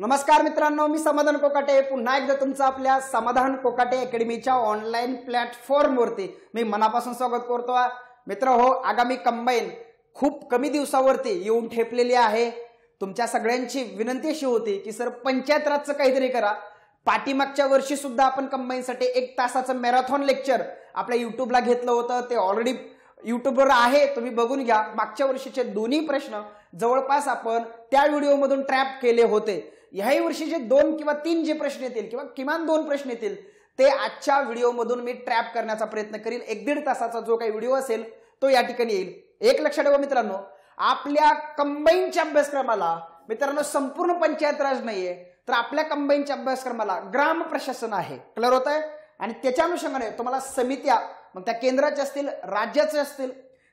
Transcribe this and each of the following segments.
नमस्कार मित्रांनो, मी समाधान कोकाटे पुन्हा एकदा तुमचं आपल्या समाधान कोकाटे अकॅडमीच्या ऑनलाईन प्लॅटफॉर्मवरती मी मनापासून स्वागत करतो। मित्र हो, आगामी कंबाईन खूप कमी दिवसावरती येऊन ठेपलेली आहे। तुमच्या सगळ्यांची विनंती अशी होती की सर पंचायत राजचं काहीतरी करा। पाठीमागच्या वर्षी सुद्धा आपण कंबाईनसाठी 1 तासाचं मॅरेथॉन लेक्चर आपल्या युट्यूबला घेतलं होतं, ते ऑलरेडी युट्यूबवर आहे, तुम्ही बघून घ्या। मागच्या वर्षीचे दोन्ही प्रश्न जवळपास आपण त्या व्हिडिओमधून ट्रॅप केले होते। याही वर्षी जे 2 किंवा 3 जे प्रश्न येतील किंवा किमान 2 प्रश्न येतील ते आजच्या व्हिडिओमधून मी ट्रॅप करण्याचा प्रयत्न करील। 1-1.5 तासाचा जो काही व्हिडिओ असेल तो या ठिकाणी येईल। एक लक्षात ठेवा मित्रांनो, आपल्या कंबाईनच्या अभ्यासक्रमाला मित्रांनो संपूर्ण पंचायत राज नाहीये, तर आपल्या कंबाईनच्या अभ्यासक्रमाला ग्राम प्रशासन आहे। क्लिअर होत आहे? आणि त्याच्या अनुषंगाने तुम्हाला समित्या, मग त्या केंद्राच्या असतील, राज्याचे असतील,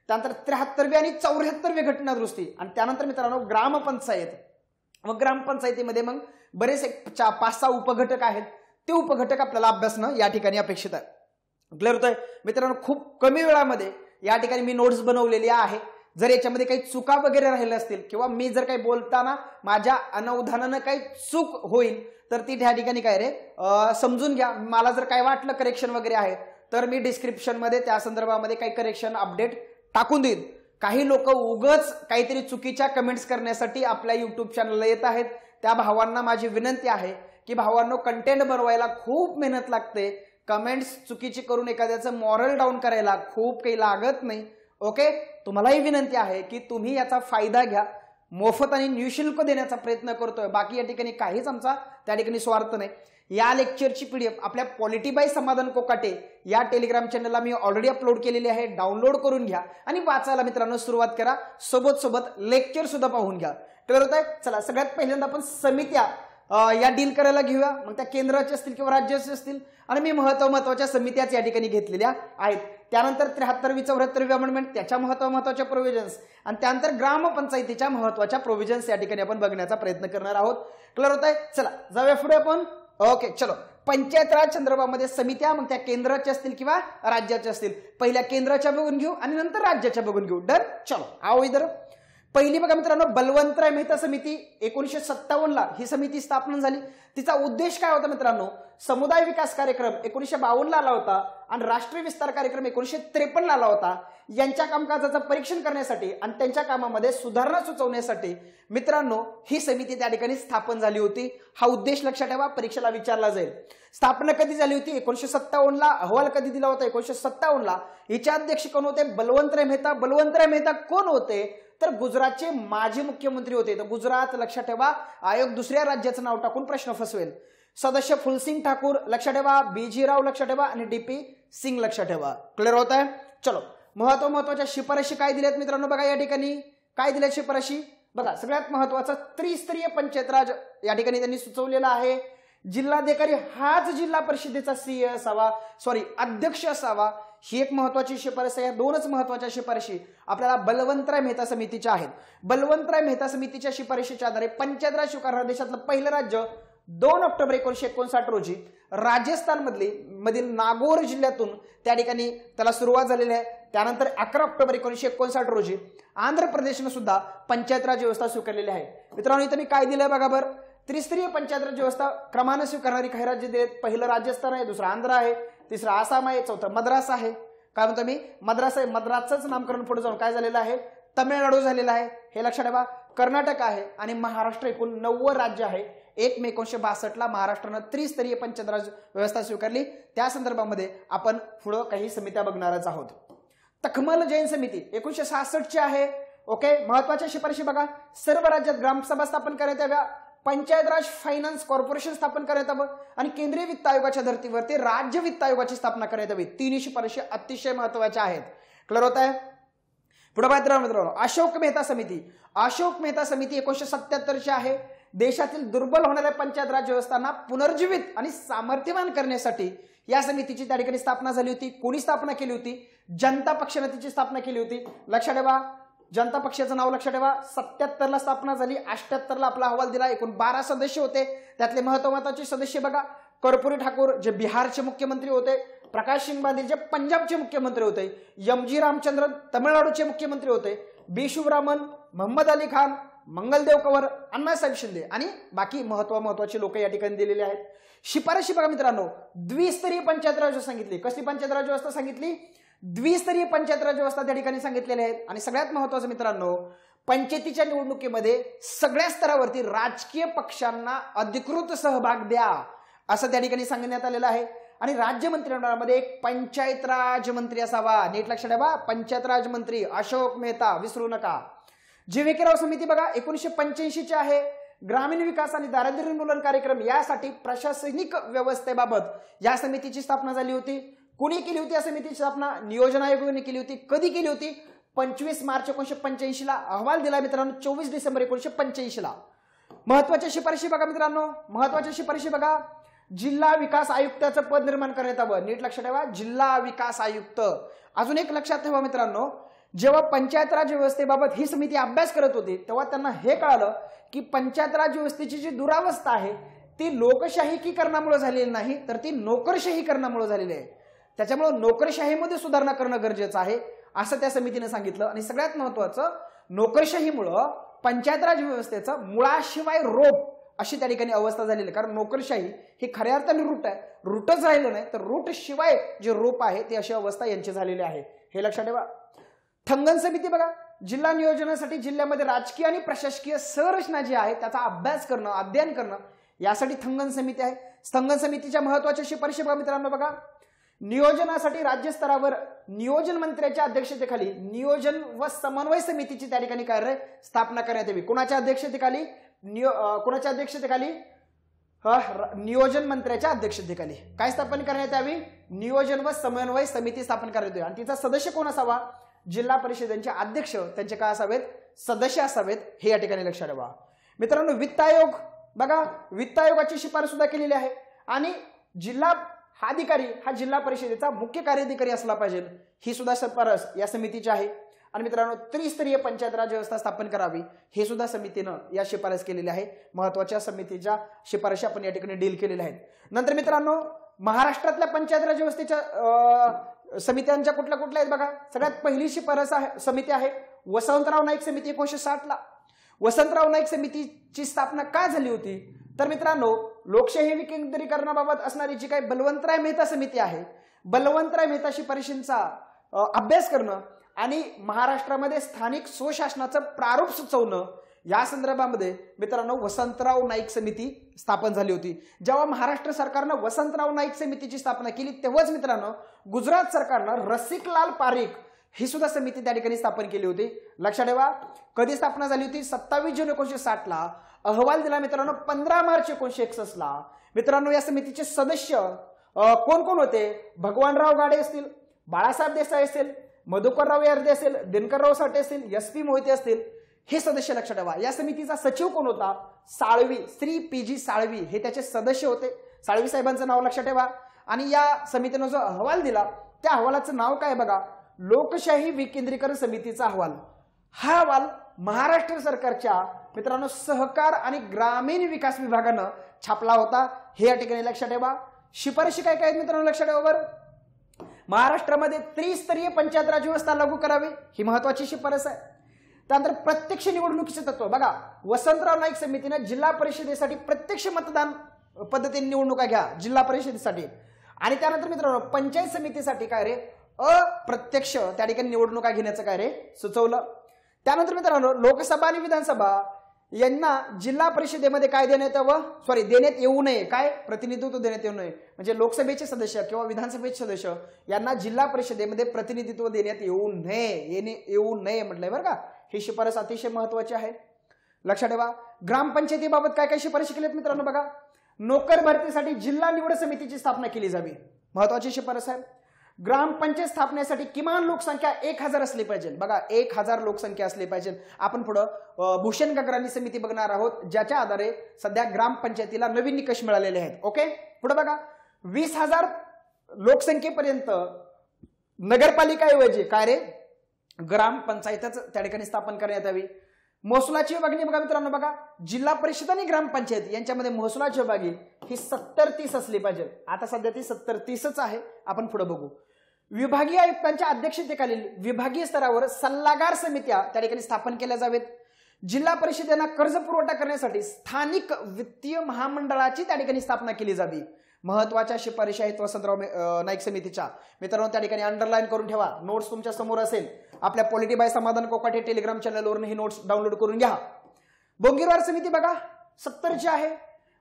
त्यानंतर 73वी आणि 74वी घटना दुरुस्ती, आणि त्यानंतर मित्रांनो ग्रामपंचायत। मग ग्रामपंचायतीमध्ये मग बरेच 5-6 उपघटक आहेत, ते उपघटक आपल्याला अभ्यासणं या ठिकाणी अपेक्षित आहे। क्लिअर होतंय मित्रांनो? खूप कमी वेळामध्ये या ठिकाणी मी नोट्स बनवलेली आहे। जर याच्यामध्ये काही चुका वगैरे राहिल्या असतील किंवा मी जर काही बोलताना माझ्या अनवधानानं काही चूक होईल तर ती त्या ठिकाणी काय रे समजून घ्या। मला जर काय वाटलं करेक्शन वगैरे आहे तर मी डिस्क्रिप्शन मध्ये त्या संदर्भामध्ये काही करेक्शन अपडेट टाकून देईन। काही लोक उगच काहीतरी चुकीच्या कमेंट्स करण्यासाठी आपल्या युट्यूब चॅनलला येत आहेत, त्या भावांना माझी विनंती आहे की भावांनो, कंटेंट बनवायला खूप मेहनत लागते। कमेंट्स चुकीची करून एखाद्याचं मॉरल डाऊन करायला खूप काही लागत नाही। ओके, तुम्हालाही विनंती आहे की तुम्ही याचा फायदा घ्या। मोफत आणि निःशुल्क देण्याचा प्रयत्न करतोय, बाकी या ठिकाणी काहीच आमचा त्या ठिकाणी स्वार्थ नाही। या लेक्चरची पीडीएफ आपल्या पॉलिटी बाय समाधान कोकाटे या टेलिग्राम चॅनलला मी ऑलरेडी अपलोड केलेली आहे, डाउनलोड करून घ्या आणि वाचायला मित्रांनो सुरुवात करा। सोबत लेक्चर सुद्धा पाहून घ्या। क्लिअर होत आहे? चला, सगळ्यात पहिल्यांदा आपण समित्या या डील करायला घेऊया। मग त्या केंद्राचे असतील किंवा राज्याचे असतील, आणि मी महत्वाच्या समित्याच या ठिकाणी घेतलेल्या आहेत। त्यानंतर 73वी 74वी अमेंडमेंट, त्याच्या महत्वाच्या प्रोव्हिजन्स, आणि त्यानंतर ग्रामपंचायतीच्या महत्वाच्या प्रोव्हिजन्स या ठिकाणी आपण बघण्याचा प्रयत्न करणार आहोत। क्लिअर होत आहे? चला जाऊया पुढे आपण। ओके, चलो, पंचायत राज संदर्भामध्ये समित्या, मग त्या केंद्राच्या असतील किंवा राज्याच्या असतील। पहिल्या केंद्राच्या बघून घेऊ आणि नंतर राज्याच्या बघून घेऊ। डन? चलो आओ इधर। पहिली बघा मित्रांनो, बलवंतराय मेहता समिती 1957 ला ही समिती स्थापन झाली। तिचा उद्देश काय होता मित्रांनो? समुदाय विकास कार्यक्रम 1952 ला आला होता आणि राष्ट्रीय विस्तार कार्यक्रम 1953 ला आला होता। यांच्या कामकाजाचं परीक्षण करण्यासाठी आणि त्यांच्या कामामध्ये सुधारणा सुचवण्यासाठी मित्रांनो ही समिती त्या ठिकाणी स्थापन झाली होती। हा उद्देश लक्षात ठेवा, परीक्षेला विचारला जाईल। स्थापना कधी झाली होती? 1957 ला। अहवाल कधी दिला होता? 1957 ला। हिचे अध्यक्ष कोण होते? बलवंतराय मेहता। बलवंतराय मेहता कोण होते? तर गुजरातचे माजी मुख्यमंत्री होते। तर गुजरात लक्षात ठेवा, आयोग दुसऱ्या राज्याचं नाव टाकून प्रश्न फसवेल। सदस्य फुलसिंग ठाकूर लक्षात ठेवा, बीजी राव लक्षात ठेवा आणि डीपी सिंग लक्षात ठेवा। क्लिअर होत आहे? चलो, महत्वाच्या शिफारशी काय दिल्यात मित्रांनो? बघा या ठिकाणी काय दिल्यात शिफारशी बघा। सगळ्यात महत्वाचं त्रिस्तरीय पंचायत राज या ठिकाणी त्यांनी सुचवलेला आहे। जिल्हाधिकारी हाच जिल्हा परिषदेचा सीए असावा, अध्यक्ष असावा। ही एक महत्वाची शिफारस आहे। 2च महत्वाच्या शिफारशी आपल्याला बलवंतराय मेहता समितीच्या आहेत। बलवंतराय मेहता समितीच्या शिफारशीच्या आधारे पंचायत राज स्वीकारणारं देशातलं पहिलं राज्य 2 ऑक्टोबर 1959 रोजी राजस्थान मधील नागौर जिल्ह्यातून त्या ठिकाणी त्याला सुरुवात झालेली आहे। त्यानंतर 11 ऑक्टोबर 1959 रोजी आंध्र प्रदेशने सुद्धा पंचायत राज व्यवस्था स्वीकारलेली आहे। मित्रांनो इथे मी काय दिलंय बघा बरं। त्रिस्तरीय पंचायत राज व्यवस्था क्रमाने स्वीकारणारी काही राज्य दिलेत। पहिलं राजस्थान आहे, दुसरं आंध्र आहे, तिसरं आसाम आहे, चौथं मद्रास आहे। काय म्हणतो मी? मद्रास आहे। मद्रासचं नामकरण पुढे जाऊन काय झालेलं आहे? तमिळनाडू झालेलं आहे, हे लक्षात ठेवा। कर्नाटक आहे आणि महाराष्ट्र एकूण 9 राज्य आहे। 1 मे 1962 ला महाराष्ट्रानं त्रिस्तरीय पंचायत राज व्यवस्था स्वीकारली। त्या संदर्भामध्ये आपण पुढे काही समित्या बघणारच आहोत। तखमल जैन समिती 1966 ची आहे। ओके, महत्वाच्या शिफारशी बघा। सर्व राज्यात ग्रामसभा स्थापन करण्यात याव्या, पंचायत राज फायनान्स कॉर्पोरेशन स्थापन करण्यात यावं आणि केंद्रीय वित्त आयोगाच्या धर्तीवरती राज्य वित्त आयोगाची स्थापना करण्यात यावी। 3 शिफारशी अतिशय महत्वाच्या आहेत। क्लिअर होत आहे? पुढे मित्रांनो, अशोक मेहता समिती 1977 ची आहे। देशातील दुर्बल होणाऱ्या पंचायत राज व्यवस्थांना पुनर्जीवित आणि सामर्थ्यवान करण्यासाठी या समितीची त्या ठिकाणी स्थापना झाली होती। कोणी स्थापना केली होती? जनता पक्षाने तिची स्थापना केली होती। लक्षात ठेवा, जनता पक्षाचं नाव लक्षात ठेवा। 77 ला स्थापना झाली, 78 ला आपला अहवाल दिला। एकूण 12 सदस्य होते, त्यातले महत्वाचे सदस्य बघा। कर्पूरी ठाकूर जे बिहारचे मुख्यमंत्री होते, प्रकाश सिंग बादल जे पंजाबचे मुख्यमंत्री होते, एमजी रामचंद्रन तमिळनाडूचे मुख्यमंत्री होते, बी शिवरामन, मोहम्मद अली खान, मंगलदेव कंवर, अण्णासाहेब शिंदे आणि बाकी महत्वाची लोक या ठिकाणी दिलेले आहेत. शिफारशी बघा मित्रांनो, द्विस्तरीय पंचायत राज व्यवस्था सांगितली. कसली पंचायत राज व्यवस्था सांगितली? द्विस्तरीय पंचायत राज व्यवस्था त्या ठिकाणी सांगितलेल्या आहेत. आणि सगळ्यात महत्वाचं मित्रांनो, पंचायतीच्या निवडणुकीमध्ये सगळ्या स्तरावरती राजकीय पक्षांना अधिकृत सहभाग द्या असं त्या ठिकाणी सांगण्यात आलेलं आहे. आणि राज्य मंत्रिमंडळामध्ये एक पंचायत राज मंत्री असावा. नीट लक्षात ठेवा, पंचायत राज मंत्री अशोक मेहता, विसरू नका. जी.व्ही.के. राव समिती बघा 1985 ची आहे. ग्रामीण विकास आणि दारिद्र्य निर्मूलन कार्यक्रम यासाठी प्रशासनिक व्यवस्थेबाबत या समितीची स्थापना झाली होती. कोणी केली होती या समितीची स्थापना? नियोजन आयोगाने केली होती. कधी केली होती? 25 मार्च 1985 ला अहवाल दिला मित्रांनो, 24 डिसेंबर 1985 ला. महत्वाच्या शिफारशी बघा मित्रांनो, महत्वाच्या शिफारशी बघा. जिल्हा विकास आयुक्ताचं पद निर्माण करण्यात यावं. नीट लक्षात ठेवा, जिल्हा विकास आयुक्त. अजून एक लक्षात ठेवा मित्रांनो, जेव्हा पंचायत राज व्यवस्थेबाबत ही समिती अभ्यास करत होती तेव्हा त्यांना हे कळालं की पंचायत राज व्यवस्थेची जी दुरावस्था आहे ती लोकशाहीकीकरणामुळे झालेली नाही, तर ती नोकरशाहीकरणामुळे झालेली आहे. त्याच्यामुळे नोकरशाहीमध्ये सुधारणा करणं गरजेचं आहे असं त्या समितीने सांगितलं. आणि सगळ्यात महत्वाचं, नोकरशाहीमुळं पंचायत राज व्यवस्थेचं मुळाशिवाय रोप अशी त्या ठिकाणी अवस्था झालेली आहे. कारण नोकरशाही ही खऱ्या अर्थाने रूट आहे, रूटच राहिलं नाही तर रूट शिवाय जे रोप आहे ती अशी अवस्था यांची झालेली आहे, हे लक्षात ठेवा. ठंगण समिती बघा, जिल्हा नियोजनासाठी जिल्ह्यामध्ये राजकीय आणि प्रशासकीय संरचना जी आहे त्याचा अभ्यास करणं, अध्ययन करणं यासाठी ठंगण समिती आहे. ठंगण समितीच्या महत्वाच्या शिफारशी बघा मित्रांनो, बघा नियोजनासाठी राज्य स्तरावर नियोजन मंत्र्याच्या अध्यक्षतेखाली नियोजन व समन्वय समितीची त्या ठिकाणी कार्य स्थापना करण्यात यावी. कोणाच्या अध्यक्षतेखाली? कोणाच्या अध्यक्षतेखाली? नियोजन मंत्र्याच्या अध्यक्षतेखाली काय स्थापन करण्यात यावी? नियोजन व समन्वय समिती स्थापन करण्यात यावी. आणि तिचा सदस्य कोण असावा? जिल्हा परिषदेचे अध्यक्ष त्यांचे काय असावेत? सदस्य असावेत, हे या ठिकाणी लक्षात ठेवा. मित्रांनो वित्त आयोग बघा, वित्त आयोगाची शिफारस सुद्धा केलेली आहे. आणि जिल्हा अधिकारी हा जिल्हा परिषदेचा मुख्य कार्यधिकारी असला पाहिजे, ही सुद्धा शिफारस या समितीची आहे. आणि मित्रांनो त्रिस्तरीय पंचायत राज व्यवस्था स्थापन करावी, हे सुद्धा समितीनं या शिफारस केलेली आहे. महत्वाच्या समितीच्या शिफारशी आपण या ठिकाणी डील केलेल्या आहेत. नंतर मित्रांनो महाराष्ट्रातल्या पंचायत राज व्यवस्थेच्या समित्यांच्या कुठल्या कुठल्या आहेत बघा. सगळ्यात पहिली शिफारस आहे समिती आहे वसंतराव नाईक समिती 1960 ला. वसंतराव नाईक समितीची स्थापना का झाली होती? तर मित्रांनो लोकशाही विकेंद्रीकरणाबाबत असणारी जी काही बलवंतराय मेहता समिती आहे, बलवंतराय मेहता शिफारशींचा अभ्यास करणं आणि महाराष्ट्रामध्ये स्थानिक स्वशासनाचं प्रारूप सुचवणं या संदर्भामध्ये मित्रांनो वसंतराव नाईक समिती स्थापन झाली होती. जेव्हा महाराष्ट्र सरकारनं वसंतराव नाईक समितीची स्थापना केली तेव्हाच मित्रांनो गुजरात सरकारनं रसिकलाल पारीख ही सुद्धा समिती त्या ठिकाणी स्थापन केली होती. लक्षात ठेवा कधी स्थापना झाली होती? 27 जून 1960 ला. अहवाल दिला मित्रांनो 15 मार्च 1961 ला. मित्रांनो या समितीचे सदस्य कोण कोण होते? भगवानराव गाडे असतील, बाळासाहेब देसाई असतील, मधुकरराव यार्दे असेल, दिनकरराव साठे असतील, एस.पी. मोहिते असतील, हे सदस्य लक्षात ठेवा. या समितीचा सचिव कोण होता? साळवी, श्री पी.जी. साळवी हे त्याचे सदस्य होते. साळवी साहेबांचं नाव लक्षात ठेवा. आणि या समितीने जो अहवाल दिला त्या अहवालाचं नाव काय बघा? लोकशाही विकेंद्रीकरण समितीचा अहवाल. हा अहवाल महाराष्ट्र सरकारच्या मित्रांनो सहकार आणि ग्रामीण विकास विभागानं छापला होता, हे या ठिकाणी लक्षात ठेवा. शिफारशी काय काय आहेत मित्रांनो लक्षात ठेवा बरं. महाराष्ट्रामध्ये त्रिस्तरीय पंचायत राज व्यवस्था लागू करावी, ही महत्वाची शिफारस आहे. त्यानंतर प्रत्यक्ष निवडणुकीचे तत्व बघा. वसंतराव नाईक समितीने जिल्हा परिषदेसाठी प्रत्यक्ष मतदान पद्धतीने निवडणुका घ्या जिल्हा परिषदेसाठी. आणि त्यानंतर मित्रांनो पंचायत समितीसाठी काय रे? अप्रत्यक्ष त्या ठिकाणी निवडणुका घेण्याचं काय रे सुचवलं. त्यानंतर मित्रांनो लोकसभा आणि विधानसभा यांना जिल्हा परिषदेमध्ये काय देण्यात यावं? देण्यात येऊ नये. काय? प्रतिनिधित्व देण्यात येऊ नये. म्हणजे लोकसभेचे सदस्य किंवा विधानसभेचे सदस्य यांना जिल्हा परिषदेमध्ये प्रतिनिधित्व देण्यात येऊ नये म्हटलंय बरं का. ही शिफारस अतिशय महत्वाची आहे, लक्षात ठेवा. ग्रामपंचायतीबाबत काय काय शिफारशी केल्यात मित्रांनो बघा. नोकर भरतीसाठी जिल्हा निवड समितीची स्थापना केली जावी, महत्वाची शिफारस आहे. ग्रामपंचायत स्थापनेसाठी किमान लोकसंख्या 1000 असली पाहिजे. बघा 1000 लोकसंख्या असली पाहिजे. आपण पुढं भूषण गगराणी समिती बघणार आहोत ज्याच्या आधारे सध्या ग्रामपंचायतीला नवीन निकष मिळालेले आहेत. ओके पुढे बघा 20,000 लोकसंख्येपर्यंत नगरपालिकाऐवजी काय रे ग्रामपंचायतच त्या ठिकाणी स्थापन करण्यात यावी. महसुलाची विभागणी बघा मित्रांनो बघा. जिल्हा परिषद आणि ग्रामपंचायत यांच्यामध्ये महसुलाची विभागणी ही 70-30 असली पाहिजे. आता सध्या ती 70-30च आहे, आपण पुढे बघू. विभागीय आयुक्तांच्या अध्यक्षतेखालील विभागीय स्तरावर सल्लागार समित्या त्या ठिकाणी स्थापन केल्या जावेत. जिल्हा परिषदेला कर्ज पुरवठा करण्यासाठी स्थानिक वित्तीय महामंडळाची त्या ठिकाणी स्थापना केली जावी. महत्वाच्या शिफारशी आहेत वसंतराव नाईक समितीच्या. मित्रांनो त्या ठिकाणी अंडरलाईन करून ठेवा. नोट्स तुमच्या समोर असेल. आपल्या पॉलिटी बाय समाधान कोकाटे टेलिग्राम चॅनलवरून ही नोट्स डाउनलोड करून घ्या. बोंगीरवार समिती बघा 70ची आहे.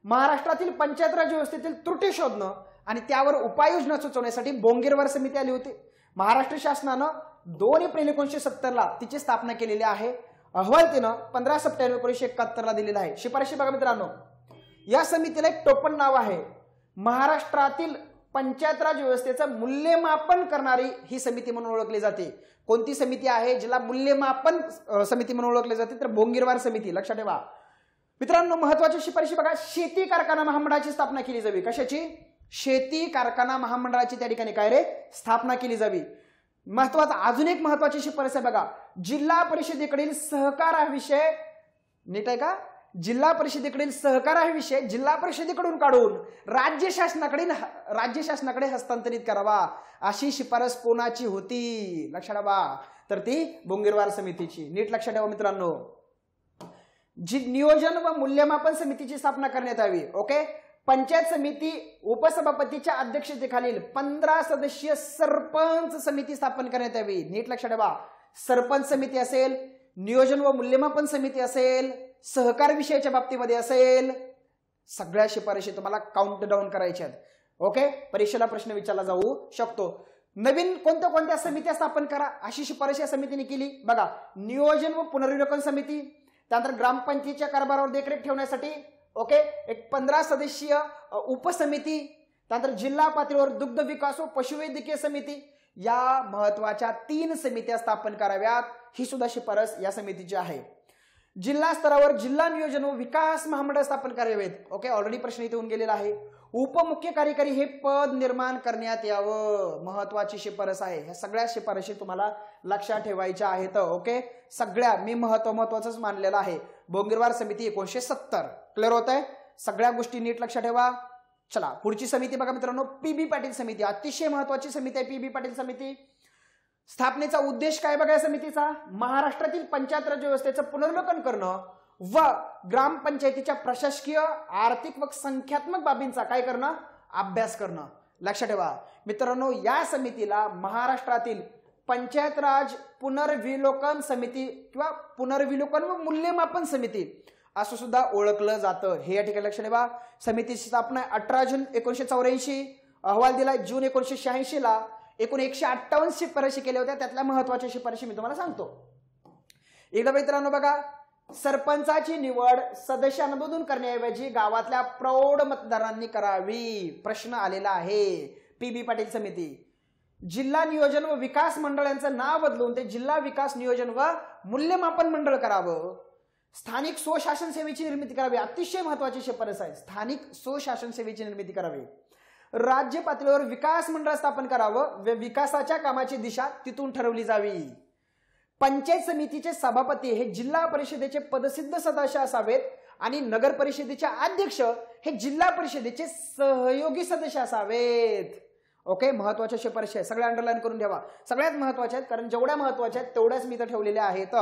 महाराष्ट्रातील पंचायत राज व्यवस्थेतील त्रुटी शोधणं आणि त्यावर उपाययोजना सुचवण्यासाठी बोंगीरवार समिती आली होती. महाराष्ट्र शासनानं 2 एप्रिल 1970ला तिची स्थापना केलेली आहे. अहवाल तिनं 15 सप्टेंबर 1971ला दिलेला आहे. शिफारशी बघा मित्रांनो, या समितीला एक टोपण नाव आहे. महाराष्ट्रातील पंचायत राज व्यवस्थेचं मूल्यमापन करणारी ही समिती म्हणून ओळखली जाते. कोणती समिती आहे जिला मूल्यमापन समिती म्हणून ओळखली जाते? तर बोंगीरवार समिती. लक्षात ठेवा मित्रांनो. महत्वाच्या शिफारशी बघा, शेती कारखाना महामंडळाची स्थापना केली जावी. कशाची? शेती कारखाना महामंडळाची त्या ठिकाणी काय रे स्थापना केली जावी. महत्वाचा अजून एक महत्वाची शिफारस आहे बघा, जिल्हा परिषदेकडील सहकार हा विषय नीट आहे का? जिल्हा परिषदेकडील सहकार हा विषय जिल्हा परिषदेकडून काढून राज्य शासनाकडे हस्तांतरित करावा, अशी शिफारस कोणाची होती? लक्षात ठेवा. तर ती बोंगीरवार समितीची. नीट लक्षात ठेवा मित्रांनो. जी नियोजन व मूल्यमापन समितीची स्थापना करण्यात यावी. ओके. पंचायत समिती उपसभापतीच्या अध्यक्षतेखालील 15 सदस्यीय सरपंच समिती स्थापन करण्यात यावी. नीट लक्षात ठेवा. सरपंच समिती असेल, नियोजन व मूल्यमापन समिती असेल, सहकार विषयाच्या बाबतीमध्ये असेल, सगळ्या शिफारशी तुम्हाला काउंट डाऊन करायच्या आहेत. ओके. परीक्षेला प्रश्न विचारला जाऊ शकतो. नवीन कोणत्या समित्या स्थापन करा अशी शिफारस या समितीने केली. बघा, नियोजन व पुनर्विलोकन समिती, त्यानंतर ग्रामपंचायतीच्या कारभारावर देखरेख ठेवण्यासाठी ओके एक 15 सदस्यीय उपसमिती, त्यानंतर जिल्हा पातळीवर दुग्ध विकास व पशुवैद्यकीय समिती, या महत्वाच्या 3 समित्या स्थापन कराव्यात. ही सुद्धा शिफारस या समितीची आहे. जिल्हा स्तरावर जिल्हा नियोजन व विकास महामंडळ स्थापन करावेत. ओके. ऑलरेडी प्रश्न इथे होऊन गेलेला आहे. उपमुख्य कार्यकारी हे पद निर्माण करण्यात यावं. महत्वाची शिफारस आहे. ह्या सगळ्या शिफारशी तुम्हाला लक्षात ठेवायच्या आहेत. ओके. सगळ्या मी महत्वाचंच मानलेलं आहे. बोंगीरवार समिती 1970. क्लिअर होत आहे? सगळ्या गोष्टी नीट लक्षात ठेवा. चला पुढची समिती बघा मित्रांनो, पी.बी. पाटील समिती. अतिशय महत्वाची समिती आहे पी.बी. पाटील समिती. स्थापनेचा उद्देश काय बघा या समितीचा? महाराष्ट्रातील पंचायत राज व्यवस्थेचं पुनर्विलोकन करणं व ग्रामपंचायतीच्या प्रशासकीय, आर्थिक व संख्यात्मक बाबींचा काय करणं? अभ्यास करणं. लक्षात ठेवा मित्रांनो, या समितीला महाराष्ट्रातील पंचायत राज पुनर्विलोकन समिती किंवा पुनर्विलोकन व मूल्यमापन समिती असं सुद्धा ओळखलं जातं. हे या ठिकाणी लक्षात ठेवा. समितीची स्थापना 18 जून 1984, अहवाल दिला जून 1986ला. एकूण 158 शिफारशी केल्या होत्या. त्यातल्या महत्वाच्या शिफारशी मी तुम्हाला सांगतो. एकदा मित्रांनो बघा, सरपंचाची निवड सदस्यांमधून करण्याऐवजी गावातल्या प्रौढ मतदारांनी करावी. प्रश्न आलेला आहे. पी.बी. पाटील समिती. जिल्हा नियोजन व विकास मंडळ यांचं नाव बदलून ते जिल्हा विकास नियोजन व मूल्यमापन मंडळ करावं. स्थानिक स्वशासन सेवेची निर्मिती करावी. अतिशय महत्वाची शिफारस आहे. स्थानिक स्वशासन सेवेची निर्मिती करावी. राज्य पातळीवर विकास मंडळ स्थापन करावं व विकासाच्या कामाची दिशा तिथून ठरवली जावी. पंचायत समितीचे सभापती हे जिल्हा परिषदेचे पदसिद्ध सदस्य असावेत आणि नगर परिषदेचे अध्यक्ष हे जिल्हा परिषदेचे सहयोगी सदस्य असावेत. ओके. महत्वाच्या शिफारशी आहे. सगळ्या अंडरलाईन करून ठेवा. सगळ्यात महत्वाच्या आहेत, कारण जेवढ्या महत्वाच्या आहेत तेवढ्याच मी इथं ठेवलेल्या आहेत.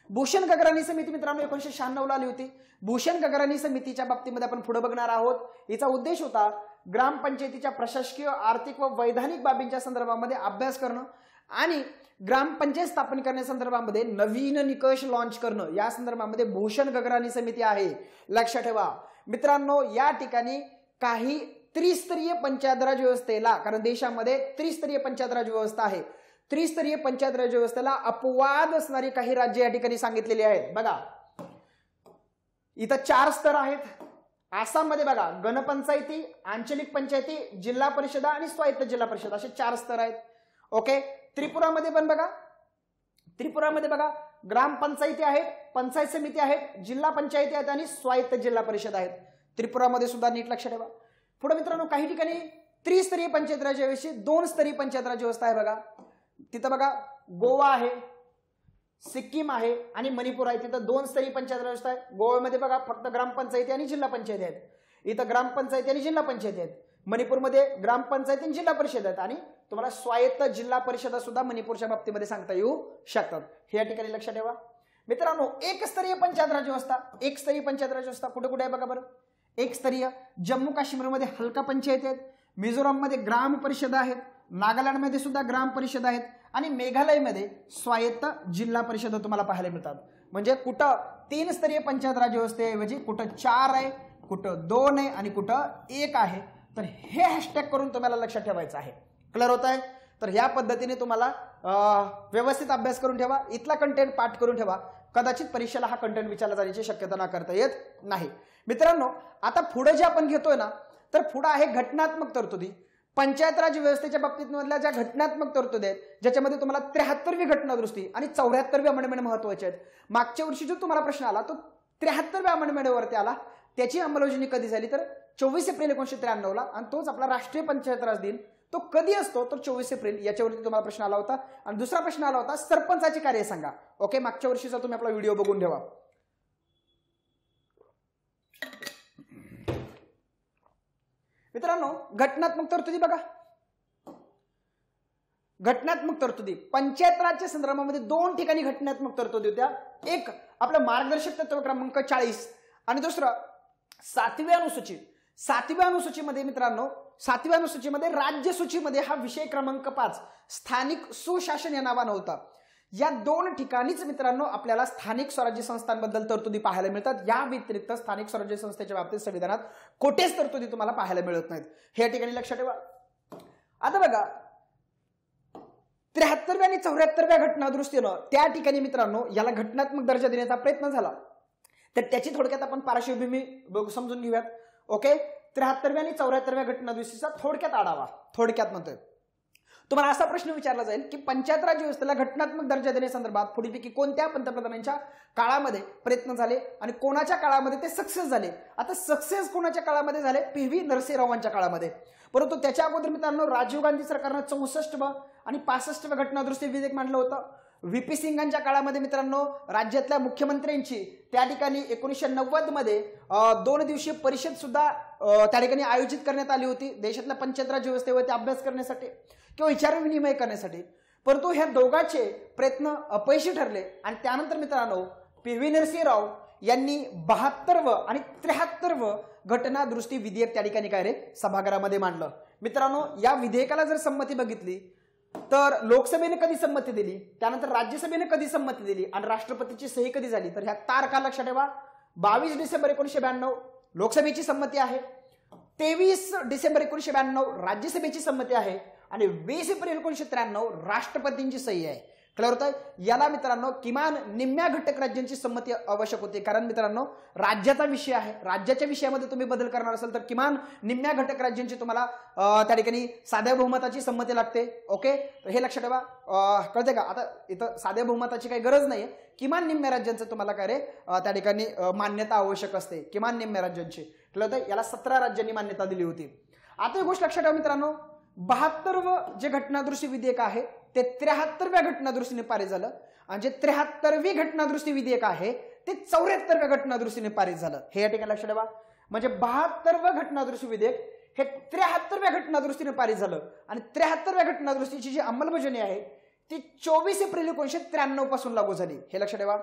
भूषण गगराणी समिती मित्रांनो 1996ला आली होती. भूषण गगराणी समितीच्या बाबतीमध्ये आपण पुढे बघणार आहोत. हिचा उद्देश होता ग्रामपंचायतीच्या प्रशासकीय, आर्थिक व वैधानिक बाबींच्या संदर्भामध्ये अभ्यास करणं आणि ग्रामपंचायत स्थापन करण्यासंदर्भामध्ये नवीन निकष लॉन्च करणं. या संदर्भामध्ये भूषण गगराणी समिती आहे. लक्षात ठेवा मित्रांनो, या ठिकाणी काही त्रिस्तरीय पंचायत राज व्यवस्थेला, कारण देशामध्ये त्रिस्तरीय पंचायत राज व्यवस्था आहे, त्रिस्तरीय पंचायत राज व्यवस्थेला अपवाद असणारी काही राज्य या ठिकाणी सांगितलेली आहेत. बघा इथं 4 स्तर आहेत. आसाममध्ये बघा गणपंचायती, आंचलिक पंचायती, जिल्हा परिषदा आणि स्वायत्त जिल्हा परिषद असे 4 स्तर आहेत. ओके. त्रिपुरामध्ये पण बघा, त्रिपुरामध्ये बघा ग्रामपंचायती आहेत, पंचायत समिती आहेत, जिल्हा पंचायती आहेत आणि स्वायत्त जिल्हा परिषद आहेत. त्रिपुरामध्ये सुद्धा नीट लक्षात ठेवा. पुढे मित्रांनो काही ठिकाणी त्रिस्तरीय पंचायत राज व्यवस्था, 2 स्तरीय पंचायत राज व्यवस्था आहे. बघा तिथं बघा गोवा आहे, सिक्कीम आहे आणि मणिपूर आहे. तिथं 2 स्तरीय पंचायत राज व्यवस्था आहे. गोव्यामध्ये बघा फक्त ग्रामपंचायती आणि जिल्हा पंचायती आहेत. इथं ग्रामपंचायती आणि जिल्हा पंचायती आहेत. मणिपूरमध्ये ग्रामपंचायती आणि जिल्हा परिषद आहेत आणि तुम्हाला स्वायत्त जिल्हा परिषदा सुद्धा मणिपूरच्या बाबतीमध्ये सांगता येऊ शकतात. हे या ठिकाणी लक्षात ठेवा. मित्रांनो एक स्तरीय पंचायत राज व्यवस्था, एक स्तरीय पंचायत राज व्यवस्था कुठे कुठे आहे बघा बरं. एक स्तरीय जम्मू काश्मीरमध्ये हलका पंचायत आहेत, मिझोराममध्ये ग्राम परिषद आहेत, नागालँडमध्ये सुद्धा ग्राम परिषद आहेत आणि मेघालयमध्ये स्वायत्त जिल्हा परिषद तुम्हाला पाहायला मिळतात. म्हणजे कुठं 3 स्तरीय पंचायत राज व्यवस्थेऐवजी कुठं 4 आहे, कुठं 2 आहे आणि कुठं 1 आहे. तर हे हॅशटॅग करून तुम्हाला लक्षात ठेवायचं आहे. क्लिअर होत आहे. तर ह्या पद्धतीने तुम्हाला व्यवस्थित अभ्यास करून ठेवा, इथला कंटेंट पाठ करून ठेवा. कदाचित परीक्षेला हा कंटेंट विचारला जाण्याची शक्यता नाकारता येत नाही. मित्रांनो आता पुढे जे आपण घेतोय ना, तर पुढे आहे घटनात्मक तरतुदी. पंचायत राज व्यवस्थेच्या बाबतीत मधल्या ज्या घटनात्मक तरतुदी आहेत, ज्याच्यामध्ये तुम्हाला 73वी घटनादुरुस्ती आणि 74वी अमेंडमेंट महत्वाचे आहेत. मागच्या वर्षी जो तुम्हाला प्रश्न आला तो 73व्या अमेंडमेंटवरती आला. त्याची अंमलबजावणी कधी झाली तर 24 एप्रिल 1993ला आणि तोच आपला राष्ट्रीय पंचायत राज दिन तो कधी असतो तर 24 एप्रिल. याच्यावरती तुम्हाला प्रश्न आला होता. आणि दुसरा प्रश्न आला होता सरपंचाचे कार्य सांगा. ओके, मागच्या वर्षीचा तुम्ही आपला व्हिडिओ बघून ठेवा. मित्रांनो घटनात्मक तरतुदी बघा. घटनात्मक तरतुदी पंचायत राजच्या संदर्भामध्ये 2 ठिकाणी घटनात्मक तरतुदी होत्या. एक आपलं मार्गदर्शक तत्व क्रमांक 40 आणि दुसरं 7वी अनुसूची. 7व्या अनुसूचीमध्ये मित्रांनो 7व्या अनुसूचीमध्ये राज्य सूचीमध्ये हा विषय क्रमांक 5 स्थानिक सुशासन या नावानं होता. या 2 ठिकाणीच मित्रांनो आपल्याला स्थानिक स्वराज्य संस्थांबद्दल तरतुदी पाहायला मिळतात. या व्यतिरिक्त स्थानिक स्वराज्य संस्थेच्या बाबतीत संविधानात कोठेच तरतुदी तुम्हाला पाहायला मिळत नाहीत. हे ठिकाणी लक्षात ठेवा. आता बघा 73व्या आणि 74व्या घटनादुरुस्तीनं त्या ठिकाणी मित्रांनो याला घटनात्मक दर्जा देण्याचा प्रयत्न झाला. तर त्याची थोडक्यात आपण पार्श्वभूमी समजून घेऊयात. ओके, 73व्या आणि 74व्या घटनादुरुस्तीचा थोडक्यात आढावा. थोडक्यात म्हणतोय तुम्हाला असा प्रश्न विचारला जाईल की पंचायत राज व्यवस्थेला घटनात्मक दर्जा देण्यासंदर्भात पुढीलपैकी कोणत्या पंतप्रधानांच्या काळामध्ये प्रयत्न झाले आणि कोणाच्या काळामध्ये ते सक्सेस झाले. आता सक्सेस कोणाच्या काळामध्ये झाले? PV नरसिंहरावांच्या काळामध्ये. परंतु त्याच्या अगोदर मित्रांनो राजीव गांधी सरकारनं 64व आणि 65व घटनादुरुस्ती विधेयक मांडलं होतं. VP सिंगांच्या काळामध्ये मित्रांनो राज्यातल्या मुख्यमंत्र्यांची त्या ठिकाणी 1990 मध्ये 2 दिवसीय परिषद सुद्धा त्या ठिकाणी आयोजित करण्यात आली होती देशातल्या पंचायत राज व्यवस्थेवरती अभ्यास करण्यासाठी किंवा विचार विनिमय करण्यासाठी. परंतु ह्या दोघांचे प्रयत्न अपयशी ठरले आणि त्यानंतर मित्रांनो PV नरसिंहराव यांनी 72व आणि 73व घटनादुरुस्ती विधेयक त्या ठिकाणी काय रे सभागृहामध्ये मांडलं. मित्रांनो या विधेयकाला जर संमती बघितली तर लोकसभेने कधी संमती दिली, त्यानंतर राज्यसभेने कधी संमती दिली आणि राष्ट्रपतीची सही कधी झाली तर ह्या तारखा लक्षात ठेवा. 22 डिसेंबर 1992 लोकसभेची संमती आहे, 23 डिसेंबर 1992 राज्यसभेची संमती आहे आणि 20 एप्रिल 1993 राष्ट्रपतींची सही आहे. क्लिअर होत आहे. याला मित्रांनो किमान निम्म्या घटक राज्यांची संमती आवश्यक होती. कारण मित्रांनो राज्याचा विषय आहे, राज्याच्या विषयामध्ये तुम्ही बदल करणार असाल तर किमान निम्म्या घटक राज्यांची तुम्हाला त्या ठिकाणी साध्या बहुमताची संमती लागते. ओके, तर हे लक्षात ठेवा. कळते का? आता इथं साध्या बहुमताची काही गरज नाहीये, किमान निम्म्या राज्यांचं तुम्हाला काय रे त्या ठिकाणी मान्यता आवश्यक असते, किमान निम्म्या राज्यांची. क्लिअर होत. याला 17 राज्यांनी मान्यता दिली होती. आता एक गोष्ट लक्षात ठेवा मित्रांनो 72व जे घटनादुरुस्ती विधेयक आहे ते 73व्या घटनादुरुस्तीने पारित झालं आणि जे 73वी घटनादुरुस्ती विधेयक आहे ते 74व्या घटनादुरुस्तीने पारित झालं. हे या ठिकाणी लक्षात ठेवा. म्हणजे 72व घटनादुरुस्ती विधेयक हे 73व्या घटनादुरुस्तीने पारित झालं आणि 73व्या घटनादुरुस्तीची जी अंमलबजावणी आहे ती 24 एप्रिल 1993 पासून लागू झाली. हे लक्षात ठेवा.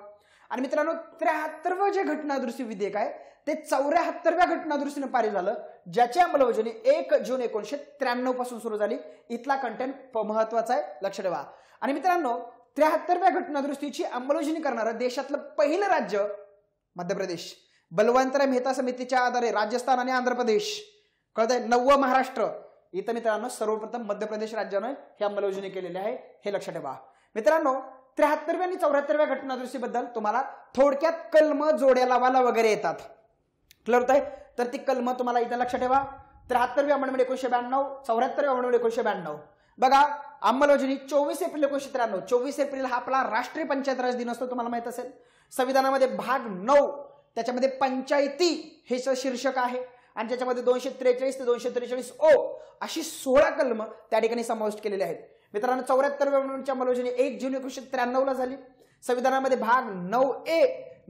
आणि मित्रांनो 73व जे घटनादुरुस्ती विधेयक आहे ते 74व्या घटनादुरुस्तीने पारित झालं, ज्याची अंमलबजावणी 1 जून 1993 पासून सुरू झाली. इथला कंटेंट महत्वाचा आहे, लक्षात ठेवा. आणि मित्रांनो 73व्या घटनादुरुस्तीची अंमलबजावणी करणारं देशातलं पहिलं राज्य मध्य प्रदेश. बलवंतराय मेहता समितीच्या आधारे राजस्थान आणि आंध्र प्रदेश कळतंय. 9वं महाराष्ट्र. इथं मित्रांनो सर्वप्रथम मध्य प्रदेश राज्यानं हे अंमलबजावणी केलेली आहे. हे लक्षात ठेवा. मित्रांनो 73व्या आणि 74व्या घटनादुरुस्तीबद्दल तुम्हाला थोडक्यात कलम जोड्या लावायला वगैरे येतात. क्लिअर होत आहे. तर ती कलम तुम्हाला इथं लक्षात ठेवा. 73वी अमेंडमेंट 1992, 74वी अमेंडमेंट 1992. बघा अंमलबजावणी 24 एप्रिल 1993. 24 एप्रिल हा आपला राष्ट्रीय पंचायत राज दिन असतो, तुम्हाला माहित असेल. संविधानामध्ये भाग 9 त्याच्यामध्ये पंचायती हे शीर्षक आहे आणि त्याच्यामध्ये 243 ते 243 ओ अशी 16 कलम त्या ठिकाणी समाविष्ट केलेले आहेत. मित्रांनो 74व्या अमेंडमेंटची अंमलबजावणी 1 जून 1993 झाली. संविधानामध्ये भाग 9A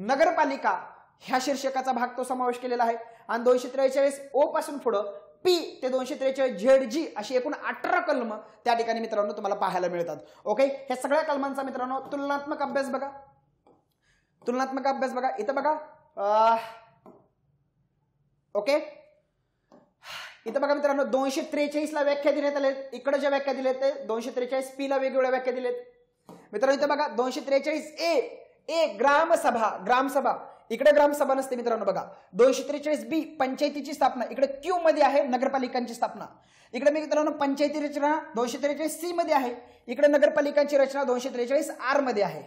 नगरपालिका ह्या शीर्षकाचा भाग तो समावेश केलेला आहे आणि 243 ओ पासून पुढे P ते 243 ZG अशी एकूण 18 कलम त्या ठिकाणी मित्रांनो तुम्हाला पाहायला मिळतात. ओके, ह्या सगळ्या कलमांचा मित्रांनो तुलनात्मक अभ्यास बघा. तुलनात्मक अभ्यास बघा, इथं बघा ओके, इथं बघा मित्रांनो 243 ला व्याख्या देण्यात आले, इकडे ज्या व्याख्या दिल्या ते 243 पी ला वेगवेगळ्या व्याख्या दिलेत मित्रांनो. इथं बघा 243 ए ग्रामसभा, ग्रामसभा इकडे ग्रामसभा नसते मित्रांनो. बघा 243 बी पंचायतीची स्थापना, इकडे क्यू मध्ये आहे नगरपालिकांची स्थापना. इकडे मित्रांनो पंचायती रचना 243 सी मध्ये आहे, इकडे नगरपालिकांची रचना 243 आर मध्ये आहे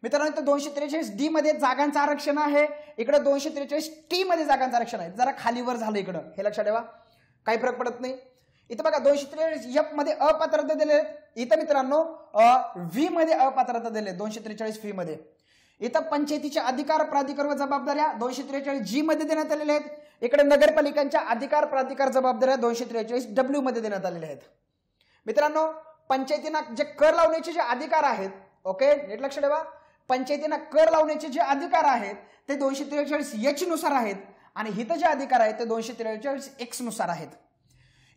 मित्रांनो. इथं 243 डी मध्ये जागांचं आरक्षण आहे, इकडे 243 टी मध्ये जागांचं आरक्षण आहे. जरा खालीवर झालं इकडं, हे लक्षात ठेवा, काही फरक पडत नाही. इथं बघा 243 एफ मध्ये अपात्रता दिले, इथं मित्रांनो व्ही मध्ये अपात्रता दिले 243 फी मध्ये. इथं पंचायतीचे अधिकार प्राधिकार व जबाबदाऱ्या 243 जी मध्ये देण्यात आलेल्या आहेत, इकडे नगरपालिकांच्या अधिकार प्राधिकार जबाबदाऱ्या 243 डब्ल्यू मध्ये देण्यात आलेल्या आहेत मित्रांनो. पंचायतींना जे कर लावण्याचे जे अधिकार आहेत, ओके नीट लक्ष ठेवा, पंचायतींना कर लावण्याचे जे अधिकार आहेत ते 243 एच नुसार आहेत आणि इथं जे अधिकार आहेत ते 243 एक्स नुसार आहेत.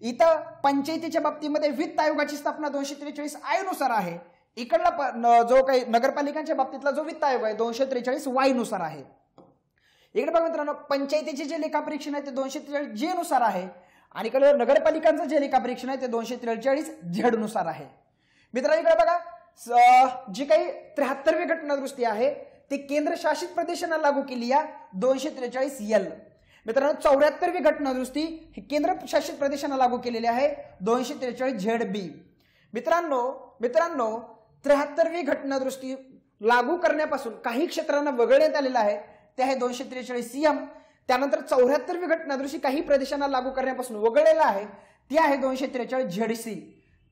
इथं पंचायतीच्या बाबतीमध्ये वित्त आयोगाची स्थापना 243 आय नुसार आहे, इकडला जो काही नगरपालिकांच्या बाबतीतला जो वित्त आयोग आहे 243 वाय नुसार आहे. इकडे बघा मित्रांनो पंचायतीचे जे लेखापरीक्षण आहे ते 243 जे नुसार आहे आणि इकडे नगरपालिकांचं जे लेखापरीक्षण आहे ते 243 झेड नुसार आहे मित्रांनो. इकडे बघा जी काही 73वी घटनादुरुस्ती आहे ती केंद्र शासित प्रदेशांना लागू केली आहे 243 एल मित्रांनो. 74वी घटनादुरुस्ती ही केंद्र शासित प्रदेशांना लागू केलेली आहे 243 झेड बी मित्रांनो. 73वी घटनादुरुस्ती लागू करण्यापासून काही क्षेत्रांना वगळण्यात आलेलं आहे, ते आहे 243 एम. त्यानंतर 74वी घटनादुरुस्ती काही प्रदेशांना लागू करण्यापासून वगळलेला आहे, ती आहे 243 झेड सी.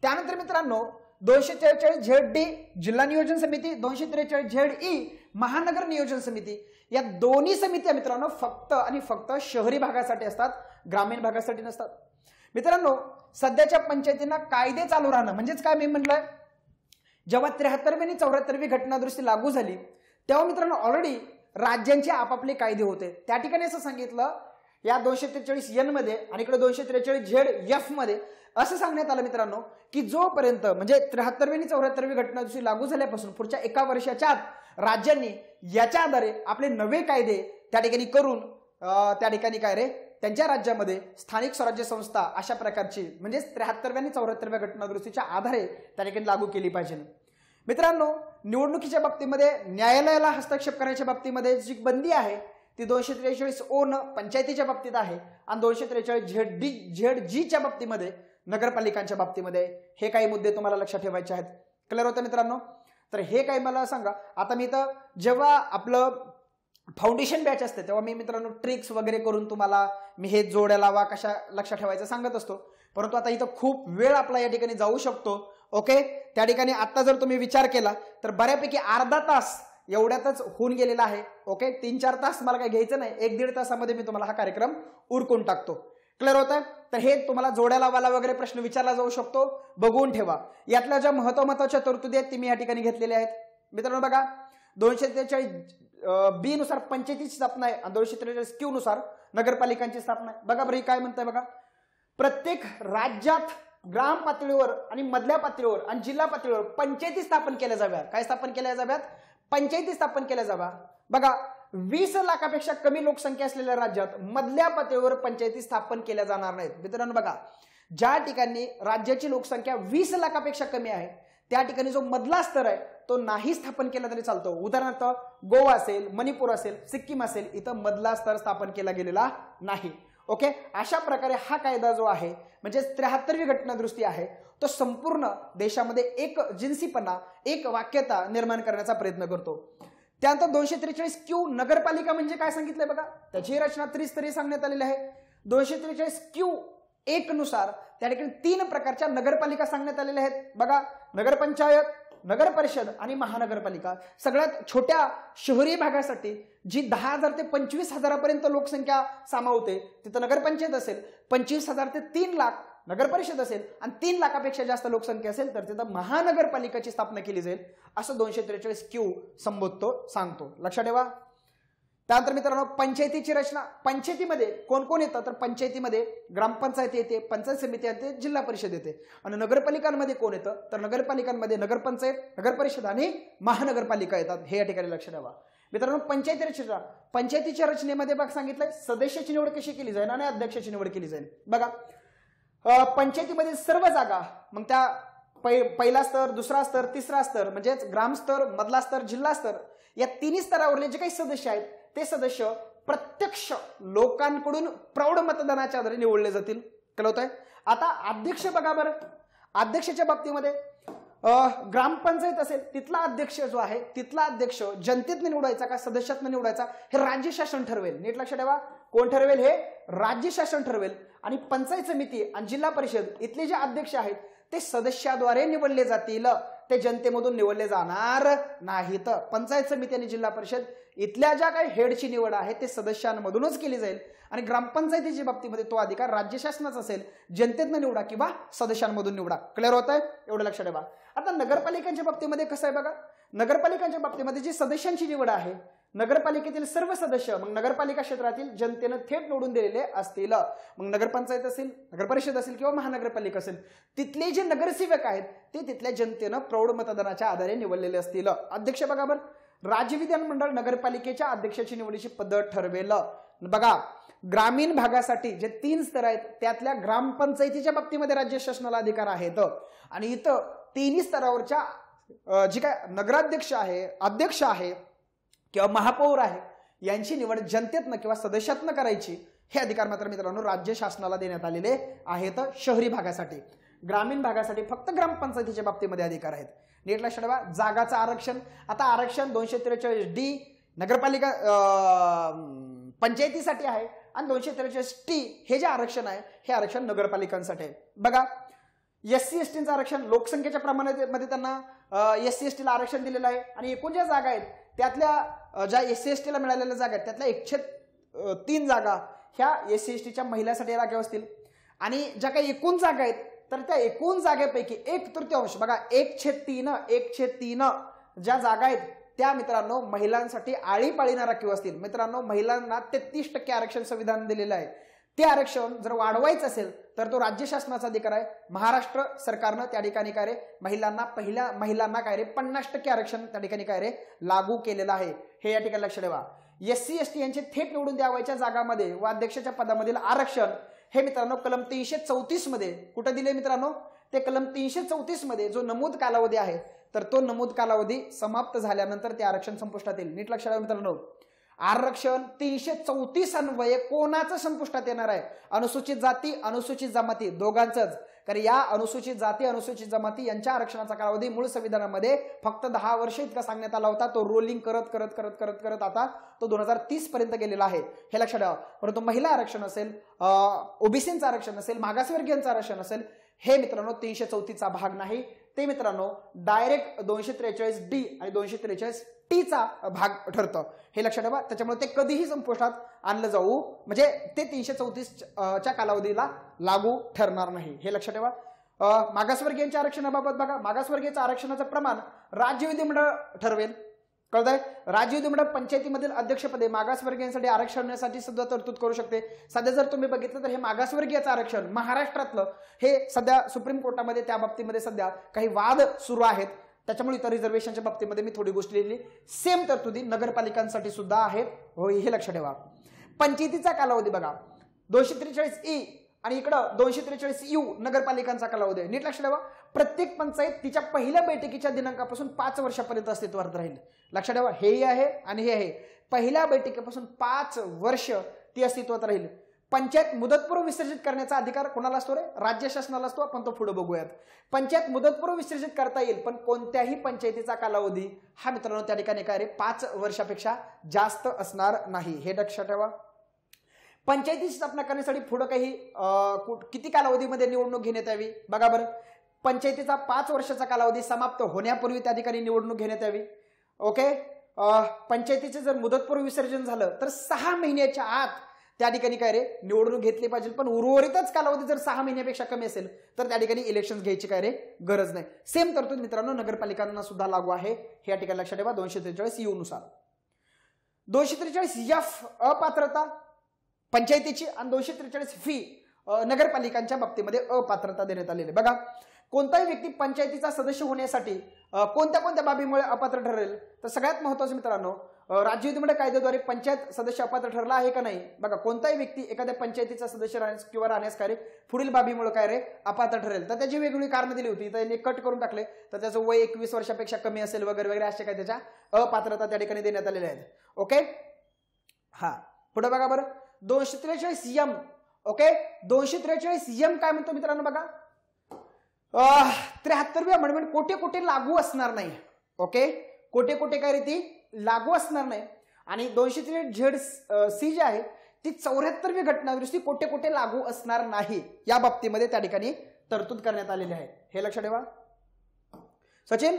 त्यानंतर मित्रांनो 243 झेड डी जिल्हा नियोजन समिती, 243 झेड ई महानगर नियोजन समिती. या दोन्ही समित्या मित्रांनो फक्त आणि फक्त शहरी भागासाठी असतात, ग्रामीण भागासाठी नसतात मित्रांनो. सध्याच्या पंचायतींना कायदे चालू राहणं म्हणजेच काय मी म्हटलंय, जेव्हा 73वी आणि 74वी घटनादुरुस्ती लागू झाली तेव्हा मित्रांनो ऑलरेडी राज्यांचे आपापले कायदे होते. त्या ठिकाणी असं सांगितलं या 243 एन मध्ये आणि इकडे 243 झेड एफ मध्ये असं सांगण्यात आलं मित्रांनो की जोपर्यंत म्हणजे 73वी आणि 74वी घटनादुरुस्ती लागू झाल्यापासून पुढच्या 1 वर्षाच्या आत राज्यांनी याच्या आधारे आपले नवे कायदे त्या ठिकाणी करून त्या ठिकाणी काय रे त्यांच्या राज्यामध्ये स्थानिक स्वराज्य संस्था अशा प्रकारची म्हणजे 73व्या आणि 74व्या घटनादुरुस्तीच्या आधारे त्या ठिकाणी लागू केली पाहिजे मित्रांनो. निवडणुकीच्या बाबतीमध्ये न्यायालयाला हस्तक्षेप करण्याच्या बाबतीमध्ये जी बंदी आहे ती 243 ओ न पंचायतीच्या बाबतीत आहे आणि 243 झेड डी झेड जी च्या बाबतीमध्ये नगरपालिकांच्या बाबतीमध्ये. हे काही मुद्दे तुम्हाला लक्षात ठेवायचे आहेत. क्लिअर होतं मित्रांनो. तर हे काही मला सांगा, आता मी तर जेव्हा आपलं फाउंडेशन बॅच असते तेव्हा मी मित्रांनो ट्रिक्स वगैरे करून तुम्हाला मी हे जोड्या लावा कशा लक्षात ठेवायचं सांगत असतो, परंतु आता इथं खूप वेळ आपला या ठिकाणी जाऊ शकतो. ओके, त्या ठिकाणी आता जर तुम्ही विचार केला तर बऱ्यापैकी अर्धा तास एवढ्यातच होऊन गेलेला आहे. ओके, 3-4 तास मला काही घ्यायचं नाही, 1-1.5 तासामध्ये मी तुम्हाला हा कार्यक्रम उरकून टाकतो. क्लिअर होत आहे. तर हे तुम्हाला जोड्या लावायला वगैरे प्रश्न विचारला जाऊ शकतो, बघून ठेवा. यातल्या ज्या महत्वाच्या तरतुदी आहेत ती मी या ठिकाणी घेतलेल्या आहेत मित्रांनो. बघा 243 बी नुसार पंचायतीची स्थापना आहे आणि 243 क्यू नुसार नगरपालिकांची स्थापना आहे. बघा बरं काय म्हणताय बघा, प्रत्येक राज्यात ग्राम पातळीवर आणि मधल्या पातळीवर आणि जिल्हा पातळीवर पंचायती स्थापन केल्या जाव्यात. काय स्थापन केल्या जाव्यात? पंचायती स्थापन केल्या जाव्या. बघा 20 लाखापेक्षा कमी लोकसंख्या असलेल्या राज्यात मधल्या पातळीवर पंचायती स्थापन केल्या जाणार नाहीत मित्रांनो. बघा ज्या ठिकाणी राज्याची लोकसंख्या 20 लाखापेक्षा कमी आहे त्या ठिकाणी जो मधला स्तर आहे तो नाही स्थापन केला तरी चालतो. उदाहरणार्थ गोवा असेल, मणिपूर असेल, सिक्कीम असेल, इथं मधला स्तर स्थापन केला गेलेला नाही. ओके, अशा प्रकारे हा कायदा जो आहे म्हणजे 73वी घटनादुरुस्ती आहे तो संपूर्ण देशामध्ये एक जिन्सीपणा एक वाक्यता निर्माण करण्याचा प्रयत्न करतो. त्यानंतर 243 क्यू नगरपालिका म्हणजे काय सांगितलंय बघा, त्याची रचना त्रिस्तरीय सांगण्यात आलेली आहे. 243 क्यू 1 नुसार त्या ठिकाणी 3 प्रकारच्या नगरपालिका सांगण्यात आलेल्या आहेत. बघा नगरपंचायत, नगर परिषद आणि महानगरपालिका. सगळ्यात छोट्या शहरी भागासाठी जी 10,000 ते 25,000 पर्यंत लोकसंख्या सामावते तिथं नगरपंचायत असेल, 25,000 ते 3 लाख नगर परिषद असेल आणि 3 लाखापेक्षा जास्त लोकसंख्या असेल तर तिथं महानगरपालिकाची स्थापना केली जाईल असं 243 क्यू संबोधतो सांगतो. लक्षात ठेवा. त्यानंतर मित्रांनो पंचायतीची रचना, पंचायतीमध्ये कोण कोण येतं तर पंचायतीमध्ये ग्रामपंचायत येते, पंचायत समिती येते, जिल्हा परिषद येते. आणि नगरपालिकांमध्ये कोण येतं तर नगरपालिकांमध्ये नगरपंचायत, नगर परिषद आणि महानगरपालिका येतात. हे या ठिकाणी लक्षात ठेवा मित्रांनो पंचायतीच्या रचनेमध्ये बघ सांगितलंय सदस्याची निवड कशी केली जाईल आणि अध्यक्षाची निवड केली जाईल. बघा पंचायतीमध्ये सर्व जागा मग त्या पहिला स्तर, दुसरा स्तर, तिसरा स्तर म्हणजेच ग्राम स्तर, मधला स्तर, जिल्हा स्तर या तिन्ही स्तरावरले जे काही सदस्य आहेत ते सदस्य प्रत्यक्ष लोकांकडून प्रौढ मतदानाच्या आधारे निवडले जातील. कळवतंय. आता अध्यक्ष बघा बरं, अध्यक्षाच्या बाबतीमध्ये ग्रामपंचायत असेल तिथला अध्यक्ष जो आहे तिथला अध्यक्ष जनतेतनं निवडायचा का सदस्यातनं निवडायचा हे राज्य शासन ठरवेल. नीट लक्षात ठेवा, कोण ठरवेल? हे राज्य शासन ठरवेल. आणि पंचायत समिती आणि जिल्हा परिषद इथले जे अध्यक्ष आहेत ते सदस्याद्वारे निवडले जातील, ते जनतेमधून निवडले जाणार नाहीत. पंचायत समिती आणि जिल्हा परिषद इथल्या ज्या काही हेडची निवड आहे ते सदस्यांमधूनच केली जाईल. आणि ग्रामपंचायतीच्या बाबतीमध्ये तो अधिकार राज्य शासनाचा असेल, जनतेतनं निवडा किंवा सदस्यांमधून निवडा. क्लिअर होत आहे? एवढं लक्षात ठेवा. आता नगरपालिकांच्या बाबतीमध्ये कसं आहे बघा, नगरपालिकांच्या बाबतीमध्ये जी सदस्यांची निवड आहे नगरपालिकेतील सर्व सदस्य मग नगरपालिका क्षेत्रातील जनतेनं थेट निवडून दिलेले असतील. मग नगरपंचायत असेल, नगरपरिषद असेल किंवा महानगरपालिका असेल तिथले जे नगरसेवक आहेत ते तिथल्या जनतेनं प्रौढ मतदानाच्या आधारे निवडलेले असतील. अध्यक्ष बघा बरं, राज्य विधानमंडळ नगरपालिकेच्या अध्यक्षाची निवडीची पद्धत ठरवेल. बघा ग्रामीण भागासाठी जे 3 स्तर आहेत त्यातल्या ग्रामपंचायतीच्या बाबतीमध्ये राज्य शासनाला अधिकार आहेत आणि इथं 3 स्तरावरच्या जे काय नगराध्यक्ष आहे, अध्यक्ष आहे किंवा महापौर आहे यांची निवड जनतेतनं किंवा सदस्यातनं करायची हे अधिकार मात्र मित्रांनो राज्य शासनाला देण्यात आलेले आहेत. शहरी भागासाठी, ग्रामीण भागासाठी फक्त ग्रामपंचायतीच्या बाबतीमध्ये अधिकार आहेत. नीट लक्षात ठेवा. जागाचं आरक्षण, आता आरक्षण 243D नगरपालिका पंचायतीसाठी आहे आणि 243T हे जे आरक्षण आहे हे आरक्षण नगरपालिकांसाठी आहे. बघा SC STचं आरक्षण लोकसंख्येच्या प्रमाणामध्ये त्यांना SC STला आरक्षण दिलेलं आहे आणि एकूण ज्या जागा आहेत त्यातल्या ज्या SC STला मिळालेल्या जागा आहेत त्यातल्या 103 जागा ह्या SC STच्या महिलांसाठी राखीव असतील आणि ज्या काही एकूण जागा आहेत तर त्या एकूण जागेपैकी 1/3 बघा 1/3 ज्या जागा आहेत त्या मित्रांनो महिलांसाठी आळीपाळीनं राखीव असतील. मित्रांनो महिलांना 33% आरक्षण संविधान दिलेलं आहे. ते आरक्षण जर वाढवायचं असेल तर तो राज्य शासनाचा अधिकार आहे. महाराष्ट्र सरकारनं त्या ठिकाणी काय रे महिलांना काय रे 50% आरक्षण त्या ठिकाणी काय रे लागू केलेलं आहे. हे या ठिकाणी लक्षात ठेवा. SC ST यांचे थेट निवडून द्यावायच्या जागामध्ये व अध्यक्षाच्या पदामधील आरक्षण हे मित्रांनो कलम 334 मध्ये कुठं दिले मित्रांनो? ते कलम 334 मध्ये जो नमूद कालावधी आहे तर तो नमूद कालावधी समाप्त झाल्यानंतर ते आरक्षण संपुष्टात येईल. नीट लक्षात ठेवा मित्रांनो, आरक्षण 334 अन्वये कोणाचं संपुष्टात येणार आहे? अनुसूचित जाती, अनुसूचित जमाती दोघांचंच. कारण या अनुसूचित जाती, अनुसूचित जमाती यांच्या आरक्षणाचा कालावधी मूळ संविधानामध्ये फक्त 10 वर्ष इतका सांगण्यात आला होता. तो रोलिंग करत करत करत करत करत आता तो 2030 पर्यंत गेलेला आहे. हे लक्षात ठेवा. परंतु महिला आरक्षण असेल, ओबीसीचं आरक्षण असेल, मागासवर्गीयांचं आरक्षण असेल हे मित्रांनो 334चा भाग नाही. ते मित्रांनो डायरेक्ट 243D आणि 243Tचा भाग ठरतं. हे लक्षात ठेवा. त्याच्यामुळे ते कधीही संपुष्टात आणलं जाऊ म्हणजे ते 334च्या कालावधीला लागू ठरणार नाही. हे लक्षात ठेवा. मागासवर्गीयांच्या आरक्षणाबाबत बघा, मागासवर्गीयांच्या आरक्षणाचं प्रमाण राज्य विधिमंडळ ठरवेल. कळतंय? राज्य विधिमंडळ पंचायतीमधील अध्यक्षपदे मागासवर्गीयांसाठी आरक्षणासाठी सुद्धा तरतूद करू शकते. सध्या जर तुम्ही बघितलं तर हे मागासवर्गीयाचं आरक्षण महाराष्ट्रातलं हे सध्या सुप्रीम कोर्टामध्ये त्या बाबतीमध्ये सध्या काही वाद सुरू आहेत. त्याच्यामुळे इतर रिझर्वेशनच्या बाबतीमध्ये मी थोडी गोष्टी लिहिली. सेम तरतुदी नगरपालिकांसाठी सुद्धा आहेत. हो, हे लक्षात ठेवा. पंचायतीचा कालावधी बघा 243E आणि इकडं 243U नगरपालिकांचा कालावधी आहे. नीट लक्षात ठेवा. प्रत्येक पंचायत तिच्या पहिल्या बैठकीच्या दिनांकापासून 5 वर्षापर्यंत अस्तित्वात राहील. लक्षात ठेवा. हेही आहे आणि हे आहे. पहिल्या बैठकीपासून 5 वर्ष ती अस्तित्वात राहील. पंचायत मुदतपूर्व विसर्जित करण्याचा अधिकार कोणाला असतो रे? राज्य शासनाला असतो. आपण तो पुढे बघूयात. पंचायत मुदतपूर्व विसर्जित करता येईल पण कोणत्याही पंचायतीचा कालावधी हा मित्रांनो त्या ठिकाणी काय रे 5 वर्षापेक्षा जास्त असणार नाही. हे लक्षात ठेवा. पंचायतीची स्थापना करण्यासाठी पुढे काही किती कालावधीमध्ये निवडणूक घेण्यात यावी? बघा बरं, पंचायतीचा 5 वर्षाचा कालावधी समाप्त होण्यापूर्वी त्या ठिकाणी निवडणूक घेण्यात यावी. ओके. पंचायतीचे जर मुदतपूर्व विसर्जन झालं तर 6 महिन्याच्या आत त्या ठिकाणी काय रे निवडणूक घेतली पाहिजे. पण उर्वरितच कालावधी जर 6 महिन्यापेक्षा कमी असेल तर त्या ठिकाणी इलेक्शन घ्यायची काय रे गरज नाही. सेम तरतूद मित्रांनो नगरपालिकांना सुद्धा लागू आहे. हे या ठिकाणी लक्षात ठेवा. 243U नुसार 243F अपात्रता पंचायतीची आणि 243V नगरपालिकांच्या बाबतीमध्ये अपात्रता देण्यात आलेली. बघा, कोणताही व्यक्ती पंचायतीचा सदस्य होण्यासाठी कोणत्या कोणत्या बाबीमुळे अपात्र ठरेल तर सगळ्यात महत्त्वाचं मित्रांनो राज्य विधिमंडळ कायद्याद्वारे पंचायत सदस्य अपात्र ठरला आहे का नाही? बघा, कोणताही व्यक्ती एखाद्या पंचायतीचा सदस्य राहण्यास किंवा राहण्यास काय रे पुढील बाबीमुळे काय रे अपात्र ठरेल, तर त्याची वेगवेगळी कारणं दिली होती, त्यांनी कट करून टाकले, तर त्याचं वय 21 वर्षापेक्षा कमी असेल वगैरे वगैरे अशा काय त्याच्या अपात्रता त्या ठिकाणी देण्यात आलेल्या आहेत. ओके, हा पुढे बघा बरं, 243 यम. ओके, 243 यम काय म्हणतो मित्रांनो? बघा, 73वी अमेंडमेंट कोठे कुठे लागू असणार नाही. ओके, कोठे कुठे काय रीती लागू असणार नाही. आणि 243 सी जी आहे ती 74वी घटनादुरुस्ती कोठे कुठे लागू असणार नाही या बाबतीमध्ये त्या ठिकाणी तरतूद करण्यात आलेली आहे. हे लक्षात ठेवा. सचिन,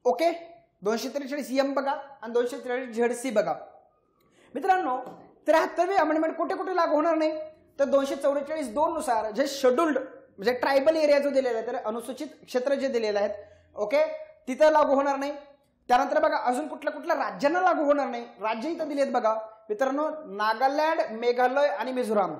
ओके, 243 एम बघा आणि 243 झेड सी बघा. मित्रांनो, 73वी अमेंडमेंट कुठे कुठे लागू होणार नाही? तर 244(2) नुसार जे शेड्यूल्ड म्हणजे ट्रायबल एरिया जो दिलेला आहे, तर अनुसूचित क्षेत्र जे दिलेले आहेत, ओके, तिथं लागू होणार नाही. त्यानंतर बघा अजून कुठल्या राज्यांना लागू होणार नाही, राज्य इथं दिलेत बघा मित्रांनो, नागालँड, मेघालय आणि मिझोराम.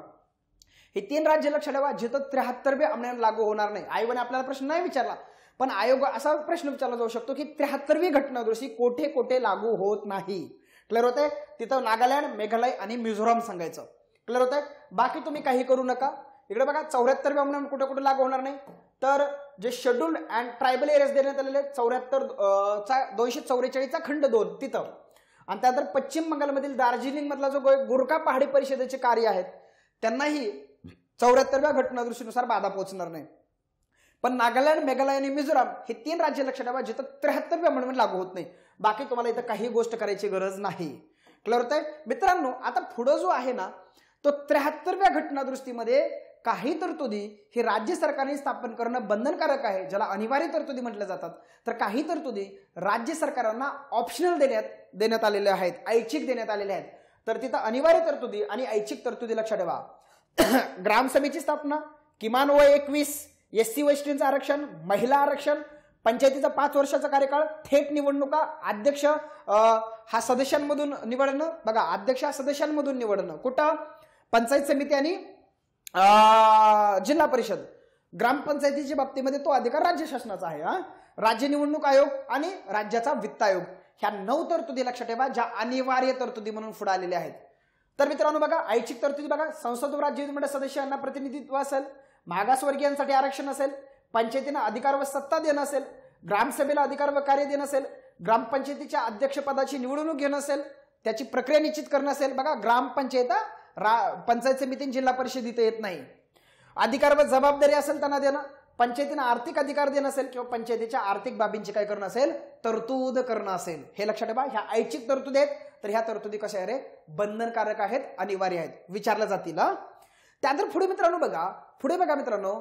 हे 3 राज्य लक्षात ठेवा जिथं 73वी अमेंडमेंट लागू होणार नाही. आयोगाने आपल्याला प्रश्न नाही विचारला, पण आयोग असा प्रश्न विचारला जाऊ शकतो की 73वी घटनादुरुस्ती कोठे कोठे लागू होत नाही. क्लिअर होतंय? तिथं नागालँड, मेघालय आणि मिझोराम सांगायचं. क्लिअर होतंय? बाकी तुम्ही काही करू नका. इकडे बघा 74वी अमेंडमेंट कुठे कुठे लागू होणार नाही, तर जे शेड्यूल्ड अँड ट्रायबल एरियाज देण्यात आलेले 244चा खंड 2 तिथं, आणि त्यानंतर पश्चिम बंगालमधील दार्जिलिंग मधला जो गोरखा पहाडी परिषदेचे कार्य आहेत त्यांनाही 74व्या घटनादुरुस्तीनुसार बाधा पोहोचणार नाही. पण नागालँड, मेघालय आणि मिझोराम हे 3 राज्य लक्षात ठेवा जिथं 73वी अमेंडमेंट लागू होत नाही. बाकी तुम्हाला इथं काही गोष्ट करायची गरज नाही. क्लिअर होतंय मित्रांनो? आता पुढे जो आहे ना तो 73व्या घटनादुरुस्तीमध्ये काही तरतुदी हे राज्य सरकारने स्थापन करणं बंधनकारक आहे, ज्याला अनिवार्य तरतुदी म्हटल्या जातात. तर काही तरतुदी राज्य सरकारांना ऑप्शनल देण्यात आलेल्या आहेत, ऐच्छिक देण्यात आलेल्या आहेत. तर तिथं अनिवार्य तरतुदी आणि ऐच्छिक तरतुदी लक्षात ठेवा. ग्रामसभेची स्थापना, किमान वय 21, एससी वैष्णवींचं आरक्षण, महिला आरक्षण, पंचायतीचा 5 वर्षाचा कार्यकाळ, थेट निवडणुका, अध्यक्ष हा सदस्यांमधून निवडणं. बघा, अध्यक्ष हा सदस्यांमधून निवडणं कुठं? पंचायत समिती आणि जिल्हा परिषद. ग्रामपंचायतीच्या बाबतीमध्ये तो अधिकार राज्य शासनाचा आहे. राज्य निवडणूक आयोग आणि राज्याचा वित्त आयोग, ह्या 9 तरतुदी लक्षात ठेवा ज्या अनिवार्य तरतुदी म्हणून पुढे आलेल्या आहेत. तर मित्रांनो बघा, ऐच्छिक तरतुदी बघा, संसद व राज्य विधिमंडळ सदस्यांना प्रतिनिधित्व असेल, मागासवर्गीयांसाठी आरक्षण असेल, पंचायतींना अधिकार व सत्ता देणं असेल, ग्रामसभेला अधिकार व कार्य देणं असेल, ग्रामपंचायतीच्या अध्यक्षपदाची निवडणूक घेणं असेल, त्याची प्रक्रिया निश्चित करणं असेल. बघा, ग्रामपंचायत, पंचायत समिती, जिल्हा परिषद इथे येत नाही. अधिकार व जबाबदारी असेल त्यांना देणं, पंचायतींना आर्थिक अधिकार देणं असेल किंवा पंचायतीच्या आर्थिक बाबींची काय करणं असेल, तरतूद करणं असेल. हे लक्षात ठेवा. ह्या ऐच्छिक तरतुदी आहेत, तर ह्या तरतुदी कशा आहे रे? बंधनकारक आहेत, अनिवार्य आहेत, विचारल्या जातील. त्यानंतर पुढे मित्रांनो बघा, मित्रांनो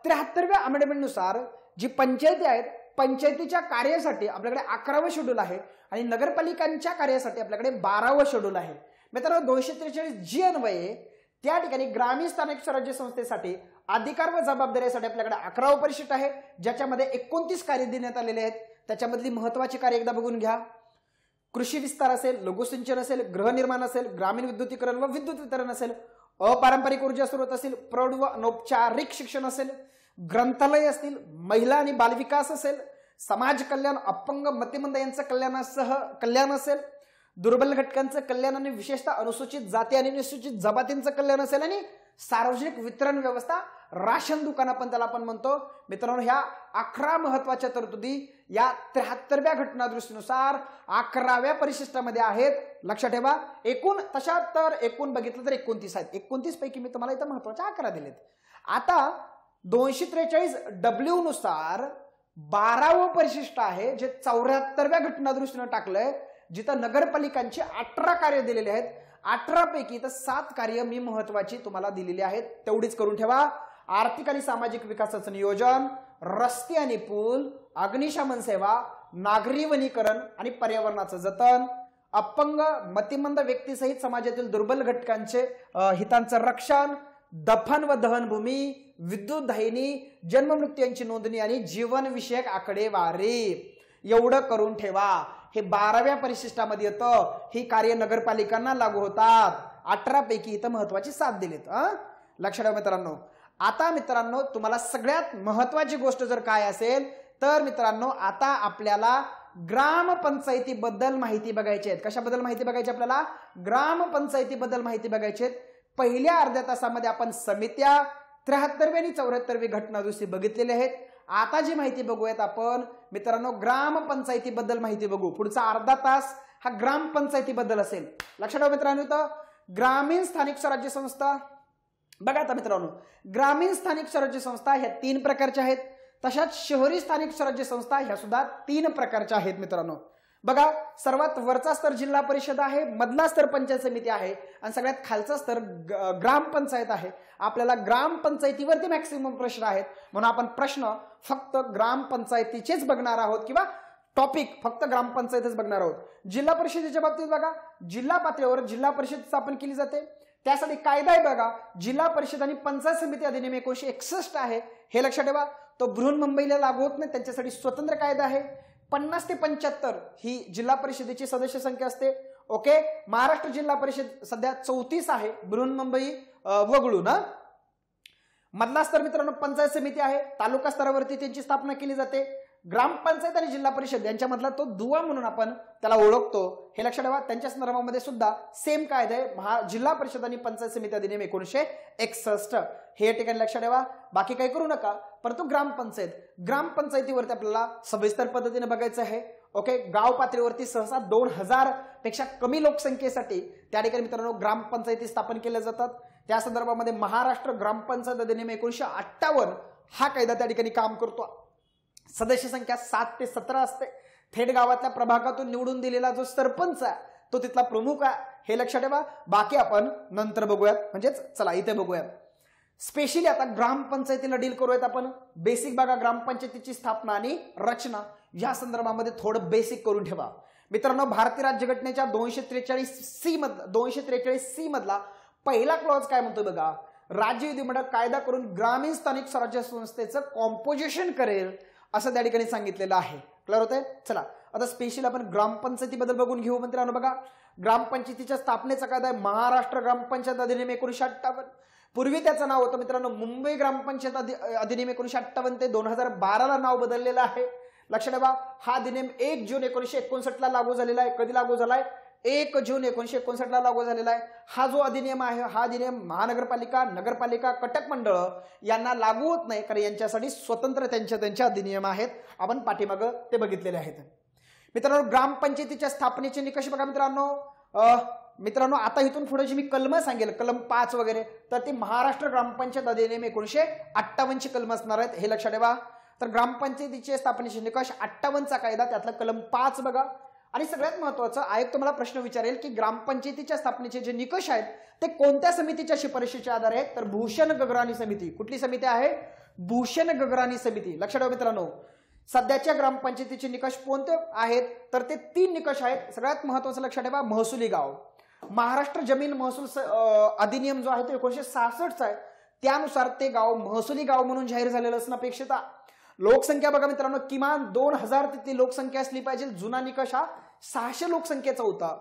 73व्या अमेंडमेंट नुसार जी पंचायती आहेत, पंचायतीच्या कार्यासाठी आपल्याकडे 11वं शेड्यूल आहे आणि नगरपालिकांच्या कार्यासाठी आपल्याकडे 12वं शेड्यूल आहे. मित्रांनो 243 जी अन्वये त्या ठिकाणी ग्रामीण स्थानिक स्वराज्य संस्थेसाठी अधिकार व जबाबदारीसाठी आपल्याकडे 11वं परिशिष्ट आहे, ज्याच्यामध्ये 29 कार्य देण्यात आलेले आहेत. त्याच्यामधली महत्वाची कार्य एकदा बघून घ्या. कृषी विस्तार असेल, लघुसिंचन असेल, गृहनिर्माण असेल, ग्रामीण विद्युतीकरण व विद्युत वितरण असेल, अपारंपरिक ऊर्जा स्रोत असेल, प्रौढ व अनौपचारिक शिक्षण असेल, ग्रंथालय असतील, महिला आणि बालविकास असेल, समाज कल्याण, अपंग, मतिमंद यांचं कल्याण असेल, दुर्बल घटकांचं कल्याण आणि विशेषतः अनुसूचित जाती आणि अनुसूचित जमातींचं कल्याण असेल, आणि सार्वजनिक वितरण व्यवस्था, राशन दुकान आपण त्याला आपण म्हणतो. मित्रांनो ह्या 11 महत्वाच्या तरतुदी या 73व्या घटनादुरुस्तीनुसार 11व्या परिशिष्टामध्ये आहेत. लक्षात ठेवा. एकूण तशा तर एकूण बघितलं तर 29 आहेत. 29 पैकी मी तुम्हाला इथं महत्वाच्या 11 दिलेत. आता 243 नुसार 12वं परिशिष्ट आहे जे 74व्या घटनादुरुस्तीनं टाकलंय. जिथं नगरपालिकांची 18 कार्य दिलेले आहेत. 18 पैकी तर 7 कार्य मी महत्वाची तुम्हाला दिलेली आहेत, तेवढीच करून ठेवा. आर्थिक आणि सामाजिक विकासाचं नियोजन, रस्ते आणि पूल, अग्निशमन सेवा, नागरी वनीकरण आणि पर्यावरणाचं जतन, अपंग मतिमंद व्यक्तीसहित समाजातील दुर्बल घटकांचे हितांचं रक्षण, दफन व दहनभूमी, विद्युत दाहिनी, जन्म मृत्यूंची नोंदणी आणि जीवनविषयक आकडेवारी. एवढं करून ठेवा. हे 12व्या परिशिष्टामध्ये येतं. ही कार्य नगरपालिकांना लागू होतात. 18 पैकी इथं महत्वाची 7 दिलीत. लक्षात ठेवा मित्रांनो. आता मित्रांनो तुम्हाला सगळ्यात महत्वाची गोष्ट जर काय असेल तर मित्रांनो आता आपल्याला ग्रामपंचायतीबद्दल माहिती बघायची आहे. कशाबद्दल माहिती बघायची आपल्याला? ग्रामपंचायतीबद्दल माहिती बघायची आहे. पहिल्या अर्ध्या तासामध्ये आपण समित्या 73वी आणि 74वी घटना दुरुस्ती बघितलेली आहेत. आता जी माहिती बघूयात आपण मित्रांनो ग्रामपंचायतीबद्दल माहिती बघू. पुढचा अर्धा तास हा ग्रामपंचायतीबद्दल असेल. लक्षात ठेवा मित्रांनो, तर ग्रामीण स्थानिक स्वराज्य संस्था बघा. आता मित्रांनो ग्रामीण स्थानिक स्वराज्य संस्था ह्या 3 प्रकारच्या आहेत. तशाच शहरी स्थानिक स्वराज्य संस्था ह्या सुद्धा 3 प्रकारच्या आहेत मित्रांनो. बघा, सर्वात वरचा स्तर जिल्हा परिषद आहे, मधला स्तर पंचायत समिती आहे आणि सगळ्यात खालचा स्तर ग्रामपंचायत आहे. आपल्याला ग्रामपंचायतीवरती मॅक्सिमम प्रश्न आहेत म्हणून आपण प्रश्न फक्त ग्रामपंचायतीचेच बघणार आहोत किंवा टॉपिक फक्त ग्रामपंचायतच बघणार आहोत. जिल्हा परिषदेच्या बाबतीत बघा, जिल्हा पातळीवर जिल्हा परिषद स्थापन केली जाते. त्यासाठी कायदा आहे बघा, जिल्हा परिषद आणि पंचायत समिती अधिनियम 1961 आहे. हे लक्षात ठेवा. तो बृहन्मुंबईला लागू होत नाही, त्यांच्यासाठी स्वतंत्र कायदा आहे. 50 ते 75 ही जिल्हा परिषदेची सदस्य संख्या असते. ओके, महाराष्ट्र जिल्हा परिषद सध्या 34 आहे, बृहन्मुंबई वगळून. मधला स्तर मित्रांनो पंचायत समिती आहे. तालुका स्तरावरती त्यांची स्थापना केली जाते. ग्रामपंचायत आणि जिल्हा परिषद यांच्यामधला तो दुवा म्हणून आपण त्याला ओळखतो. हे लक्षात ठेवा. त्यांच्या संदर्भामध्ये सुद्धा सेम कायदा आहे, जिल्हा परिषद आणि पंचायत समिती अधिनियम 1961. हे या ठिकाणी लक्षात ठेवा. बाकी काही करू नका. परंतु ग्रामपंचायतीवरती आपल्याला सविस्तर पद्धतीने बघायचं आहे. ओके, गाव पातळीवरती सहसा 2000 पेक्षा कमी लोकसंख्येसाठी त्या ठिकाणी मित्रांनो ग्रामपंचायती स्थापन केल्या जातात. त्या संदर्भामध्ये महाराष्ट्र ग्रामपंचायत अधिनियम 1958 हा कायदा त्या ठिकाणी काम करतो. सदस्य संख्या 7 ते 17 असते. थेट गावातल्या प्रभागातून निवडून दिलेला जो सरपंच आहे तो तिथला प्रमुख आहे. हे लक्षात ठेवा. बाकी आपण नंतर बघूयात, म्हणजेच चला इथे बघूयात. स्पेशली आता ग्रामपंचायतीला डील करूयात आपण. बेसिक बघा, ग्रामपंचायतीची स्थापना आणि रचना या संदर्भामध्ये थोडं बेसिक करून ठेवा मित्रांनो. भारतीय राज्यघटनेच्या 243C मधला पहिला क्लॉज काय म्हणतो बघा, राज्य विधिमंडळ कायदा करून ग्रामीण स्थानिक स्वराज्य संस्थेचं कॉम्पोजिशन करेल असं त्या ठिकाणी सांगितलेलं आहे. क्लिअर होतंय? चला आता स्पेशल आपण ग्रामपंचायतीबद्दल बघून घेऊ मित्रांनो. बघा, ग्रामपंचायतीच्या स्थापनेचा कायदा आहे महाराष्ट्र ग्रामपंचायत अधिनियम 1958. पूर्वी त्याचं नाव होतं मित्रांनो मुंबई ग्रामपंचायत अधिनियम 1958 ते 2012ला नाव बदललेलं आहे. लक्षात ठेवा. हा अधिनियम 1 जून 1959 लागू झालेला आहे. कधी लागू झालाय? 1 जून 1959 लागू झालेला आहे. हा जो अधिनियम आहे हा अधिनियम महानगरपालिका, नगरपालिका, कटक मंडळ यांना लागू होत नाही, कारण यांच्यासाठी स्वतंत्र त्यांच्या अधिनियम आहेत. आपण पाठीमागं ते बघितलेले आहेत. मित्रांनो ग्रामपंचायतीच्या स्थापनेचे निकष बघा मित्रांनो आता इथून पुढे जी मी कलम सांगेल, कलम 5 वगैरे, तर ती महाराष्ट्र ग्रामपंचायत अधिनियम 1958 ची कलम असणार आहेत. हे लक्षात ठेवा. तर ग्रामपंचायतीचे स्थापनेचे निकष 58चा कायदा, त्यातला कलम 5 बघा. आणि सगळ्यात महत्त्वाचं, आयोग तुम्हाला प्रश्न विचारेल की ग्रामपंचायतीच्या स्थापनेचे जे निकष आहेत ते कोणत्या समितीच्या शिफारशीच्या आधारे आहेत? तर भूषण गगराणी समिती. कुठली समिती आहे? भूषण गगराणी समिती. लक्षात ठेवा मित्रांनो. सध्याच्या ग्रामपंचायतीचे निकष कोणते आहेत? तर ते 3 निकष आहेत. सगळ्यात महत्त्वाचं लक्षात ठेवा, महसुली गाव. महाराष्ट्र जमीन महसूल अधिनियम जो आहे तो 1966चा आहे. त्यानुसार ते गाव महसुली गाव म्हणून जाहीर झालेलं असणं अपेक्षित आहे. लोकसंख्या बघा मित्रांनो, किमान 2000 तिथली लोकसंख्या असली पाहिजे. जुना निकष हा 600 लोकसंख्येचा होता.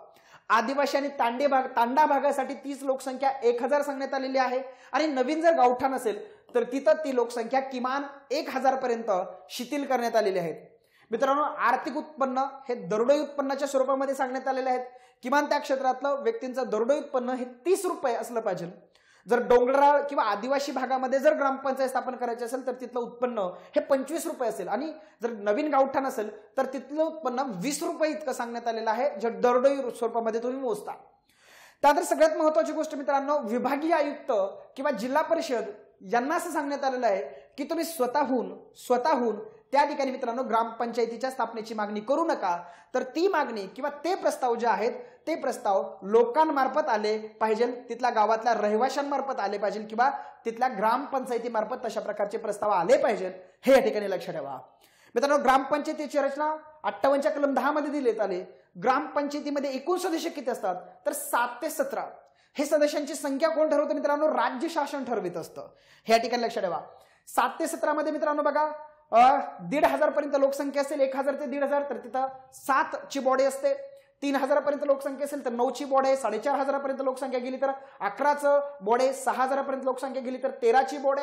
आदिवासी आणि तांडा भागासाठी 30 लोकसंख्या 1000 सांगण्यात आलेली आहे. आणि नवीन जर गावठाण असेल तर तिथं ती लोकसंख्या किमान 1000 पर्यंत शिथिल करण्यात आलेली आहे. मित्रांनो आर्थिक उत्पन्न हे दरोडे उत्पन्नाच्या स्वरूपामध्ये सांगण्यात आलेले आहेत. किमान त्या क्षेत्रातलं व्यक्तींचं दरोडे उत्पन्न हे 30 रुपये असलं पाहिजे. जर डोंगराळ किंवा आदिवासी भागामध्ये जर ग्रामपंचायत स्थापन करायची असेल तर तिथलं उत्पन्न हे 25 रुपये असेल. आणि जर नवीन गावठाण असेल तर तिथलं उत्पन्न 20 रुपये इतकं सांगण्यात आलेलं आहे, जे दरोडे स्वरूपामध्ये तुम्ही मोजता. त्यानंतर सगळ्यात महत्वाची गोष्ट मित्रांनो, विभागीय आयुक्त किंवा जिल्हा परिषद यांना असं सांगण्यात आलेलं आहे की तुम्ही स्वतःहून त्या ठिकाणी मित्रांनो ग्रामपंचायतीच्या स्थापनेची मागणी करू नका, तर ती मागणी किंवा ते प्रस्ताव जे आहेत ते प्रस्ताव लोकांमार्फत आले पाहिजे, तिथल्या गावातल्या रहिवाशांमार्फत आले पाहिजे किंवा तिथल्या ग्रामपंचायतीमार्फत तशा प्रकारचे प्रस्ताव आले पाहिजे, हे या ठिकाणी लक्षात ठेवा. मित्रांनो ग्रामपंचायतीची रचना 58 कलम 10 मध्ये देण्यात आली. ग्रामपंचायतीमध्ये एकूण सदस्य किती असतात तर 7 ते 17. हे सदस्यांची संख्या कोण ठरवतं मित्रांनो, राज्य शासन ठरवित असतं, हे या ठिकाणी लक्षात ठेवा. 7 ते 17 मध्ये मित्रांनो बघा 1,500 पर्यंत लोकसंख्या असेल, 1,000 ते 1,500 तर तिथं 7 ची बॉडी असते. 3,000 पर्यंत लोकसंख्या असेल तर 9 ची बॉडी आहे. 4,500 पर्यंत लोकसंख्या गेली तर 11चं बॉडी. 6,000 पर्यंत लोकसंख्या गेली तर 13ची बॉडी.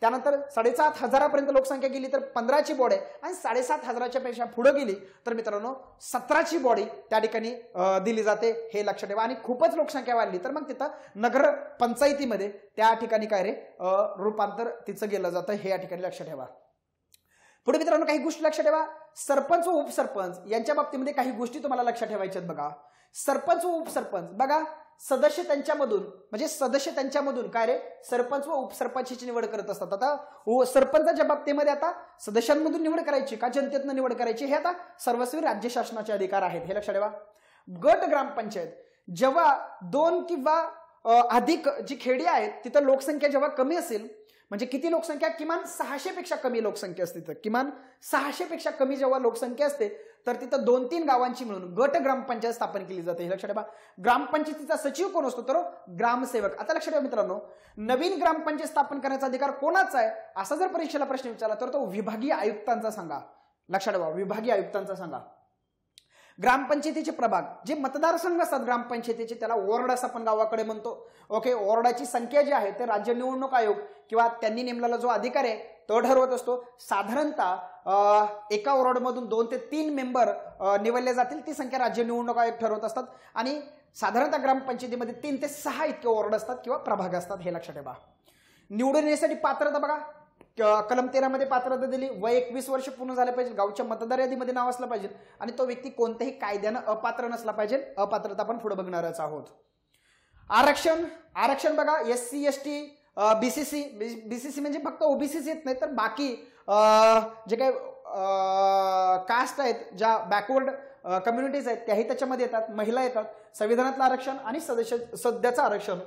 त्यानंतर 7,500 पर्यंत लोकसंख्या गेली तर 15ची बॉडी आणि 7,500च्या पेक्षा पुढे गेली तर मित्रांनो 17ची बॉडी त्या ठिकाणी दिली जाते, हे लक्षात ठेवा. आणि खूपच लोकसंख्या वाढली तर मग तिथं नगर पंचायतीमध्ये त्या ठिकाणी काय रे रूपांतर तिचं केलं जातं, हे या ठिकाणी लक्षात ठेवा. पुढे मित्रांनो काही गोष्टी लक्षात ठेवा. सरपंच व उपसरपंच यांच्या बाबतीमध्ये काही गोष्टी तुम्हाला लक्षात ठेवायच्या आहेत. बघा सरपंच व उपसरपंच, बघा सदस्य त्यांच्यामधून काय रे सरपंच व उपसरपंचाची निवड करत असतात. आता सरपंचाच्या बाबतीमध्ये आता सदस्यांमधून निवड करायची का जनतेतनं निवड करायची, हे आता सर्वस्वी राज्य शासनाचे अधिकार आहेत, हे लक्षात ठेवा. गट ग्रामपंचायत, जेव्हा 2 किंवा अधिक जी खेडी आहेत तिथं लोकसंख्या जेव्हा कमी असेल, म्हणजे किती लोकसंख्या, किमान 600 पेक्षा कमी लोकसंख्या असते, तर किमान 600 पेक्षा कमी जेव्हा लोकसंख्या असते तर तिथं 2-3 गावांची मिळून गट ग्रामपंचायत स्थापन केली जाते, हे लक्षात ठेवा. ग्रामपंचायतीचा सचिव कोण असतो तर ग्रामसेवक. आता लक्षात ठेवा मित्रांनो, नवीन ग्रामपंचायत स्थापन करण्याचा अधिकार कोणाचा आहे असा जर परीक्षेला प्रश्न विचारला तर तो विभागीय आयुक्तांचा सांगा. लक्षात ठेवा विभागीय आयुक्तांचा सांगा. ग्रामपंचायतीचे प्रभाग, जे मतदारसंघ असतात ग्रामपंचायतीचे, त्याला वॉर्ड असं आपण गावाकडे म्हणतो. ओके, वॉर्डाची संख्या जी आहे ते राज्य निवडणूक आयोग किंवा त्यांनी नेमलेला जो अधिकारी आहे तो ठरवत असतो. साधारणतः एका वॉर्डमधून 2 ते 3 मेंबर निवडले जातील, ती संख्या राज्य निवडणूक आयोग ठरवत असतात. आणि साधारणतः ग्रामपंचायतीमध्ये 3 ते 6 इतके वॉर्ड असतात किंवा प्रभाग असतात, हे लक्षात ठेवा. निवडून येण्यासाठी पात्रता, बघा कलम 13 मध्ये पात्रता दिली. वय 21 वर्ष पूर्ण झाले पाहिजे, गावच्या मतदार यादीमध्ये नाव असलं पाहिजे आणि तो व्यक्ती कोणत्याही कायद्यानं अपात्र नसला पाहिजे. अपात्रता आपण पुढे बघणारच आहोत. आरक्षण बघा SC ST बीसीसी म्हणजे फक्त ओबीसीच येत नाही तर बाकी जे काही कास्ट आहेत, ज्या बॅकवर्ड कम्युनिटीज आहेत त्याही त्याच्यामध्ये येतात. महिला येतात. संविधानातलं आरक्षण आणि सध्याचं आरक्षण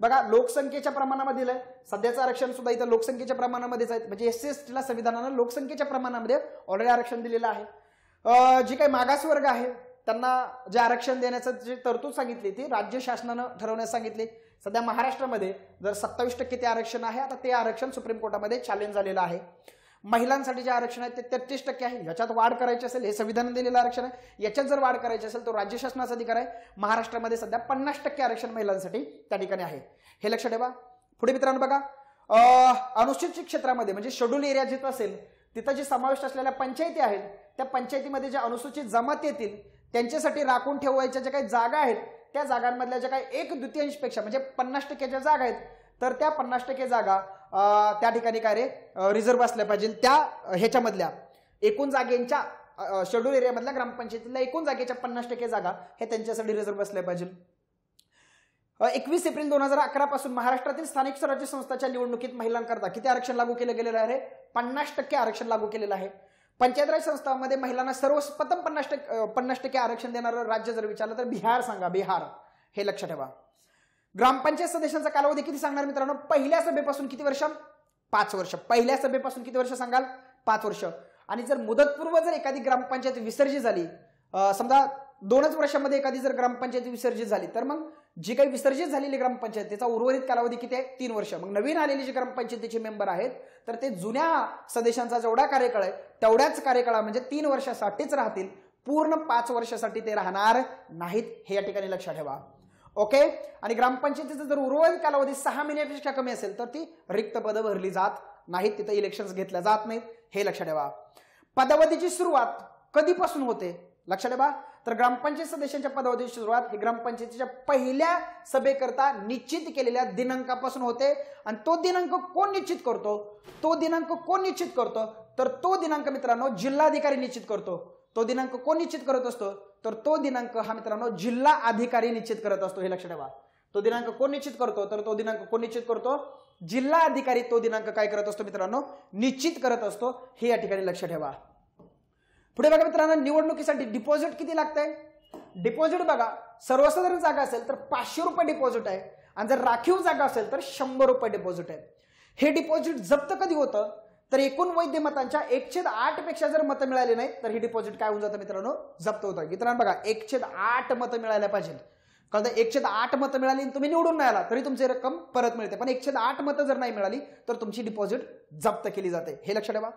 बघा लोकसंख्येच्या प्रमाणामध्ये दिलंय. सध्याचं आरक्षण सुद्धा इथं लोकसंख्येच्या प्रमाणामध्येच आहे, म्हणजे SC ST ला संविधानानं लोकसंख्येच्या प्रमाणामध्ये ऑलरेडी आरक्षण दिलेलं आहे. जे काही मागासवर्ग आहे त्यांना जे आरक्षण देण्याचं जे तरतूद सांगितली ती राज्य शासनानं ठरवण्यास सांगितली. सध्या महाराष्ट्रामध्ये जर 27% ते आरक्षण आहे. आता ते आरक्षण सुप्रीम कोर्टामध्ये चॅलेंज झालेलं आहे. महिलांसाठी जे आरक्षण आहे ते 33% आहे. याच्यात वाढ करायची असेल, हे संविधानाने दिलेलं आरक्षण आहे, याच्यात जर वाढ करायची असेल तर राज्य शासनाचा अधिकार आहे. महाराष्ट्रामध्ये सध्या 50% आरक्षण महिलांसाठी त्या ठिकाणी आहे, हे लक्षात ठेवा. पुढे मित्रांनो बघा अनुसूचित क्षेत्रामध्ये म्हणजे शेड्यूल एरिया जिथं असेल तिथं जे समाविष्ट असलेल्या पंचायती आहेत त्या पंचायतीमध्ये जे अनुसूचित जमात येतील त्यांच्यासाठी राखून ठेवायच्या ज्या काही जागा आहेत त्या जागांमधल्या ज्या काही 1/2 पेक्षा म्हणजे 50% ज्या जागा आहेत तर त्या 50% जागा त्या ठिकाणी काय रे रिझर्व्ह असल्या पाहिजे. त्या ह्याच्यामधल्या एकूण जागेच्या शेड्यूल एरियामधल्या ग्रामपंचायतीला एकूण जागेच्या 50% जागा हे त्यांच्यासाठी रिझर्व्ह असल्या पाहिजे. 21 एप्रिल 2011 पासून महाराष्ट्रातील स्थानिक स्वराज्य संस्थांच्या निवडणुकीत महिलांकरता किती आरक्षण लागू केलं गेलेलं आहे? 50% आरक्षण लागू केलेलं आहे. पंचायत राज संस्थांमध्ये महिलांना सर्वप्रथम 50% आरक्षण देणारं राज्य जर विचारलं तर बिहार सांगा. बिहार, हे लक्षात ठेवा. ग्रामपंचायत सदस्यांचा कालावधी किती सांगणार मित्रांनो? पहिल्या सभेपासून किती वर्ष? 5 वर्ष. पहिल्या सभेपासून किती वर्ष सांगाल? 5 वर्ष. आणि जर मुदतपूर्व जर एखादी ग्रामपंचायत विसर्जित झाली, समजा 2च वर्षामध्ये एखादी जर ग्रामपंचायत विसर्जित झाली तर मग जी काही विसर्जित झालेली ग्रामपंचायत त्याचा उर्वरित कालावधी किती आहे? 3 वर्ष. मग नवीन आलेली जी ग्रामपंचायतीचे मेंबर आहेत तर ते जुन्या सदस्यांचा जेवढा कार्यकाळ आहे तेवढ्याच कार्यकाळा म्हणजे 3 वर्षासाठीच राहतील. पूर्ण 5 वर्षासाठी ते राहणार नाहीत, हे या ठिकाणी लक्षात ठेवा. ओके. आणि ग्रामपंचायतीचा जर उर्वरित कालावधी 6 महिन्यापेक्षा कमी असेल तर ती रिक्त पदं भरली जात नाहीत, तिथं इलेक्शन्स घेतल्या जात नाहीत, हे लक्षात ठेवा. पदावधीची सुरुवात कधीपासून होते? लक्षात ठेवा. तर ग्रामपंचायत सदस्यांच्या पदावधीची सुरुवात ही ग्रामपंचायतीच्या पहिल्या सभेकरता निश्चित केलेल्या दिनांकापासून होते. आणि तो दिनांक कोण निश्चित करतो? तो दिनांक कोण निश्चित करतो? तर तो दिनांक मित्रांनो जिल्हाधिकारी निश्चित करतो. तो दिनांक कोण निश्चित करत असतो? तर तो दिनांक हा मित्रांनो जिल्हा अधिकारी निश्चित करत असतो, हे लक्षात ठेवा. तो दिनांक कोण निश्चित करतो? तर तो दिनांक कोण निश्चित करतो? जिल्हा अधिकारी तो दिनांक काय करत असतो मित्रांनो? निश्चित करत असतो. हे या ठिकाणी लक्ष ठेवा. पुढे बघा मित्रांनो, निवडणुकीसाठी डिपॉझिट किती लागतंय? डिपॉझिट बघा, सर्वसाधारण जागा असेल तर 500 रुपये डिपॉझिट आहे आणि जर राखीव जागा असेल तर 100 रुपये डिपॉझिट आहे. हे डिपॉझिट जप्त कधी होतं? तर एकूण वैध मतांच्या 1/8 पेक्षा जर मतं मिळाली नाही तर हे डिपॉझिट काय होऊन जातं मित्रांनो? जप्त होतं. मित्रांनो बघा, 1/8 मतं मिळायला पाहिजे. कळतं? 1/8 मतं मिळाली आणि तुम्ही निवडून नाही आला तरी तुमची रक्कम परत मिळते, पण 1/8 मतं जर नाही मिळाली तर तुमची डिपॉझिट जप्त केली जाते. हे लक्षात ठेवा.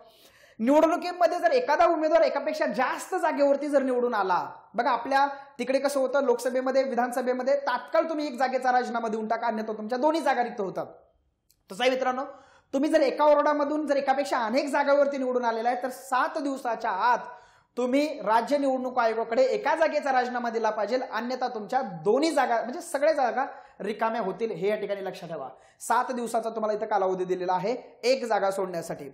निवडणुकीमध्ये जर एखादा उमेदवार एकापेक्षा जास्त जागेवरती जर निवडून आला, बघा आपल्या तिकडे कसं होतं, लोकसभेमध्ये विधानसभेमध्ये तात्काळ तुम्ही एक जागेचा राजीनामा देऊन टाका, अन्यथा तुमच्या दोन्ही जागा रिक्त होतात. तसं आहे मित्रांनो, तुम्ही जर एका वॉर्डामधून जर एकापेक्षा अनेक जागावरती निवडून आलेला आहे तर 7 दिवसाच्या आत तुम्ही राज्य निवडणूक आयोगाकडे एका जागेचा राजीनामा दिला पाहिजे, अन्यथा तुमच्या दोन्ही जागा म्हणजे सगळ्या जागा रिकाम्या होतील. हे या ठिकाणी लक्षात ठेवा. 7 दिवसाचा तुम्हाला इथं कालावधी दिलेला आहे एक जागा सोडण्यासाठी.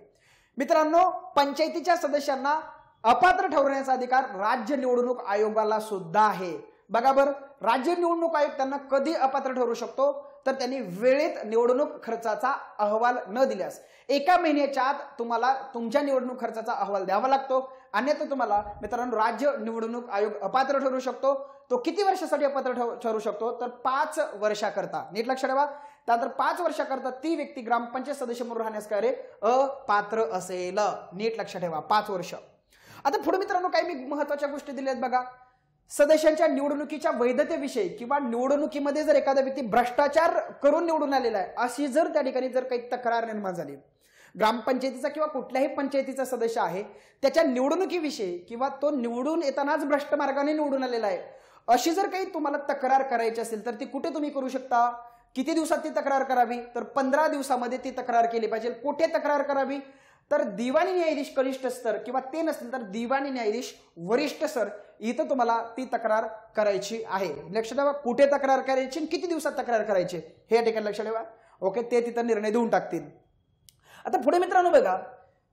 मित्रांनो, पंचायतीच्या सदस्यांना अपात्र ठरवण्याचा अधिकार राज्य निवडणूक आयोगाला सुद्धा आहे. बघा बरं, राज्य निवडणूक आयोग त्यांना कधी अपात्र ठरवू शकतो? तर त्यांनी वेळेत निवडणूक खर्चाचा अहवाल न दिल्यास 1 महिन्याच्या आत तुम्हाला तुमच्या निवडणूक खर्चाचा अहवाल द्यावा लागतो, अन्यथा तुम्हाला मित्रांनो राज्य निवडणूक आयोग अपात्र ठरवू शकतो. तो किती वर्षासाठी अपात्र ठरू शकतो? तर 5 वर्षाकरता. नीट लक्षात ठेवा. त्यानंतर 5 वर्षाकरता ती व्यक्ती ग्रामपंचायत सदस्य म्हणून राहण्यास काय रे अपात्र असेल. नीट लक्षात ठेवा, 5 वर्ष. आता पुढे मित्रांनो काही मी महत्वाच्या गोष्टी दिल्यात बघा. सदस्यांच्या निवडणुकीच्या वैधतेविषयी किंवा निवडणुकीमध्ये जर एखादा व्यक्ती भ्रष्टाचार करून निवडून आलेला आहे अशी जर त्या ठिकाणी जर काही तक्रार निर्माण झाली, ग्रामपंचायतीचा किंवा कुठल्याही पंचायतीचा सदस्य आहे त्याच्या निवडणुकीविषयी किंवा तो निवडून येतानाच भ्रष्ट मार्गाने निवडून आलेला आहे अशी जर काही तुम्हाला तक्रार करायची असेल तर ती कुठे तुम्ही करू शकता? किती दिवसात ती तक्रार करावी? तर 15 दिवसामध्ये ती तक्रार केली पाहिजे. कुठे तक्रार करावी? तर दिवाणी न्यायाधीश कनिष्ठ स्तर किंवा ते नसतील तर दिवाणी न्यायाधीश वरिष्ठ स्तर इथं तुम्हाला ती तक्रार करायची आहे. लक्षात ठेवा, कुठे तक्रार करायची, किती दिवसात तक्रार करायची हे या ठिकाणी लक्षात ठेवा. ओके, ते तिथं निर्णय देऊन टाकतील. आता पुढे मित्रांनो बघा,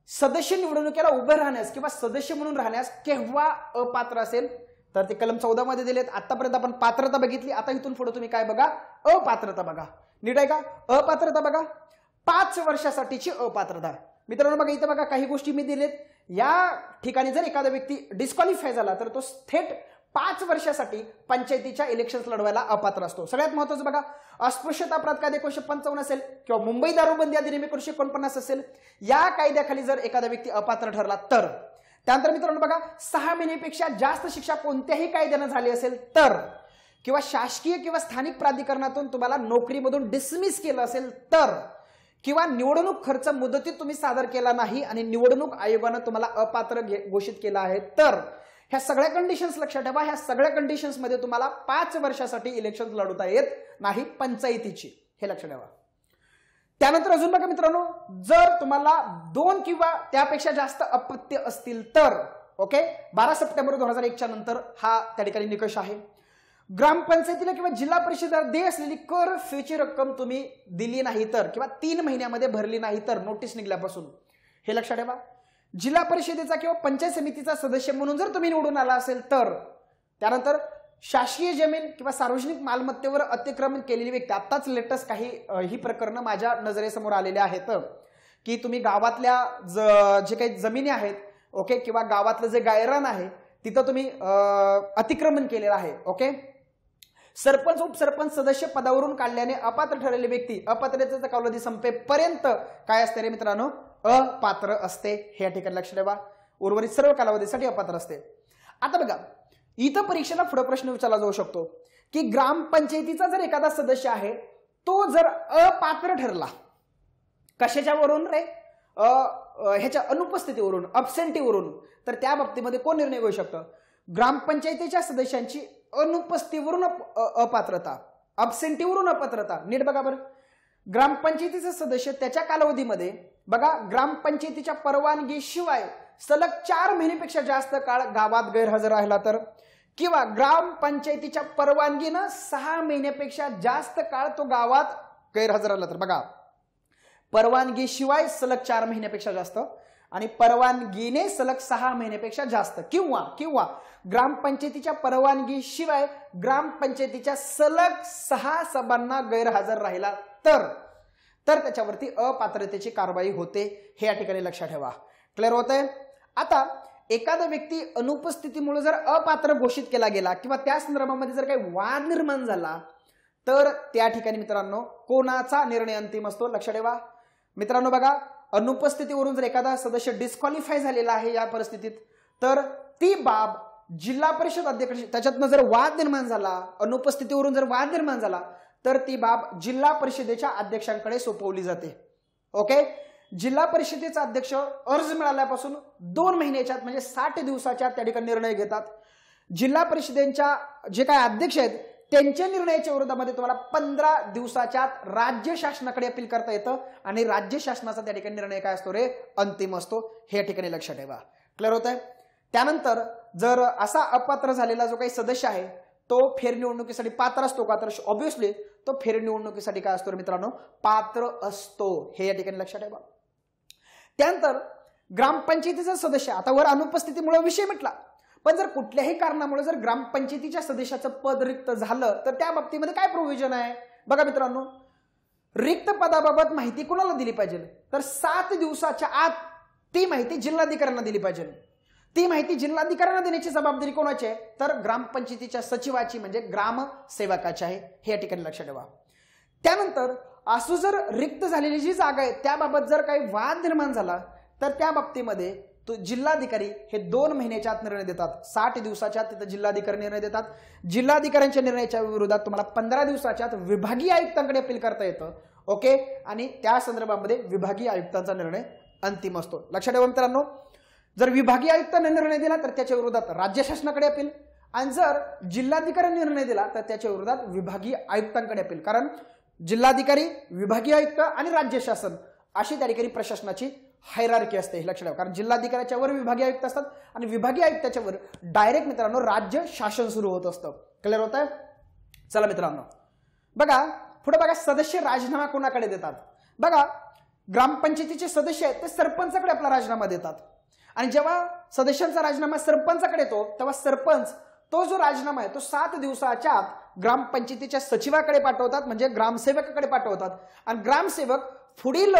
सदस्य निवडणुकीला उभे राहण्यास किंवा सदस्य म्हणून राहण्यास केव्हा अपात्र असेल? तर ते कलम 14 मध्ये दिलेत. आतापर्यंत आपण पात्रता बघितली, आता इथून पुढे तुम्ही काय बघा? अपात्रता बघा. नीट आहे का? अपात्रता बघा, 5 वर्षासाठीची अपात्रता. मित्रांनो बघा इथं बघा काही गोष्टी मी दिलेत. या ठिकाणी जर एखादा व्यक्ती डिस्क्वालिफाय झाला तर तो थेट 5 वर्षासाठी पंचायतीच्या इलेक्शन्स लढवायला अपात्र असतो. सगळ्यात महत्त्वाचं बघा, अस्पृश्यता अपराध कायदा 1955 असेल किंवा मुंबई दारूबंदी अधिनियम 1949 असेल, या कायद्याखाली जर एखादा व्यक्ती अपात्र ठरला तर. त्यानंतर मित्रांनो बघा, 6 महिन्यापेक्षा जास्त शिक्षा कोणत्याही कायद्यानं झाली असेल तर, किंवा शासकीय किंवा स्थानिक प्राधिकरणातून तुम्हाला नोकरीमधून डिसमिस केलं असेल तर, किंवा निवडणूक खर्च मुदतीत तुम्ही सादर केला नाही आणि निवडणूक आयोगानं तुम्हाला अपात्र घोषित केला आहे तर, ह्या सगळ्या कंडिशन्स लक्षात ठेवा. ह्या सगळ्या कंडिशन्स मध्ये तुम्हाला 5 वर्षासाठी इलेक्शन लढवता येत नाही पंचायतीची. हे लक्षात ठेवा. त्यानंतर अजून बघा मित्रांनो, जर तुम्हाला 2 किंवा त्यापेक्षा जास्त अपत्य असतील तर, ओके, 12 सप्टेंबर 2001 नंतर हा त्या ठिकाणी निकष आहे. ग्रामपंचायतीला किंवा जिल्हा परिषदेला देय असलेली कर फीची रक्कम तुम्ही दिली नाही तर, किंवा 3 महिन्यामध्ये भरली नाही तर नोटीस निघल्यापासून, हे लक्षात ठेवा. जिल्हा परिषदेचा किंवा पंचायत समितीचा सदस्य म्हणून जर तुम्ही निवडून आला असेल तर, त्यानंतर शासकीय जमीन किंवा सार्वजनिक मालमत्तेवर अतिक्रमण केलेली व्यक्ती, आत्ताच लेटेस्ट काही ही प्रकरणं माझ्या नजरेसमोर आलेली आहेत की तुम्ही गावातल्या जे काही जमिनी आहेत, ओके, किंवा गावातलं जे गायरान आहे तिथं तुम्ही अतिक्रमण केलेलं आहे. ओके, सरपंच उपसरपंच सदस्य पदावरून काढल्याने अपात्र ठरलेली व्यक्ती अपात्रतेचा कालावधी संपेपर्यंत काय असते रे मित्रांनो? अपात्र असते. हे या ठिकाणी लक्ष ठेवा. उर्वरित सर्व कालावधीसाठी अपात्र असते. आता बघा इथं परीक्षेला पुढे प्रश्न विचारला जाऊ शकतो की ग्रामपंचायतीचा जर एखादा सदस्य आहे तो जर अपात्र ठरला, कशाच्यावरून रे? ह्याच्या अनुपस्थितीवरून, अब्सेंटीवरून, तर त्या बाबतीमध्ये कोण निर्णय घेऊ शकतं? ग्रामपंचायतीच्या सदस्यांची अनुपस्थितीवरून अपात्रता, अब्सेंटीवरून अपात्रता. नीट बघा बरं, ग्रामपंचायतीचा सदस्य त्याच्या कालावधीमध्ये बघा ग्रामपंचायतीच्या परवानगीशिवाय सलग 4 महिन्यापेक्षा जास्त काळ गावात गैरहजर राहिला तर, किंवा ग्रामपंचायतीच्या परवानगीनं 6 महिन्यापेक्षा जास्त काळ तो गावात गैरहजर राहिला तर. बघा, परवानगीशिवाय सलग 4 महिन्यापेक्षा जास्त आणि परवानगीने सलग 6 महिन्यापेक्षा जास्त किंवा ग्रामपंचायतीच्या परवानगीशिवाय ग्रामपंचायतीच्या सलग 6 सभांना गैरहजर राहिला तर त्याच्यावरती अपात्रतेची कारवाई होते, हे या ठिकाणी लक्षात ठेवा. क्लिअर होतंय. आता एखादा व्यक्ती अनुपस्थितीमुळे जर अपात्र घोषित केला गेला किंवा त्या संदर्भामध्ये जर काही वाद निर्माण झाला तर त्या ठिकाणी मित्रांनो कोणाचा निर्णय अंतिम असतो, लक्षात ठेवा. मित्रांनो बघा, अनुपस्थितीवरून जर एखादा सदस्य डिस्क्वालिफाय झालेला आहे या परिस्थितीत तर ती बाब जिल्हा परिषद अध्यक्ष, त्याच्यातनं जर वाद निर्माण झाला, अनुपस्थितीवरून जर वाद निर्माण झाला तर ती बाब जिल्हा परिषदेच्या अध्यक्षांकडे सोपवली जाते. ओके. जिल्हा परिषदेचा अध्यक्ष अर्ज मिळाल्यापासून 2 महिन्याच्या म्हणजे 60 दिवसाच्या त्या ठिकाणी निर्णय घेतात. जिल्हा परिषदेच्या जे काही अध्यक्ष आहेत त्यांच्या निर्णयाच्या विरोधामध्ये तुम्हाला 15 दिवसाच्या राज्य शासनाकडे अपील करता येतं आणि राज्य शासनाचा त्या ठिकाणी निर्णय काय असतो रे, अंतिम असतो, हे ठिकाणी लक्षात ठेवा. क्लिअर होत आहे. त्यानंतर जर असा अपात्र झालेला जो काही सदस्य आहे तो फेरनिवडणुकीसाठी पात्र असतो का, तर ऑब्व्हियसली तो फेरनिवडणुकीसाठी काय असतो मित्रांनो, पात्र असतो, हे या ठिकाणी लक्षात ठेवा. त्यानंतर ग्रामपंचायतीचा सदस्य, आता वर अनुपस्थितीमुळे विषय मिटला, पण जर कुठल्याही कारणामुळे जर ग्रामपंचायतीच्या सदस्याचं पद रिक्त झालं तर त्या बाबतीमध्ये काय प्रोव्हिजन आहे बघा मित्रांनो. रिक्त पदाबाबत माहिती कोणाला दिली पाहिजे, तर 7 दिवसाच्या आत ती माहिती जिल्हाधिकाऱ्यांना दिली पाहिजे. ती माहिती जिल्हाधिकाऱ्यांना देण्याची जबाबदारी कोणाची आहे, तर ग्रामपंचायतीच्या सचिवाची म्हणजे ग्रामसेवकाची आहे, हे या ठिकाणी लक्षात ठेवा. त्यानंतर असं जर रिक्त झालेली जी जागा आहे त्याबाबत जर काही वाद निर्माण झाला तर त्या बाबतीमध्ये तो जिल्हाधिकारी हे 2 महिन्याच्या आत निर्णय देतात. 60 दिवसाच्या आत तिथे जिल्हाधिकारी निर्णय देतात. जिल्हाधिकाऱ्यांच्या निर्णयाच्या विरोधात तुम्हाला 15 दिवसाच्या आत विभागीय आयुक्तांकडे अपील करता येतं. ओके. आणि त्या संदर्भामध्ये विभागीय आयुक्तांचा निर्णय अंतिम असतो. लक्षात ठेवा मित्रांनो, जर विभागीय आयुक्तांनी निर्णय दिला तर त्याच्या विरोधात राज्य शासनाकडे अपील आणि जर जिल्हाधिकाऱ्यांनी निर्णय दिला तर त्याच्या विरोधात विभागीय आयुक्तांकडे अपील. कारण जिल्हाधिकारी, विभागीय आयुक्त आणि राज्य शासन अशी त्या ठिकाणी प्रशासनाची हायरार्की असते, हे लक्षात ठेवा. कारण जिल्हाधिकाऱ्याच्या वर विभागीय आयुक्त असतात आणि विभागीय आयुक्ताच्या वर डायरेक्ट मित्रांनो राज्य शासन सुरू होत असतं. क्लिअर होत आहे. चला मित्रांनो बघा पुढे बघा, सदस्य राजीनामा कोणाकडे देतात. बघा ग्रामपंचायतीचे सदस्य आहेत ते सरपंचाकडे आपला राजीनामा देतात आणि जेव्हा सदस्यांचा राजीनामा सरपंचाकडे येतो तेव्हा सरपंच तो जो राजीनामा आहे तो 7 दिवसाच्या आत ग्रामपंचायतीच्या सचिवाकडे पाठवतात, म्हणजे ग्रामसेवकाकडे पाठवतात आणि ग्रामसेवक पुढील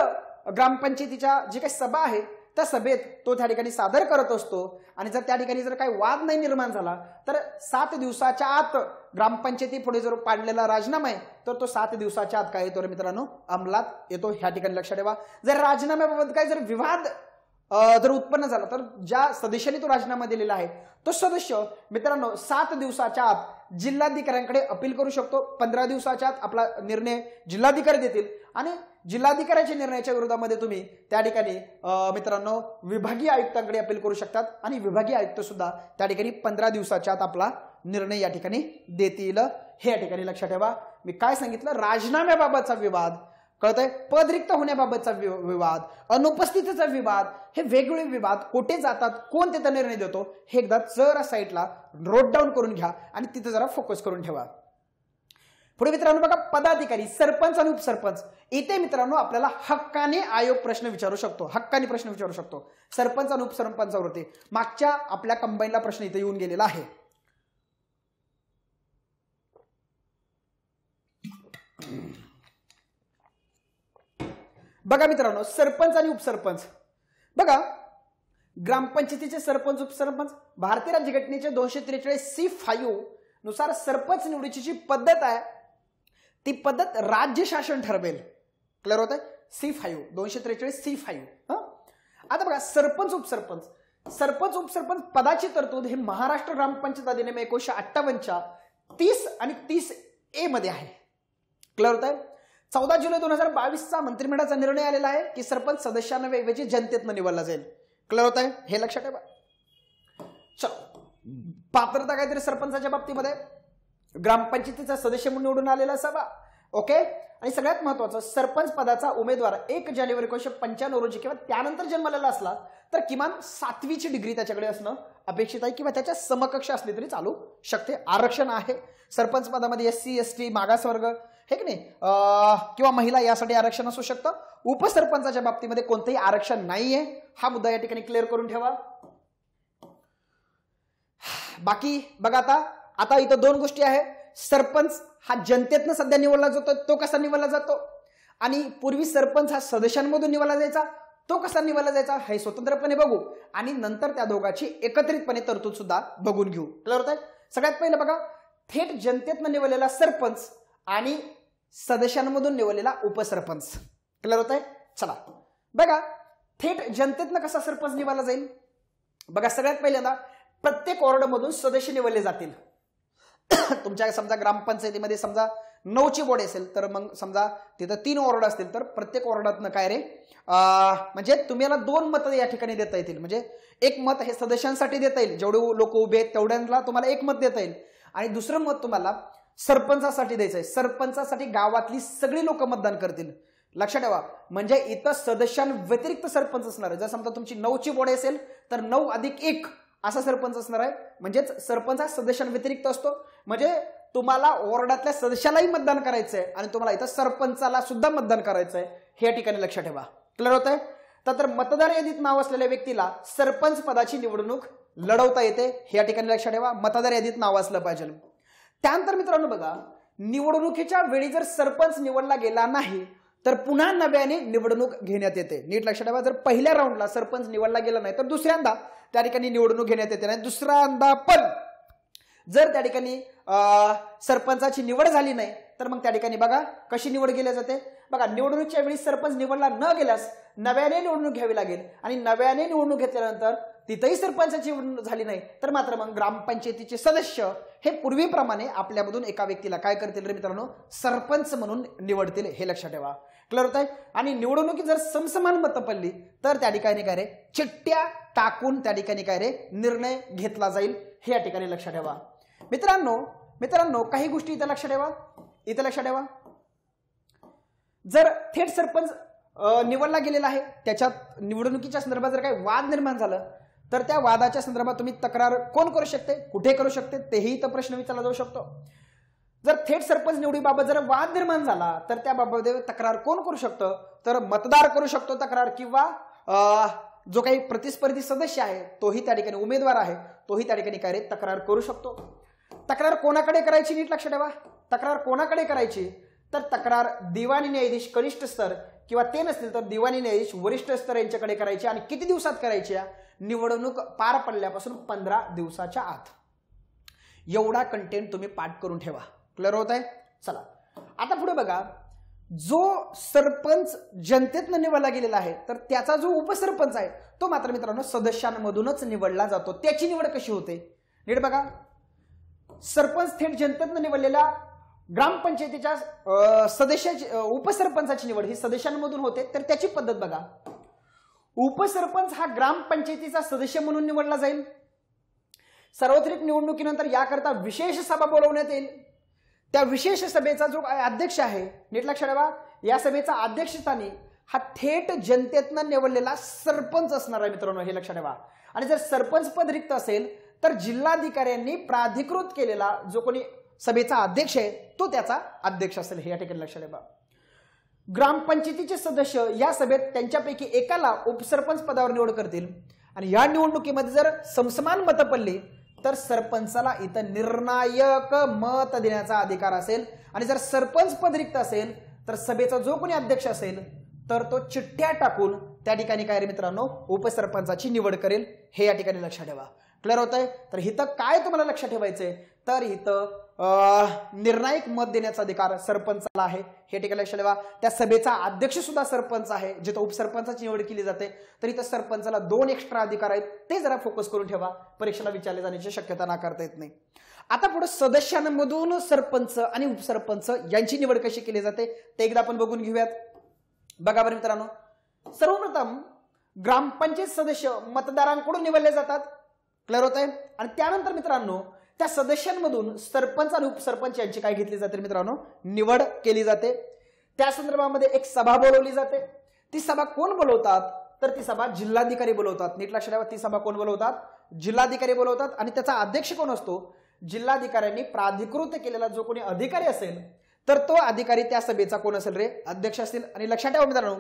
ग्रामपंचायतीच्या जी काही सभा आहे त्या सभेत तो त्या ठिकाणी सादर करत असतो आणि जर त्या ठिकाणी जर काही वाद नाही निर्माण झाला तर 7 दिवसाच्या आत ग्रामपंचायती पुढे जर पाडलेला राजीनामा आहे तर तो 7 दिवसाच्या आत काय येतो मित्रांनो, अंमलात येतो, ह्या ठिकाणी लक्षात ठेवा. जर राजीनाम्याबाबत काही जर विवाद जर उत्पन्न झाला तर ज्या सदस्याने तो राजीनामा दिलेला आहे तो सदस्य मित्रांनो 7 दिवसाच्या आत जिल्हाधिकाऱ्यांकडे अपील करू शकतो. 15 दिवसाच्या आत आपला निर्णय जिल्हाधिकारी देतील आणि जिल्हाधिकाऱ्याच्या निर्णयाच्या विरोधामध्ये तुम्ही त्या ठिकाणी मित्रांनो विभागीय आयुक्तांकडे अपील करू शकतात आणि विभागीय आयुक्त सुद्धा त्या ठिकाणी 15 दिवसाच्या आत आपला निर्णय या ठिकाणी देतील, हे या ठिकाणी लक्षात ठेवा. मी काय सांगितलं, राजीनाम्याबाबतचा विवाद कळतंय, पद रिक्त होण्याबाबतचा विवाद, अनुपस्थितीचा विवाद, हे वेगवेगळे विवाद कुठे जातात, कोण तिथं निर्णय देतो, हे एकदा जरा साईडला नोट डाऊन करून घ्या आणि तिथे जरा फोकस करून ठेवा. पुढे मित्रांनो बघा, पदाधिकारी, सरपंच आणि उपसरपंच. इथे मित्रांनो आपल्याला हक्काने आयोग प्रश्न विचारू शकतो, हक्काने प्रश्न विचारू शकतो सरपंच आणि उपसरपंचावरती. मागच्या आपल्या कंबाईनला प्रश्न इथे येऊन गेलेला आहे. बघा मित्रांनो, सरपंच आणि उपसरपंच. बघा ग्रामपंचायतीचे सरपंच उपसरपंच भारतीय राज्यघटनेच्या 243C5 नुसार सरपंच निवडीची जी पद्धत आहे ती पद्धत राज्य शासन ठरवेल. क्लिअर होत आहे. C5 243C5. आता बघा सरपंच उपसरपंच पदाची तरतूद हे महाराष्ट्र ग्रामपंचायत अधिनियम 1958च्या 30 आणि 30A मध्ये आहे. क्लिअर होत आहे. 14 जुलै 2022चा मंत्रिमंडळाचा निर्णय आलेला आहे की सरपंच सदस्यांना वेगवेगळी जनतेतनं निवडला जाईल. क्लिअर होत आहे, हे लक्षात ठेवा. चलो, पात्रता काहीतरी सरपंचाच्या बाबतीमध्ये ग्रामपंचायतीचा सदस्य म्हणून निवडून आलेला असावा. ओके. आणि सगळ्यात महत्वाचं, सरपंच पदाचा उमेदवार 1 जानेवारी 1995 रोजी किंवा त्यानंतर जन्मलेला असला तर किमान 7वीची डिग्री त्याच्याकडे असणं अपेक्षित आहे किंवा त्याच्या समकक्ष असली तरी चालू शकते. आरक्षण आहे सरपंच पदामध्ये SC ST मागासवर्ग हे की नाही, किंवा महिला यासाठी आरक्षण असू शकतं. उपसरपंचाच्या बाबतीमध्ये कोणतंही आरक्षण नाहीये, हा मुद्दा या ठिकाणी क्लिअर करून ठेवा. बाकी बघा आता इथं दोन गोष्टी आहे. सरपंच हा जनतेतनं सध्या निवडला जातो, तो कसा निवडला जातो, आणि पूर्वी सरपंच हा सदस्यांमधून निवडला जायचा, तो कसा निवडला जायचा हे स्वतंत्रपणे बघू, आणि नंतर त्या दोघांची एकत्रितपणे तरतूद सुद्धा बघून घेऊ. क्लिअर होत आहे. सगळ्यात पहिलं बघा, थेट जनतेतनं निवडलेला सरपंच आणि सदस्यांमधून निवडलेला उपसरपंच. क्लिअर होत आहे. चला बघा, थेट जनतेतनं कसा सरपंच निवडला जाईल. बघा, सगळ्यात पहिल्यांदा प्रत्येक वॉर्डमधून सदस्य निवडले जातील. तुमच्या समजा ग्रामपंचायतीमध्ये समजा 9ची वॉर्ड असेल, तर मग समजा तिथं 3 वॉर्ड असतील, तर प्रत्येक वॉर्डातनं काय रे, म्हणजे तुम्हाला 2 मतं या ठिकाणी देता येतील. म्हणजे एक मत हे सदस्यांसाठी देता येईल, जेवढे लोक उभे आहेत तेवढ्यांना तुम्हाला एक मत देता येईल, आणि दुसरं मत तुम्हाला सरपंचासाठी द्यायचं आहे. सरपंचासाठी गावातली सगळी लोक मतदान करतील. लक्षात ठेवा, म्हणजे इथं सदस्यांव्यतिरिक्त सरपंच असणार आहे. जर समजा तुमची 9ची वॉर्ड असेल, तर 9 अधिक 1 असा सरपंच असणार आहे. म्हणजेच सरपंच हा सदस्यांव्यतिरिक्त असतो. म्हणजे तुम्हाला वॉर्डातल्या सदस्यालाही मतदान करायचंय आणि तुम्हाला इथं सरपंचाला सुद्धा मतदान करायचंय, हे या ठिकाणी लक्षात ठेवा. क्लिअर होत आहे. तर मतदार यादीत नाव असलेल्या व्यक्तीला सरपंच पदाची निवडणूक लढवता येते, हे या ठिकाणी लक्षात ठेवा. मतदार यादीत नाव असलं पाहिजे. त्यानंतर मित्रांनो बघा, निवडणुकीच्या वेळी जर सरपंच निवडला गेला नाही, तर पुन्हा नव्याने निवडणूक घेण्यात येते. नीट लक्षात ठेवा, जर पहिल्या राऊंडला सरपंच निवडला गेला नाही, तर दुसऱ्यांदा त्या ठिकाणी निवडणूक घेण्यात येते. नाही दुसऱ्यांदा पण जर त्या ठिकाणी सरपंचाची निवड झाली नाही, तर मग त्या ठिकाणी बघा कशी निवड केली जाते. बघा, निवडणुकीच्या वेळी सरपंच निवडला न गेल्यास नव्याने निवडणूक घ्यावी लागेल, आणि नव्याने निवडणूक घेतल्यानंतर तिथेही सरपंचाची निवडणूक झाली नाही, तर मात्र मग ग्रामपंचायतीचे सदस्य हे पूर्वीप्रमाणे आपल्यामधून एका व्यक्तीला काय करतील रे मित्रांनो, सरपंच म्हणून निवडतील, हे लक्षात ठेवा. क्लिअर होत आहे. आणि निवडणुकीत जर समसमान मतं पडली, तर त्या ठिकाणी काय रे, चिठ्ठ्या टाकून त्या ठिकाणी काय रे, निर्णय घेतला जाईल, हे या ठिकाणी लक्षात ठेवा. मित्रांनो काही गोष्टी इथं लक्षात ठेवा. जर थेट सरपंच निवडला गेलेला आहे, त्याच्यात निवडणुकीच्या संदर्भात जर काही वाद निर्माण झालं, तर त्या वादाच्या संदर्भात तुम्ही तक्रार कोण करू शकते, कुठे करू शकते, तेही इथं प्रश्न विचारला जाऊ शकतो. जर थेट सरपंच निवडीबाबत जर वाद निर्माण झाला, तर त्याबाबत तक्रार कोण करू शकतं, तर मतदार करू शकतो तक्रार, किंवा जो काही प्रतिस्पर्धी सदस्य आहे, तोही त्या ठिकाणी उमेदवार आहे, तोही त्या ठिकाणी काय रे, तक्रार करू शकतो. तक्रार कोणाकडे करायची, नीट लक्षात ठेवा. तक्रार कोणाकडे करायची, तर तक्रार दिवाणी न्यायाधीश कनिष्ठ स्तर, किंवा ते नसतील तर दिवाणी न्यायाधीश वरिष्ठ स्तर यांच्याकडे करायची. आणि किती दिवसात करायची, निवडणूक पार पडल्यापासून 15 दिवसाच्या आत. एवढा कंटेंट तुम्ही पाठ करून ठेवा. क्लिअर होत आहे. चला आता पुढे बघा, जो सरपंच जनतेतनं निवडला गेलेला आहे, तर त्याचा जो उपसरपंच आहे, तो मात्र मित्रांनो सदस्यांमधूनच निवडला जातो. त्याची निवड कशी होते, नीट बघा. सरपंच थेट जनतेतनं निवडलेल्या ग्रामपंचायतीच्या सदस्याची, उपसरपंचाची निवड ही सदस्यांमधून होते, तर त्याची पद्धत बघा. उपसरपंच हा ग्रामपंचायतीचा सदस्य म्हणून निवडला जाईल. सार्वत्रिक निवडणुकीनंतर याकरता विशेष सभा बोलवण्यात येईल. त्या विशेष सभेचा जो अध्यक्ष आहे, नीट लक्षात ठेवा, या सभेचा अध्यक्षस्थानी हा थेट जनतेतनं निवडलेला सरपंच असणार आहे मित्रांनो, हे लक्षात ठेवा. आणि जर सरपंच पद रिक्त असेल, तर जिल्हाधिकाऱ्यांनी प्राधिकृत केलेला जो कोणी सभेचा अध्यक्ष आहे, तो त्याचा अध्यक्ष असेल, हे या ठिकाणी लक्षात ठेवा. ग्रामपंचायतीचे सदस्य या सभेत त्यांच्यापैकी एकाला उपसरपंच पदावर निवड करतील, आणि या निवडणुकीमध्ये जर समसमान मतं पडली, तर सरपंचाला इथं निर्णायक मत देण्याचा अधिकार असेल. आणि जर सरपंच पद रिक्त असेल, तर सभेचा जो कोणी अध्यक्ष असेल, तर तो चिठ्ठ्या टाकून त्या ठिकाणी काय रे मित्रांनो, उपसरपंचाची निवड करेल, हे या ठिकाणी लक्षात ठेवा. क्लिअर होत आहे. तर इथं काय तुम्हाला लक्षात ठेवायचंय, तर इथं निर्णायक मत देण्याचा अधिकार सरपंचाला आहे, हे ठिकाणी लक्षात ठेवा. त्या सभेचा अध्यक्ष सुद्धा सरपंच आहे, जिथं उपसरपंचाची निवड केली जाते, तर इथं सरपंचाला 2 एक्स्ट्रा अधिकार आहेत. ते जरा फोकस करून ठेवा, परीक्षेला विचारले जाण्याची शक्यता नाकारता येत नाही. आता पुढे सदस्यांमधून सरपंच आणि उपसरपंच यांची निवड कशी केली जाते, ते एकदा आपण बघून घेऊयात. बघा बरं मित्रांनो, सर्वप्रथम ग्रामपंचायत सदस्य मतदारांकडून निवडले जातात. क्लिअर होत आहे. आणि त्यानंतर मित्रांनो, त्या सदस्यांमधून सरपंच आणि उपसरपंच यांची काय घेतली जाते मित्रांनो, निवड केली जाते. त्या संदर्भामध्ये एक सभा बोलवली जाते. ती सभा कोण बोलवतात, तर ती सभा जिल्हाधिकारी बोलवतात. नीट लक्षात ठेवा, ती सभा कोण बोलवतात, जिल्हाधिकारी बोलवतात. आणि त्याचा अध्यक्ष कोण असतो, जिल्हाधिकाऱ्यांनी प्राधिकृत केलेला जो कोणी अधिकारी असेल, तर तो अधिकारी त्या सभेचा कोण असेल रे? अध्यक्ष असतील. आणि लक्षात ठेवा मित्रांनो,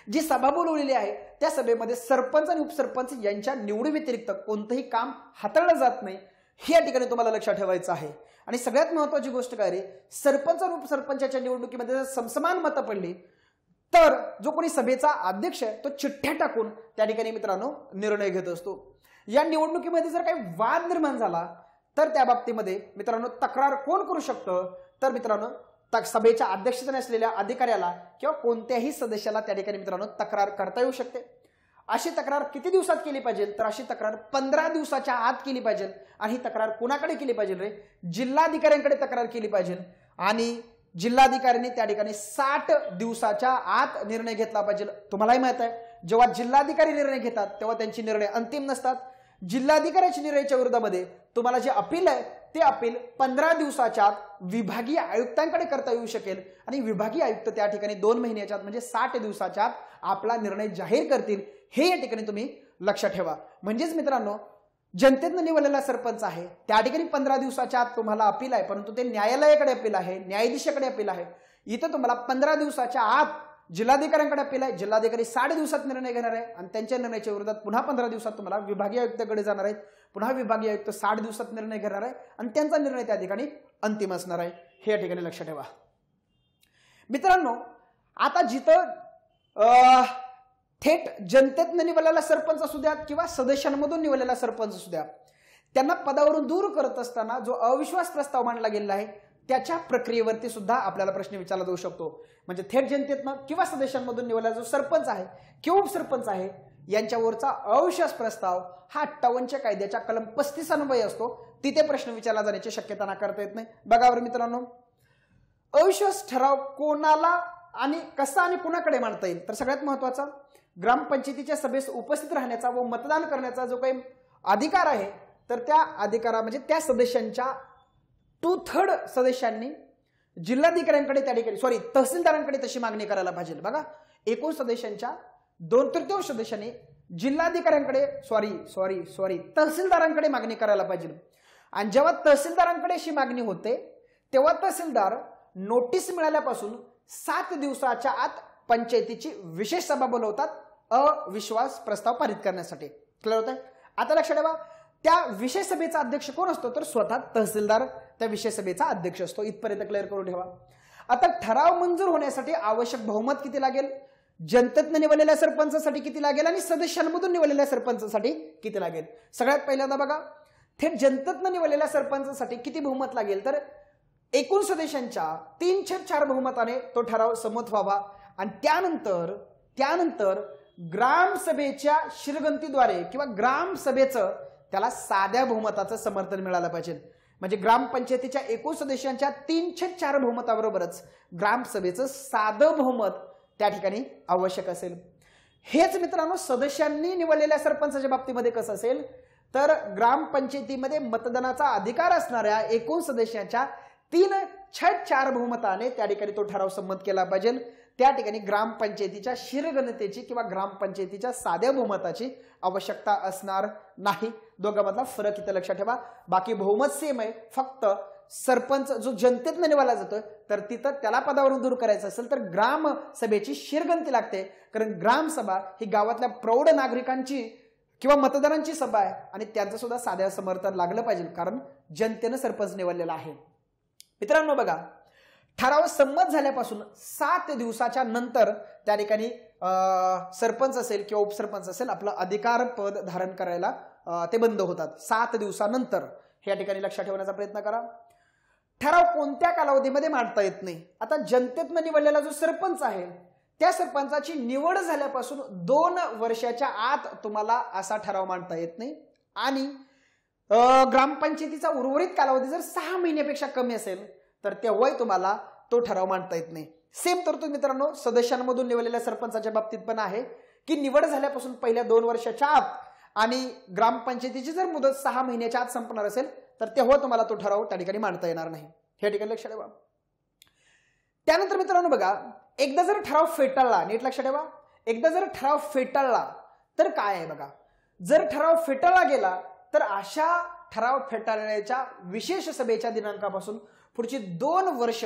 जी सभा बोलवलेली आहे त्या सभेमध्ये सरपंच आणि उपसरपंच यांच्या निवडी व्यतिरिक्त कोणतंही काम हाताळलं जात नाही, हे या ठिकाणी तुम्हाला लक्षात ठेवायचं आहे. आणि सगळ्यात महत्वाची गोष्ट काय रे, सरपंच आणि उपसरपंचाच्या निवडणुकीमध्ये जर समसमान मतं पडली तर जो कोणी सभेचा अध्यक्ष आहे तो चिठ्ठ्या टाकून त्या ठिकाणी मित्रांनो निर्णय घेत असतो. या निवडणुकीमध्ये जर काही वाद निर्माण झाला तर त्या बाबतीमध्ये मित्रांनो तक्रार कोण करू शकतं? तर मित्रांनो सभेच्या अध्यक्षाने असलेल्या अधिकाऱ्याला किंवा कोणत्याही सदस्याला त्या ठिकाणी मित्रांनो तक्रार करता येऊ शकते. अशी तक्रार किती दिवसात केली पाहिजे? तर अशी तक्रार 15 दिवसाच्या आत केली पाहिजे. आणि ही तक्रार कुणाकडे केली पाहिजे रे? जिल्हाधिकाऱ्यांकडे तक्रार केली पाहिजे. आणि जिल्हाधिकाऱ्यांनी त्या ठिकाणी 60 दिवसाच्या आत निर्णय घेतला पाहिजे. तुम्हालाही माहित आहे जेव्हा जिल्हाधिकारी निर्णय घेतात तेव्हा त्यांचे निर्णय अंतिम नसतात. जिल्हाधिकाऱ्याच्या निर्णयाच्या विरोधामध्ये तुम्हाला जे अपील आहे ते अपील 15 दिवसाच्या आत विभागीय आयुक्तांकडे करता येऊ शकेल. आणि विभागीय आयुक्त त्या ठिकाणी 2 महिन्याच्या आत म्हणजे 60 दिवसाच्या आत आपला निर्णय जाहीर करतील. हे या ठिकाणी तुम्ही लक्षात ठेवा. म्हणजेच मित्रांनो जनतेनं निवडलेला सरपंच आहे त्या ठिकाणी 15 दिवसाच्या आत तुम्हाला अपील आहे, परंतु ते न्यायालयाकडे अपील आहे, न्यायाधीशाकडे अपील आहे. इथं तुम्हाला 15 दिवसाच्या आत जिल्हाधिकाऱ्यांकडे अपील आहे. जिल्हाधिकारी 60 दिवसात निर्णय घेणार आहे आणि त्यांच्या निर्णयाच्या विरोधात पुन्हा 15 दिवसात तुम्हाला विभागीय आयुक्ताकडे जाणार आहेत. पुन्हा विभागीय आयुक्त 60 दिवसात निर्णय घेणार आहे आणि त्यांचा निर्णय त्या ठिकाणी अंतिम असणार आहे. हे या ठिकाणी लक्षात ठेवा. मित्रांनो आता जिथं थेट जनतेतनं निवडलेला सरपंच असू द्या किंवा सदस्यांमधून निवडलेला सरपंच असू द्या, त्यांना पदावरून दूर करत असताना जो अविश्वास प्रस्ताव मांडला गेलेला आहे त्याच्या प्रक्रियेवरती सुद्धा आपल्याला प्रश्न विचारला जाऊ शकतो. म्हणजे थेट जनतेतनं किंवा सदस्यांमधून निवडलेला जो सरपंच आहे किंवा उपसरपंच आहे यांच्यावरचा अविश्वास प्रस्ताव हा 58 कायद्याच्या कलम 35 अन्वये असतो. तिथे प्रश्न विचारला जाण्याची शक्यता नाकारता येत नाही. बघा बरं मित्रांनो, अविश्वास ठराव कोणाला आणि कसा आणि कुणाकडे मांडता येईल? तर सगळ्यात महत्वाचा ग्रामपंचायतीच्या सभेस उपस्थित राहण्याचा व मतदान करण्याचा जो काही अधिकार आहे तर त्या अधिकारा म्हणजे त्या सदस्यांच्या 2/3 सदस्यांनी जिल्हाधिकाऱ्यांकडे त्या ठिकाणी तहसीलदारांकडे तशी मागणी करायला पाहिजे. बघा एकूण सदस्यांच्या 2/3 सदस्यांनी जिल्हाधिकाऱ्यांकडे तहसीलदारांकडे मागणी करायला पाहिजे. आणि जेव्हा तहसीलदारांकडे अशी मागणी होते तेव्हा तहसीलदार नोटीस मिळाल्यापासून 7 दिवसाच्या आत पंचायतीची विशेष सभा बोलवतात अविश्वास प्रस्ताव पारित करण्यासाठी. क्लिअर होत आहे? आता लक्षात ठेवा, त्या विशेष सभेचा अध्यक्ष कोण असतो? तर स्वतः तहसीलदार त्या विशेष सभेचा अध्यक्ष असतो. इथपर्यंत क्लिअर करून ठेवा. आता ठराव मंजूर होण्यासाठी आवश्यक बहुमत किती लागेल? जनतेतनं निवडलेल्या सरपंचासाठी किती लागेल आणि सदस्यांमधून निवडलेल्या सरपंचासाठी किती लागेल? सगळ्यात पहिल्यांदा बघा, थेट जनतेतनं निवडलेल्या सरपंचासाठी किती बहुमत लागेल? तर एकूण सदस्यांच्या 3/4 बहुमताने तो ठराव संमत व्हावा. आणि त्यानंतर ग्रामसभेच्या शिरगंतीद्वारे किंवा ग्रामसभेचं त्याला साध्या बहुमताचं समर्थन मिळालं पाहिजे. म्हणजे ग्रामपंचायतीच्या एकूण सदस्यांच्या 3/4 बहुमताबरोबरच ग्रामसभेचं साधं बहुमत त्या ठिकाणी आवश्यक असेल. हेच मित्रांनो सदस्यांनी निवडलेल्या सरपंचाच्या बाबतीमध्ये कसं असेल? तर ग्रामपंचायतीमध्ये मतदानाचा अधिकार असणाऱ्या एकूण सदस्यांच्या 3/4 बहुमताने त्या ठिकाणी तो ठराव संमत केला पाहिजे. त्या ठिकाणी ग्रामपंचायतीच्या शिरगणतेची किंवा ग्रामपंचायतीच्या साध्या बहुमताची आवश्यकता असणार नाही. दोघांमधला फरक इथे लक्षात ठेवा. बाकी बहुमत सेम आहे, फक्त सरपंच जो जनतेतनं निवडला जातो तर तिथं त्याला पदावरून दूर करायचं असेल तर ग्रामसभेची शिरगंती लागते. कारण ग्रामसभा ही गावातल्या प्रौढ नागरिकांची किंवा मतदारांची सभा आहे आणि त्यांचं सुद्धा साध्या समर्थन लागलं पाहिजे कारण जनतेनं सरपंच निवडलेला आहे. मित्रांनो बघा, ठराव संमत झाल्यापासून 7 दिवसाच्या नंतर त्या ठिकाणी सरपंच असेल किंवा उपसरपंच असेल आपलं अधिकार पद धारण करायला ते बंद होतात 7 दिवसानंतर. हे या ठिकाणी लक्षात ठेवण्याचा प्रयत्न करा. ठराव कोणत्या कालावधीमध्ये मांडता येत नाही? आता जनतेतनं निवडलेला जो सरपंच आहे त्या सरपंचाची निवड झाल्यापासून 2 वर्षाच्या आत तुम्हाला असा ठराव मांडता येत नाही. आणि ग्रामपंचायतीचा उर्वरित कालावधी जर 6 महिन्यापेक्षा कमी असेल तर तेव्हाही तुम्हाला तो ठराव मांडता येत नाही. सेम तरतूद मित्रांनो सदस्यांमधून निवडलेल्या सरपंचाच्या बाबतीत पण आहे की निवड झाल्यापासून पहिल्या 2 वर्षाच्या आत आणि ग्रामपंचायतीची जर मुदत 6 महिन्याच्या आत संपणार असेल तर तेव्हा तुम्हाला तो ठराव त्या ठिकाणी मांडता येणार नाही. हे ठिकाणी लक्षात ठेवा. त्यानंतर मित्रांनो बघा, एकदा जर ठराव फेटाळला, नीट लक्षात ठेवा, एकदा जर ठराव फेटाळला तर काय आहे बघा, जर ठराव फेटाळला गेला तर अशा ठराव फेटाळण्याच्या विशेष सभेच्या दिनांकापासून पुढची 2 वर्ष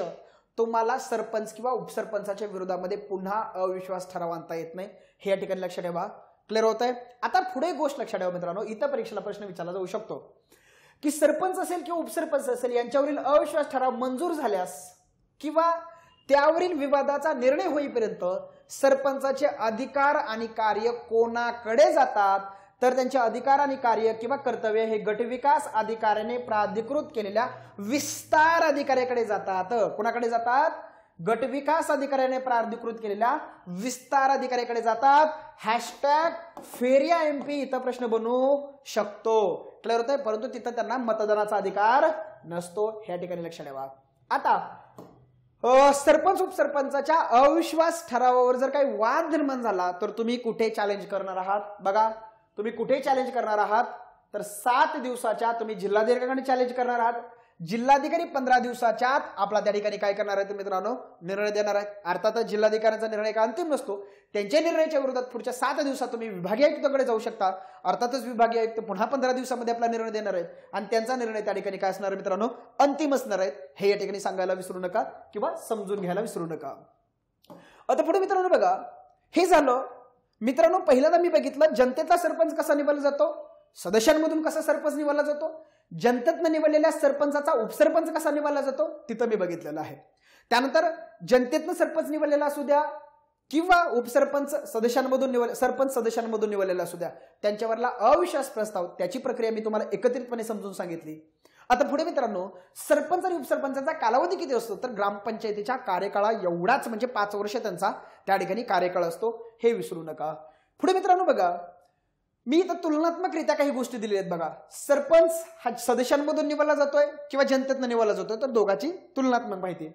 तुम्हाला सरपंच किंवा उपसरपंचाच्या विरोधामध्ये पुन्हा अविश्वास ठराव आणता येत नाही, हे या ठिकाणी लक्षात ठेवा. क्लिअर होत आहे. आता पुढे गोष्ट लक्षात ठेवा मित्रांनो, इथं परीक्षेला प्रश्न विचारला जाऊ शकतो की सरपंच असेल किंवा उपसरपंच असेल यांच्यावरील अविश्वास ठराव मंजूर झाल्यास किंवा त्यावरील विवादाचा निर्णय होईपर्यंत सरपंचाचे अधिकार आणि कार्य कोणाकडे जातात, तर त्यांचे अधिकार आणि कार्य किंवा कर्तव्य हे गटविकास अधिकाऱ्याने प्राधिकृत केलेल्या विस्तार अधिकाऱ्याकडे जातात. कोणाकडे जातात? गटविकास अधिकाऱ्याने प्राधिकृत केलेल्या विस्तार अधिकाऱ्याकडे जातात. हॅशटॅग फेरिया MP इथं प्रश्न बनू शकतो. क्लिअर होत आहे. परंतु तिथं त्यांना मतदानाचा अधिकार नसतो, ह्या ठिकाणी लक्षात ठेवा. आता सरपंच उपसरपंचाच्या अविश्वास ठरावावर जर काही वाद निर्माण झाला तर तुम्ही कुठे चॅलेंज करणार आहात? बघा, तुम्ही कुठे चॅलेंज करणार आहात? तर 7 दिवसाच्या तुम्ही जिल्हाधिकाऱ्यांकडे चॅलेंज करणार आहात. जिल्हाधिकारी 15 दिवसाच्या आत आपला त्या ठिकाणी काय करणार आहेत मित्रांनो? निर्णय देणार आहेत. अर्थातच जिल्हाधिकाऱ्यांचा निर्णय काय अंतिम नसतो. त्यांच्या निर्णयाच्या विरोधात पुढच्या 7 दिवसात तुम्ही विभागीय आयुक्तांकडे जाऊ शकता. अर्थातच विभागीय आयुक्त पुन्हा 15 दिवसामध्ये आपला निर्णय देणार आहेत आणि त्यांचा निर्णय त्या ठिकाणी काय असणार मित्रांनो? अंतिम असणार आहे. हे या ठिकाणी सांगायला विसरू नका किंवा समजून घ्यायला विसरू नका. आता पुढे मित्रांनो बघा, हे झालं मित्रांनो. पहिल्यांदा मी बघितलं जनतेचा सरपंच कसा निवडला जातो, सदस्यांमधून कसा सरपंच निवडला जातो, जनतेतनं निवडलेल्या सरपंचाचा उपसरपंच कसा निवडला जातो तिथं मी बघितलेलं आहे. त्यानंतर जनतेतनं सरपंच निवडलेला असू द्या किंवा उपसरपंच सरपंच सदस्यांमधून निवडलेला असू द्या, त्यांच्यावरला अविश्वास प्रस्ताव त्याची प्रक्रिया मी तुम्हाला एकत्रितपणे समजून सांगितली. आता पुढे मित्रांनो, सरपंच आणि उपसरपंचाचा कालावधी किती असतो? तर ग्रामपंचायतीच्या कार्यकाळा एवढाच, म्हणजे 5 वर्ष त्यांचा त्या ठिकाणी कार्यकाळ असतो, हे विसरू नका. पुढे मित्रांनो बघा, मी इथं तुलनात्मकरित्या काही गोष्टी दिलेल्या आहेत. बघा, सरपंच हा सदस्यांमधून निवडला जातोय किंवा जनतेतनं निवडला जातोय, तर दोघांची तुलनात्मक माहिती.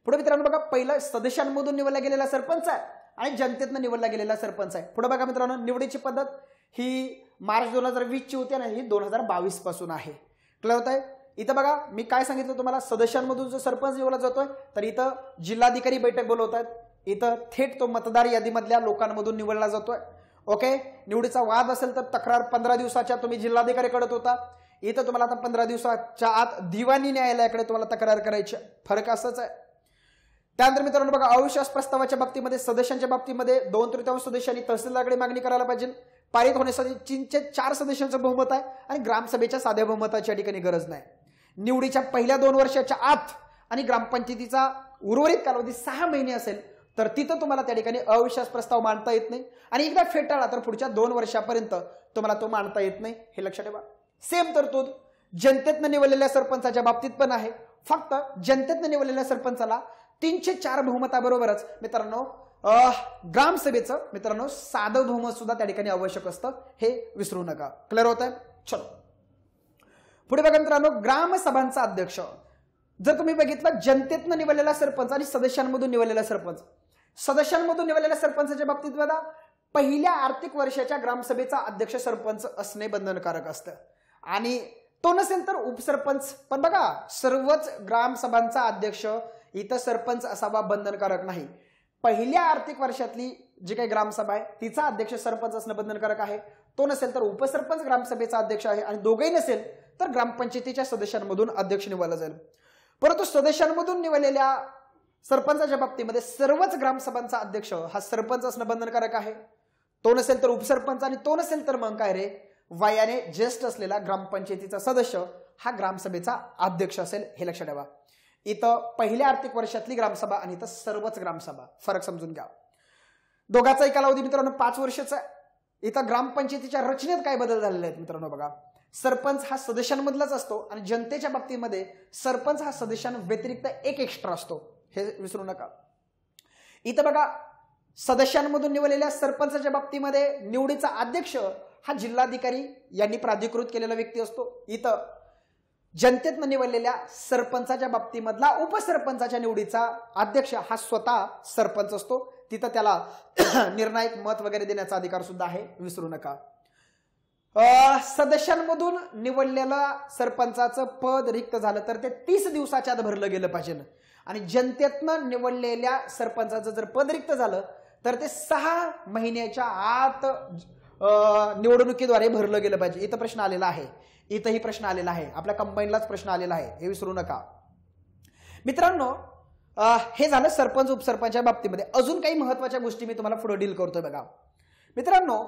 पुढे मित्रांनो बघा, पहिला सदस्यांमधून निवडला गेलेला सरपंच आहे आणि जनतेतनं निवडला गेलेला सरपंच आहे. पुढे बघा मित्रांनो, निवडीची पद्धत ही मार्च 2020 ची होती आणि ही 2022 पासून आहे. क्लिअर होत आहे. इथं बघा, मी काय सांगितलं तुम्हाला, सदस्यांमधून जो सरपंच निवडला जातोय तर इथं जिल्हाधिकारी बैठक बोलवतात. इथं थेट तो मतदार यादीमधल्या लोकांमधून निवडला जातोय. ओके, निवडीचा वाद असेल तर तक्रार 15 दिवसाच्या तुम्ही जिल्हाधिकारीकडे होता. इथं तुम्हाला आता 15 दिवसाच्या आत दिवाणी न्यायालयाकडे तुम्हाला तक्रार करायची. फरक असंच आहे. त्यानंतर मित्रांनो बघा, अविश्वास प्रस्तावाच्या बाबतीमध्ये सदस्यांच्या बाबतीमध्ये 2/3 सदस्यांनी तहसीलदाराकडे मागणी करायला पाहिजे. पारित होण्यासाठी 4 सदस्यांचं बहुमत आहे आणि ग्रामसभेच्या साध्या बहुमताची ठिकाणी गरज नाही. निवडीच्या पहिल्या 2 वर्षाच्या आत आणि ग्रामपंचायतीचा उर्वरित कालावधी 6 महिने असेल तर तिथं तुम्हाला त्या ठिकाणी अविश्वास प्रस्ताव मांडता येत नाही आणि एकदा फेटाळला तर पुढच्या 2 वर्षापर्यंत तुम्हाला तो मांडता येत नाही, हे लक्षात ठेवा. सेम तरतूद जनतेतनं निवडलेल्या सरपंचाच्या बाबतीत पण आहे. फक्त जनतेतनं निवडलेल्या सरपंचाला 304 बहुमताबरोबरच मित्रांनो ग्रामसभेचं मित्रांनो साधं बहुमत सुद्धा त्या ठिकाणी आवश्यक असतं, हे विसरू नका. क्लिअर होत आहे. चलो पुढे बघा मित्रांनो, ग्रामसभांचा अध्यक्ष जर तुम्ही बघितलं, जनतेतनं निवडलेला सरपंच आणि सदस्यांमधून निवडलेला सरपंच. सदस्यांमधून निवडलेल्या सरपंचाच्या बाबतीत बघा, पहिल्या आर्थिक वर्षाच्या ग्रामसभेचा अध्यक्ष सरपंच असणे बंधनकारक असतं आणि तो नसेल तर उपसरपंच. पण बघा, सर्वच ग्रामसभांचा अध्यक्ष इथं सरपंच असावा बंधनकारक नाही. पहिल्या आर्थिक वर्षातली जी काही ग्रामसभा आहे तिचा अध्यक्ष सरपंच असणं बंधनकारक आहे. तो नसेल तर उपसरपंच ग्रामसभेचा अध्यक्ष आहे आणि दोघेही नसेल तर ग्रामपंचायतीच्या सदस्यांमधून अध्यक्ष निवडला जाईल. परंतु सदस्यांमधून निवडलेल्या सरपंचाच्या बाबतीमध्ये सर्वच ग्रामसभांचा अध्यक्ष हा सरपंच असणं बंधनकारक आहे. तो नसेल तर उपसरपंच आणि तो नसेल तर मग काय रे, वयाने ज्येष्ठ असलेला ग्रामपंचायतीचा सदस्य हा ग्रामसभेचा अध्यक्ष असेल, हे लक्षात ठेवा. इथं पहिल्या आर्थिक वर्षातली ग्रामसभा आणि इथं सर्वच ग्रामसभा, फरक समजून घ्या. दोघांचाही कालावधी मित्रांनो 5 वर्षाचा आहे. इथं ग्रामपंचायतीच्या रचनेत काय बदल झालेले आहेत मित्रांनो बघा, सरपंच हा सदस्यांमधलाच असतो आणि जनतेच्या बाबतीमध्ये सरपंच हा सदस्यांव्यतिरिक्त एक एक्स्ट्रा असतो, हे विसरू नका. इथं बघा, सदस्यांमधून निवडलेल्या सरपंचाच्या बाबतीमध्ये निवडीचा अध्यक्ष हा जिल्हाधिकारी यांनी प्राधिकृत केलेला व्यक्ती असतो. इथं जनतेतनं निवडलेल्या सरपंचाच्या बाबतीमधला उपसरपंचाच्या निवडीचा अध्यक्ष हा स्वतः सरपंच असतो. तिथं त्याला निर्णायक मत वगैरे देण्याचा अधिकार सुद्धा आहे, विसरू नका. सदस्यांमधून निवडलेलं सरपंचाचं पद रिक्त झालं तर ते 30 दिवसाच्या आत भरलं गेलं पाहिजे आणि जनतेतनं निवडलेल्या सरपंचाचं जर पद रिक्त झालं तर ते 6 महिन्याच्या आत निवडणुकीद्वारे भरलं गेलं पाहिजे. इथं प्रश्न आलेला आहे, इथंही प्रश्न आलेला आहे, आपल्या कंबाईनलाच प्रश्न आलेला आहे, हे विसरू नका. मित्रांनो हे झालं सरपंच उपसरपंचच्या बाबतीमध्ये. अजून काही महत्वाच्या गोष्टी मी तुम्हाला पुढे डील करतोय बघा मित्रांनो.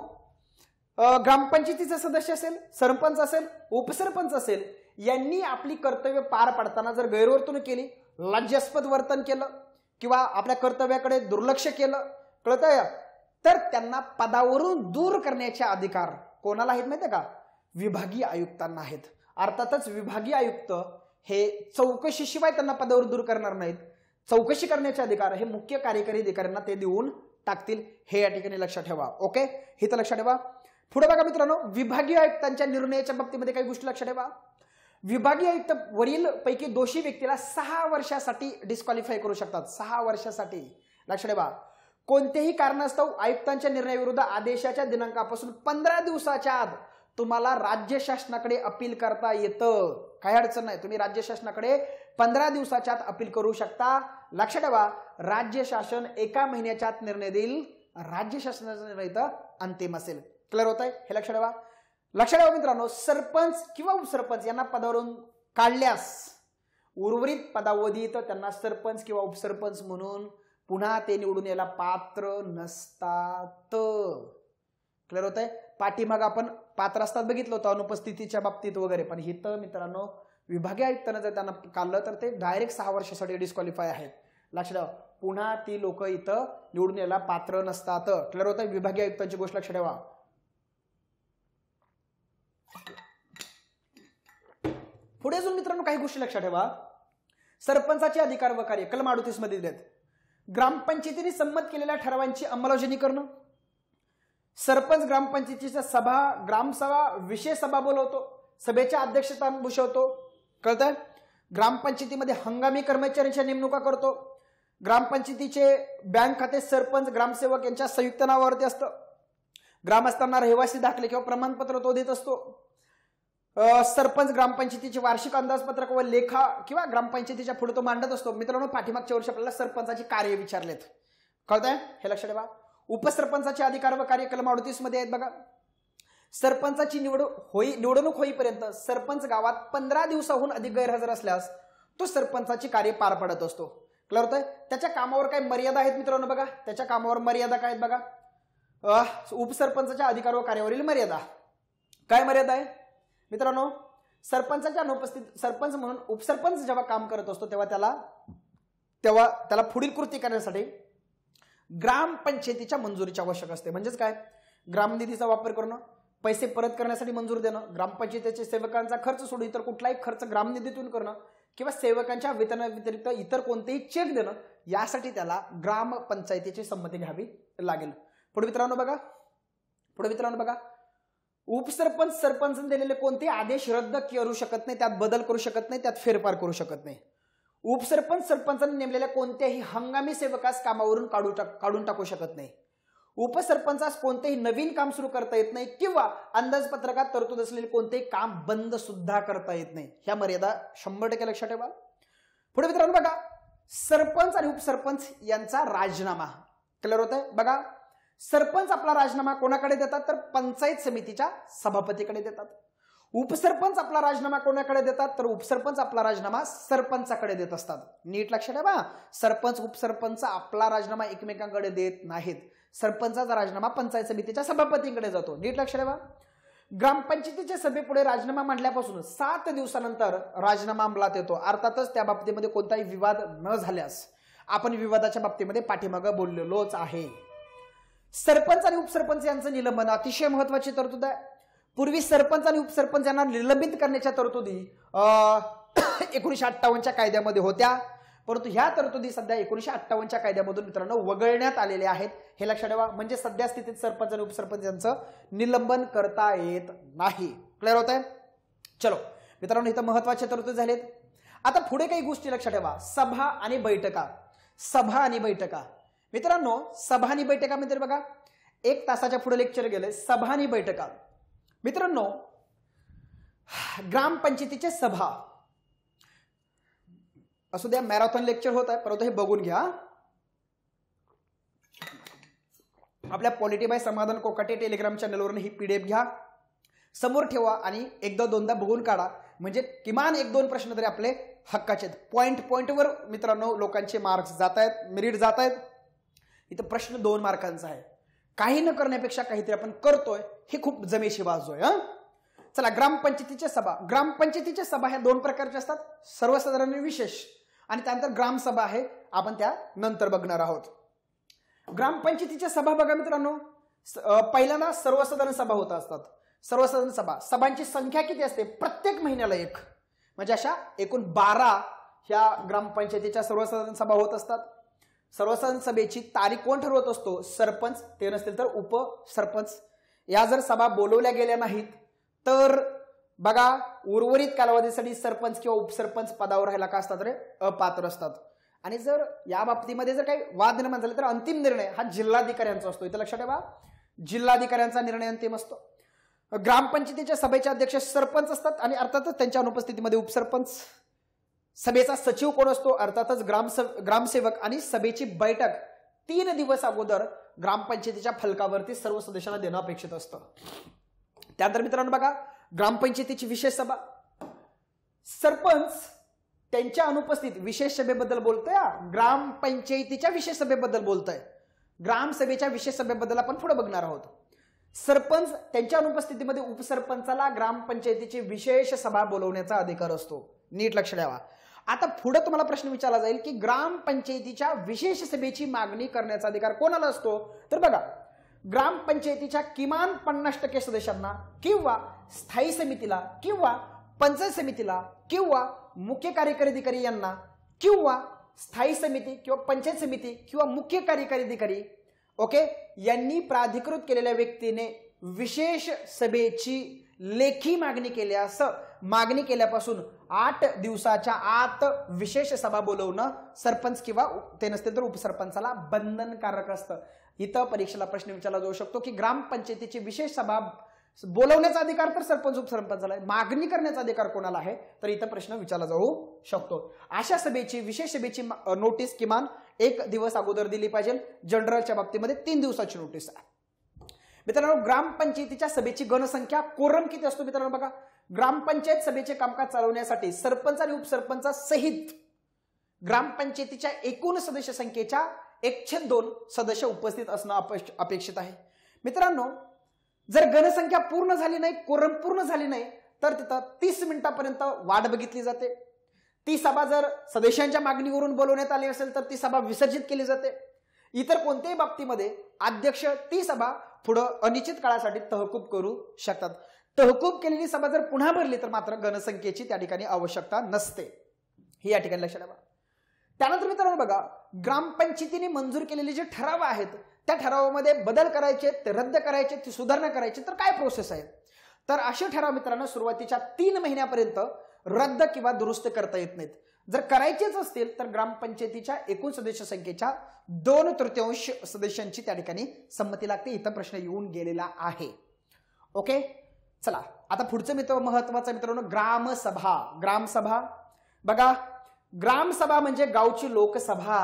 ग्रामपंचायतीचे सदस्य असेल, सरपंच असेल, उपसरपंच असेल, यांनी आपली कर्तव्य पार पाडताना जर गैरवर्तणूक केली, लाज्यास्पद वर्तन केलं किंवा आपल्या कर्तव्याकडे दुर्लक्ष केलं, कळतंय, तर त्यांना पदावरून दूर करण्याचे अधिकार कोणाला आहेत माहितीये का? विभागीय आयुक्तांना आहेत. अर्थातच विभागीय आयुक्त हे चौकशीशिवाय त्यांना पदावर दूर करणार नाहीत. चौकशी करण्याचे अधिकार हे मुख्य कार्यकारी अधिकाऱ्यांना ते देऊन टाकतील. हे या ठिकाणी लक्षात ठेवा. ओके, हे तर लक्षात ठेवा. पुढे बघा मित्रांनो, विभागीय आयुक्तांच्या निर्णयाच्या बाबतीमध्ये काही गोष्टी लक्षात ठेवा. विभागीय आयुक्त वरील पैकी दोषी व्यक्तीला 6 वर्षासाठी डिस्क्वालिफाय करू शकतात. 6 वर्षासाठी. लक्षात ठेवा. कोणतेही कारणास्तव आयुक्तांच्या निर्णयाविरुद्ध आदेशाच्या दिनांकापासून 15 दिवसाच्या आत तुम्हाला राज्य शासनाकडे अपील करता येतं. काही अडचण नाही. तुम्ही राज्य शासनाकडे 15 दिवसाच्या आत अपील करू शकता. लक्षात ठेवा, राज्य शासन 1 महिन्याच्या आत निर्णय देईल. राज्य शासनाचा निर्णय तर अंतिम असेल. क्लिअर होत आहे? हे लक्षात ठेवा. लक्षात ठेवा मित्रांनो, सरपंच किंवा उपसरपंच यांना पदावरून काढल्यास उर्वरित पदावधीत त्यांना सरपंच किंवा उपसरपंच म्हणून पुन्हा ते निवडून यायला पात्र नसतात. क्लिअर होत आहे? पाठीमाग आपण पात्र असतात बघितलं होतं अनुपस्थितीच्या बाबतीत वगैरे, पण इथं मित्रांनो विभागीय आयुक्तांना जर त्यांना काढलं तर ते डायरेक्ट 6 वर्षासाठी डिस्क्वालिफाय आहेत. लक्षात ठेवा, पुन्हा ती लोक इथं निवडून यायला पात्र नसतात. क्लिअर होत आहे? विभागीय आयुक्तांची गोष्ट लक्षात ठेवा. पुढे अजून मित्रांनो काही गोष्टी लक्षात ठेवा. सरपंचाचे अधिकार व कार्य कलम 38 मध्ये दिलेत. ग्रामपंचायतीने संमत केलेल्या ठरावांची अंमलबजावणी करणं. सरपंच ग्रामपंचायतीच्या सभा, ग्रामसभा, विशेष सभा बोलवतो, सभेच्या अध्यक्षस्थान भूषवतो. कळतंय? ग्रामपंचायतीमध्ये हंगामी कर्मचाऱ्यांच्या नेमणुका करतो. ग्रामपंचायतीचे बँक खाते सरपंच ग्रामसेवक यांच्या संयुक्त नावावरती असतं. ग्रामस्थांना रहिवासी दाखले किंवा प्रमाणपत्र तो देत असतो. सरपंच ग्रामपंचायतीचे वार्षिक अंदाजपत्रक व लेखा किंवा ग्रामपंचायतीच्या पुढे तो मांडत असतो. मित्रांनो, पाठीमागच्या वर्षी आपल्याला सरपंचाचे कार्य विचारलेत. कळतंय? हे लक्षात ठेवा. उपसरपंचाचे अधिकार व कार्य कलम 38 मध्ये आहेत बघा. सरपंचाची निवडणूक होईपर्यंत सरपंच गावात 15 दिवसाहून अधिक गैरहजर असल्यास तो सरपंचाची कार्य पार पडत असतो. क्लिअर होतंय? त्याच्या कामावर काही मर्यादा आहेत मित्रांनो बघा. त्याच्या कामावर मर्यादा काय आहेत बघा. उपसरपंचाच्या अधिकार व कार्यावरील मर्यादा. काय मर्यादा आहे मित्रांनो? सरपंचाच्या अनुपस्थित सरपंच म्हणून उपसरपंच जेव्हा काम करत असतो तेव्हा त्याला पुढील कृती करण्यासाठी ग्रामपंचायतीच्या मंजुरीची आवश्यक असते. म्हणजेच काय? ग्रामनिधीचा वापर करणं, पैसे परत करण्यासाठी मंजूर देणं, ग्रामपंचायतीच्या सेवकांचा खर्च सोडून इतर कुठलाही खर्च ग्रामनिधीतून करणं किंवा सेवकांच्या वेतनाव्यतिरिक्त इतर कोणतेही चेक देणं, यासाठी त्याला ग्रामपंचायतीची संमती घ्यावी लागेल. पुढे मित्रांनो बघा. उपसरपंच सरपंचाने दिलेले कोणतेही आदेश रद्द करू शकत नाही, त्यात बदल करू शकत नाही, त्यात फेरफार करू शकत नाही. उपसरपंच सरपंचाने नेमलेल्या कोणत्याही हंगामी सेवकास कामावरून काढून टाकू शकत नाही. उपसरपंचास कोणतेही नवीन काम सुरू करता येत नाही किंवा अंदाजपत्रकात तरतूद असलेले कोणतेही काम बंद सुद्धा करता येत नाही. ह्या मर्यादा 100% लक्षात ठेवा. पुढे मित्रांनो बघा, सरपंच आणि उपसरपंच यांचा राजीनामा. क्लिअर होत आहे? बघा, सरपंच आपला राजीनामा कोणाकडे देतात तर पंचायत समितीच्या सभापतीकडे देतात. उपसरपंच आपला राजीनामा कोणाकडे देतात तर उपसरपंच आपला राजीनामा सरपंचाकडे देत असतात. नीट लक्षात ठेवा, सरपंच उपसरपंच आपला राजीनामा एकमेकांकडे देत नाहीत. सरपंचाचा राजीनामा पंचायत समितीच्या सभापतींकडे जातो. नीट लक्षात ठेवा. ग्रामपंचायतीच्या सभेपुढे राजीनामा मांडल्यापासून 7 दिवसानंतर राजीनामा अंमलात येतो. अर्थातच त्या बाबतीमध्ये कोणताही विवाद न झाल्यास. आपण विवादाच्या बाबतीमध्ये पाठीमागं बोललेलोच आहे. सरपंच आणि उपसरपंच यांचं निलंबन अतिशय महत्वाची तरतूद आहे. पूर्वी सरपंच आणि उपसरपंच यांना निलंबित करण्याच्या तरतुदी 1958च्या कायद्यामध्ये होत्या, परंतु ह्या तरतुदी सध्या 1958च्या कायद्यामधून मित्रांनो वगळण्यात आलेल्या आहेत. हे लक्षात ठेवा. म्हणजे सध्या स्थितीत सरपंच आणि उपसरपंच यांचं निलंबन करता येत नाही. क्लिअर होत आहे? चलो मित्रांनो, इथं महत्वाचे तरतुदी झालेत. आता पुढे काही गोष्टी लक्षात ठेवा. सभा आणि बैठका. मित्रांनो, सभा आणि बैठकामध्ये बघा 1 तासाच्या पुढे लेक्चर गेले. सभा आणि बैठका मित्रांनो, ग्रामपंचायतीचे सभा असू द्या, मॅरेथॉन लेक्चर होत आहे, परंतु हे बघून घ्या. आपल्या पॉलिटी बाय समाधान कोकाटे टेलिग्राम चॅनलवरून ही PDF घ्या, समोर ठेवा आणि एकदा दोनदा बघून काढा. म्हणजे किमान 1-2 प्रश्न तरी आपले हक्काचे आहेत. पॉइंटवर मित्रांनो लोकांचे मार्क्स जात आहेत, मेरिट जात आहेत. इथं प्रश्न 2 मार्कांचा आहे. काही न करण्यापेक्षा काहीतरी आपण करतोय हे खूप जमेशी बाजू आहे. चला, ग्रामपंचायतीच्या सभा. ग्रामपंचायतीच्या सभा ह्या 2 प्रकारच्या असतात, सर्वसाधारण आणि विशेष. आणि त्यानंतर ग्रामसभा आहे, आपण त्या नंतर बघणार आहोत. ग्रामपंचायतीच्या सभा बघा मित्रांनो, पहिल्यांदा सर्वसाधारण सभा होत असतात. सर्वसाधारण सभांची संख्या किती असते? प्रत्येक महिन्याला 1, म्हणजे अशा एकूण 12 ह्या ग्रामपंचायतीच्या सर्वसाधारण सभा होत असतात. सर्वसाधारण सभेची तारीख कोण ठरवत असतो? सरपंच. ते नसतील तर उपसरपंच. या जर सभा बोलवल्या गेल्या नाहीत तर बघा उर्वरित कालावधीसाठी सरपंच किंवा उपसरपंच पदावर राहायला का असतात रे? अपात्र असतात. आणि जर या बाबतीमध्ये जर काही वाद निर्माण झाले तर अंतिम निर्णय हा जिल्हाधिकाऱ्यांचा असतो. इथं लक्षात ठेवा, जिल्हाधिकाऱ्यांचा निर्णय अंतिम असतो. ग्रामपंचायतीच्या सभेचे अध्यक्ष सरपंच असतात आणि अर्थातच त्यांच्या अनुपस्थितीमध्ये उपसरपंच. सभेचा सचिव कोण असतो? अर्थातच ग्रामसेवक. आणि सभेची बैठक 3 दिवस अगोदर ग्रामपंचायतीच्या फलकावरती सर्व सदस्यांना देणं अपेक्षित असतं. त्यानंतर मित्रांनो बघा, ग्रामपंचायतीची विशेष सभा. सरपंच त्यांच्या अनुपस्थित विशेष सभेबद्दल बोलतोय, ग्रामपंचायतीच्या विशेष सभेबद्दल बोलतोय. ग्रामसभेच्या विशेष सभेबद्दल आपण पुढे बघणार आहोत. सरपंच त्यांच्या अनुपस्थितीमध्ये उपसरपंचाला ग्रामपंचायतीची विशेष सभा बोलवण्याचा अधिकार असतो. नीट लक्ष द्यावा. आता पुढे तुम्हाला प्रश्न विचारला जाईल की ग्रामपंचायतीच्या विशेष सभेची मागणी करण्याचा अधिकार कोणाला असतो? तर बघा, ग्रामपंचायतीच्या किमान 50% सदस्यांना किंवा स्थायी समितीला किंवा पंचायत समितीला किंवा मुख्य कार्यकारी अधिकारी यांना किंवा स्थायी समिती किंवा पंचायत समिती किंवा मुख्य कार्यकारी अधिकारी ओके यांनी प्राधिकृत केलेल्या व्यक्तीने विशेष सभेची लेखी मागणी केल्यास मागणी केल्यापासून 8 दिवसाच्या आत विशेष सभा बोलवणं सरपंच किंवा ते नसतील तर उपसरपंचाला बंधनकारक असतं. इथं परीक्षेला प्रश्न विचारला जाऊ शकतो की ग्रामपंचायतीची विशेष सभा बोलवण्याचा अधिकार तर सरपंच उपसरपंचाला आहे, मागणी करण्याचा अधिकार कोणाला आहे? तर इथं प्रश्न विचारला जाऊ शकतो. अशा सभेची विशेष सभेची नोटीस किमान 1 दिवस अगोदर दिली पाहिजे. जनरलच्या बाबतीमध्ये 3 दिवसाची नोटीस आहे. मित्रांनो, ग्रामपंचायतीच्या सभेची गणसंख्या कोरम किती असतो? मित्रांनो बघा, ग्रामपंचायत सभेचे कामकाज चालवण्यासाठी सरपंच आणि उपसरपंचासहित ग्रामपंचायतीच्या एकूण सदस्य संख्येच्या 1/2 सदस्य उपस्थित असणं अपेक्षित आहे. मित्रांनो, जर गणसंख्या पूर्ण झाली नाही, कोरम पूर्ण झाली नाही तर तिथं 30 मिनिटांपर्यंत वाट बघितली जाते. ती सभा जर सदस्यांच्या मागणीवरून बोलवण्यात आली असेल तर ती सभा विसर्जित केली जाते. इतर कोणत्याही बाबतीमध्ये अध्यक्ष ती सभा पुढे अनिश्चित काळासाठी तहकूब करू शकतात. तहकूब केलेली सभा जर पुन्हा भरली तर मात्र गणसंख्येची त्या ठिकाणी आवश्यकता नसते. ही या ठिकाणी लक्षात ठेवा. त्यानंतर मित्रांनो बघा, ग्रामपंचायतीने मंजूर केलेले जे ठराव आहेत त्या ठरावामध्ये बदल करायचे, ते रद्द करायचे, ती सुधारणा करायची तर काय प्रोसेस आहे? तर असे ठराव मित्रांनो सुरुवातीच्या 3 महिन्यापर्यंत रद्द किंवा दुरुस्त करता येत नाहीत. जर करायचेच असतील तर ग्रामपंचायतीच्या एकूण सदस्य संख्येच्या 2/3 सदस्यांची त्या ठिकाणी संमती लागते. इथं प्रश्न येऊन गेलेला आहे. ओके, चला आता पुढचं महत्वाचं मित्रांनो ग्रामसभा. ग्रामसभा बघा, ग्रामसभा म्हणजे गावची लोकसभा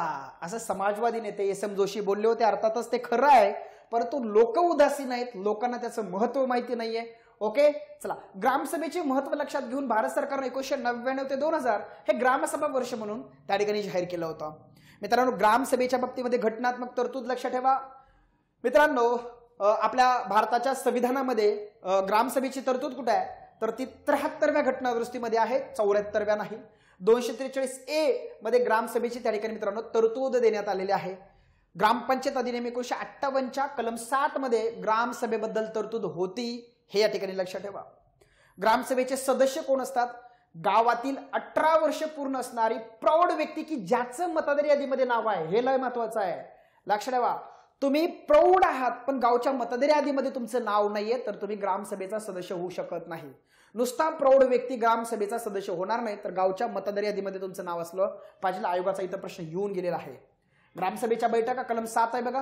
असं समाजवादी नेते SM जोशी बोलले होते. अर्थातच ते खरं आहे, परंतु लोक उदासीन आहेत, लोकांना त्याचं महत्व माहिती नाहीये. ओके, चला ग्रामसभेचे महत्व लक्षात घेऊन भारत सरकारने 1999 ते 2000 हे ग्रामसभा वर्ष म्हणून त्या ठिकाणी जाहीर केलं होतं. मित्रांनो, ग्रामसभेच्या बाबतीमध्ये घटनात्मक तरतूद लक्षात ठेवा. मित्रांनो, आपल्या भारताच्या संविधानामध्ये ग्रामसभेची तरतूद कुठे आहे? तर ती 73व्या घटनादुरुस्तीमध्ये आहे, 74व्या नाही. 243A मध्ये ग्रामसभेची त्या ठिकाणी मित्रांनो तरतूद देण्यात आलेली आहे. ग्रामपंचायत अधिनियम 1958च्या कलम 7 मध्ये ग्रामसभेबद्दल तरतूद होती, हे या ठिकाणी लक्षात ठेवा. ग्रामसभेचे सदस्य कोण असतात? गावातील 18 वर्ष पूर्ण असणारी प्रौढ व्यक्ती की ज्याचं मतदार यादीमध्ये नाव आहे. हे लय महत्वाचं आहे, लक्षात ठेवा. तुम्ही प्रौढ आहात पण गावच्या मतदार यादीमध्ये तुमचं नाव नाहीये तर तुम्ही ग्रामसभेचा सदस्य होऊ शकत नाही. नुसता प्रौढ व्यक्ती ग्रामसभेचा सदस्य होणार नाही तर गावच्या मतदार यादीमध्ये तुमचं नाव असलं पाहिजे. आयोगाचा इथं प्रश्न येऊन गेलेला आहे. ग्रामसभेच्या बैठका कलम 7 आहे बघा.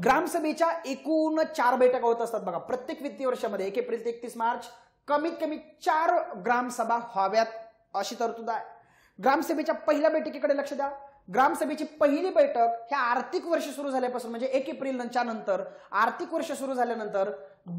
ग्रामसभेच्या एकूण 4 बैठका होत असतात बघा प्रत्येक वित्तीय वर्षामध्ये. 1 एप्रिल ते 31 मार्च कमीत कमी 4 ग्रामसभा व्हाव्यात अशी तरतूद आहे. ग्रामसभेच्या पहिल्या बैठकीकडे लक्ष द्या. ग्रामसभेची पहिली बैठक ह्या आर्थिक वर्ष सुरू झाल्यापासून म्हणजे 1 एप्रिलच्या नंतर आर्थिक वर्ष सुरू झाल्यानंतर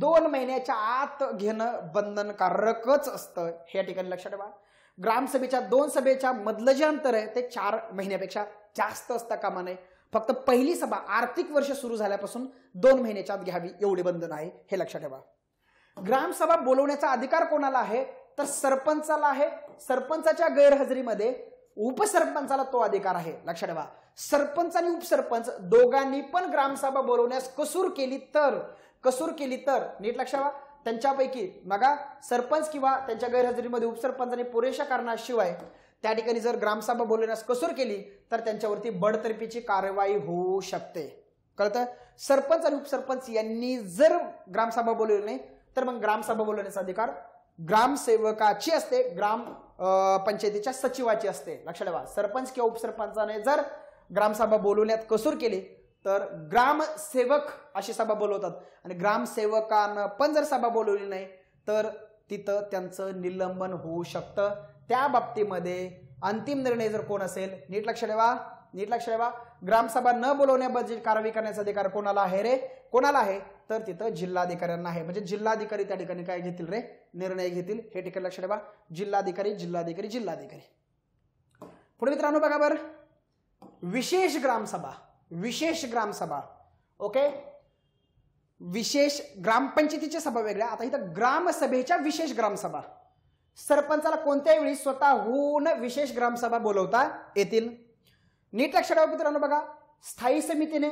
2 महिन्याच्या आत घेणं बंधनकारकच असतं, हे या ठिकाणी लक्षात ठेवा. ग्रामसभेच्या 2 सभेच्या मधलं जे अंतर आहे ते 4 महिन्यापेक्षा जास्त असता कामा नये. फक्त पहिली सभा आर्थिक वर्ष सुरू झाल्यापासून 2 महिन्याच्या आत घ्यावी एवढे बंधन आहे, हे लक्षात ठेवा. ग्रामसभा बोलवण्याचा अधिकार कोणाला आहे तर सरपंचाला आहे. सरपंचाच्या गैरहजेरीमध्ये उपसरपंचाला तो अधिकार आहे, लक्षात ठेवा. सरपंच आणि उपसरपंच दोघांनी पण ग्रामसभा बोलवण्यास कसूर केली तर नीट लक्षात ठेवा, त्यांच्यापैकी बघा सरपंच किंवा त्यांच्या गैरहजेरीमध्ये उपसरपंचाने पुरेशा कारणाशिवाय त्या ठिकाणी जर ग्रामसभा बोलवण्यास कसूर केली तर त्यांच्यावरती बडतर्फीची कारवाई होऊ शकते. कळतं. सरपंच आणि उपसरपंच यांनी जर ग्रामसभा बोलवली नाही तर मग ग्रामसभा बोलवण्याचा अधिकार ग्रामसेवकाची असते, ग्राम पंचायतीच्या सचिवाची असते, लक्षात ठेवा. सरपंच किंवा उपसरपंचाने जर ग्रामसभा बोलवण्यात कसूर केली तर ग्रामसेवक अशी सभा बोलवतात आणि ग्रामसेवकानं पण जर सभा बोलवली नाही तर तिथं त्यांचं निलंबन होऊ शकतं. त्या बाबतीमध्ये अंतिम निर्णय जर कोण असेल, नीट लक्ष ठेवा, ग्रामसभा न बोलवण्याबद्दल कारवाई करण्याचा अधिकार कोणाला आहे तर तिथं जिल्हाधिकाऱ्यांना आहे. म्हणजे जिल्हाधिकारी त्या ठिकाणी काय घेतील रे, निर्णय घेतील, हे ठिकाणी लक्ष ठेवा. जिल्हाधिकारी. पुढे मित्रांनो बघा बरं, विशेष ग्रामसभा ओके. विशेष ग्रामपंचायतीच्या सभा वेगळ्या. आता इथं ग्रामसभेच्या विशेष ग्रामसभा, सरपंचाला कोणत्याही वेळी स्वतःहून विशेष ग्रामसभा बोलवता येतील. नीट लक्षात ठेवा मित्रांनो बघा, स्थायी समितीने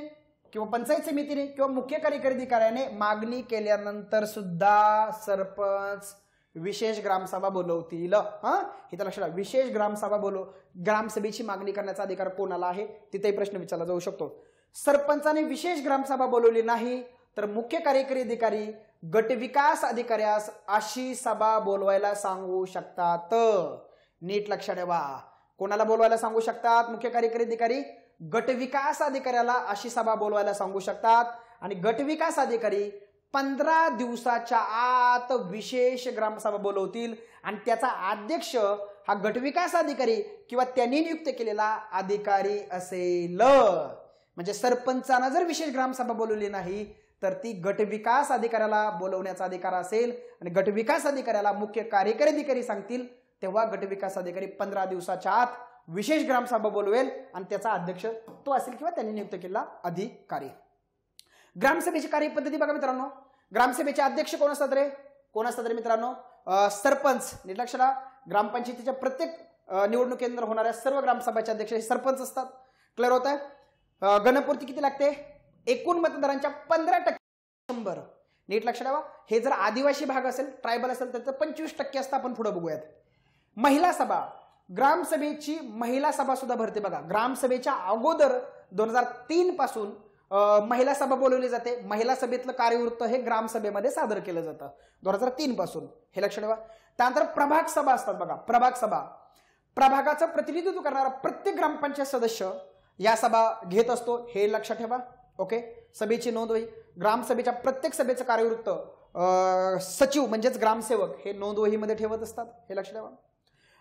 किंवा पंचायत समितीने किंवा मुख्य कार्यकारी अधिकाऱ्याने मागणी केल्यानंतर सुद्धा सरपंच विशेष ग्रामसभा बोलवतील. इथं लक्षात ठेवा, विशेष ग्रामसभा ग्रामसभेची मागणी करण्याचा अधिकार कोणाला आहे, तिथेही प्रश्न विचारला जाऊ शकतो. सरपंचाने विशेष ग्रामसभा बोलवली नाही तर मुख्य कार्यकारी अधिकारी गटविकास अधिकाऱ्यास अशी सभा बोलवायला सांगू शकतात. नीट लक्षात ठेवा, कोणाला बोलवायला सांगू शकतात, मुख्य कार्यकारी अधिकारी गटविकास अधिकाऱ्याला अशी सभा बोलवायला सांगू शकतात. आणि गटविकास अधिकारी 15 दिवसाच्या आत विशेष ग्रामसभा बोलवतील आणि त्याचा अध्यक्ष हा गटविकास अधिकारी किंवा त्यांनी नियुक्त केलेला अधिकारी असेल. म्हणजे सरपंचानं जर विशेष ग्रामसभा बोलवली नाही तर ती गटविकास अधिकाऱ्याला बोलवण्याचा अधिकार असेल आणि गटविकास अधिकाऱ्याला मुख्य कार्यकारी अधिकारी सांगतील तेव्हा गटविकास अधिकारी 15 दिवसाच्या आत विशेष ग्रामसभा बोलवेल आणि त्याचा अध्यक्ष तो असेल किंवा त्यांनी नियुक्त केलेला अधिकारी. ग्रामसभेची कार्यपद्धती बघा मित्रांनो, ग्रामसभेचे अध्यक्ष कोण असतात रे मित्रांनो, सरपंच. नीट लक्षात ठेवा, ग्रामपंचायतीच्या प्रत्येक निवडणुकीनंतर होणाऱ्या सर्व ग्रामसभाचे अध्यक्ष हे सरपंच असतात. क्लिअर होत आहे. गणपूर्ती किती लागते, एकूण मतदारांच्या 15% 100. नीट लक्षात ठेवा, हे जर आदिवासी भाग असेल, ट्रायबल असेल तर 25% असतं. आपण पुढे बघूयात. महिला सभा, ग्रामसभेची महिला सभा सुद्धा भरते बघा. ग्रामसभेच्या अगोदर 2003 पासून महिला सभा बोलवली जाते. महिला सभेतलं कार्यवृत्त हे ग्रामसभेमध्ये सादर केलं जातं 2003 पासून, हे लक्षात ठेवा. त्यानंतर प्रभाग सभा असतात बघा. प्रभाग सभा, प्रभागाचं प्रतिनिधित्व करणारा प्रत्येक ग्रामपंचायत सदस्य या सभा घेत असतो, हे लक्षात ठेवा. ओके. सभेची नोंदवही, ग्रामसभेच्या प्रत्येक सभेचं कार्यवृत्त सचिव म्हणजेच ग्रामसेवक हे नोंदवहीमध्ये ठेवत असतात, हे लक्षात ठेवा.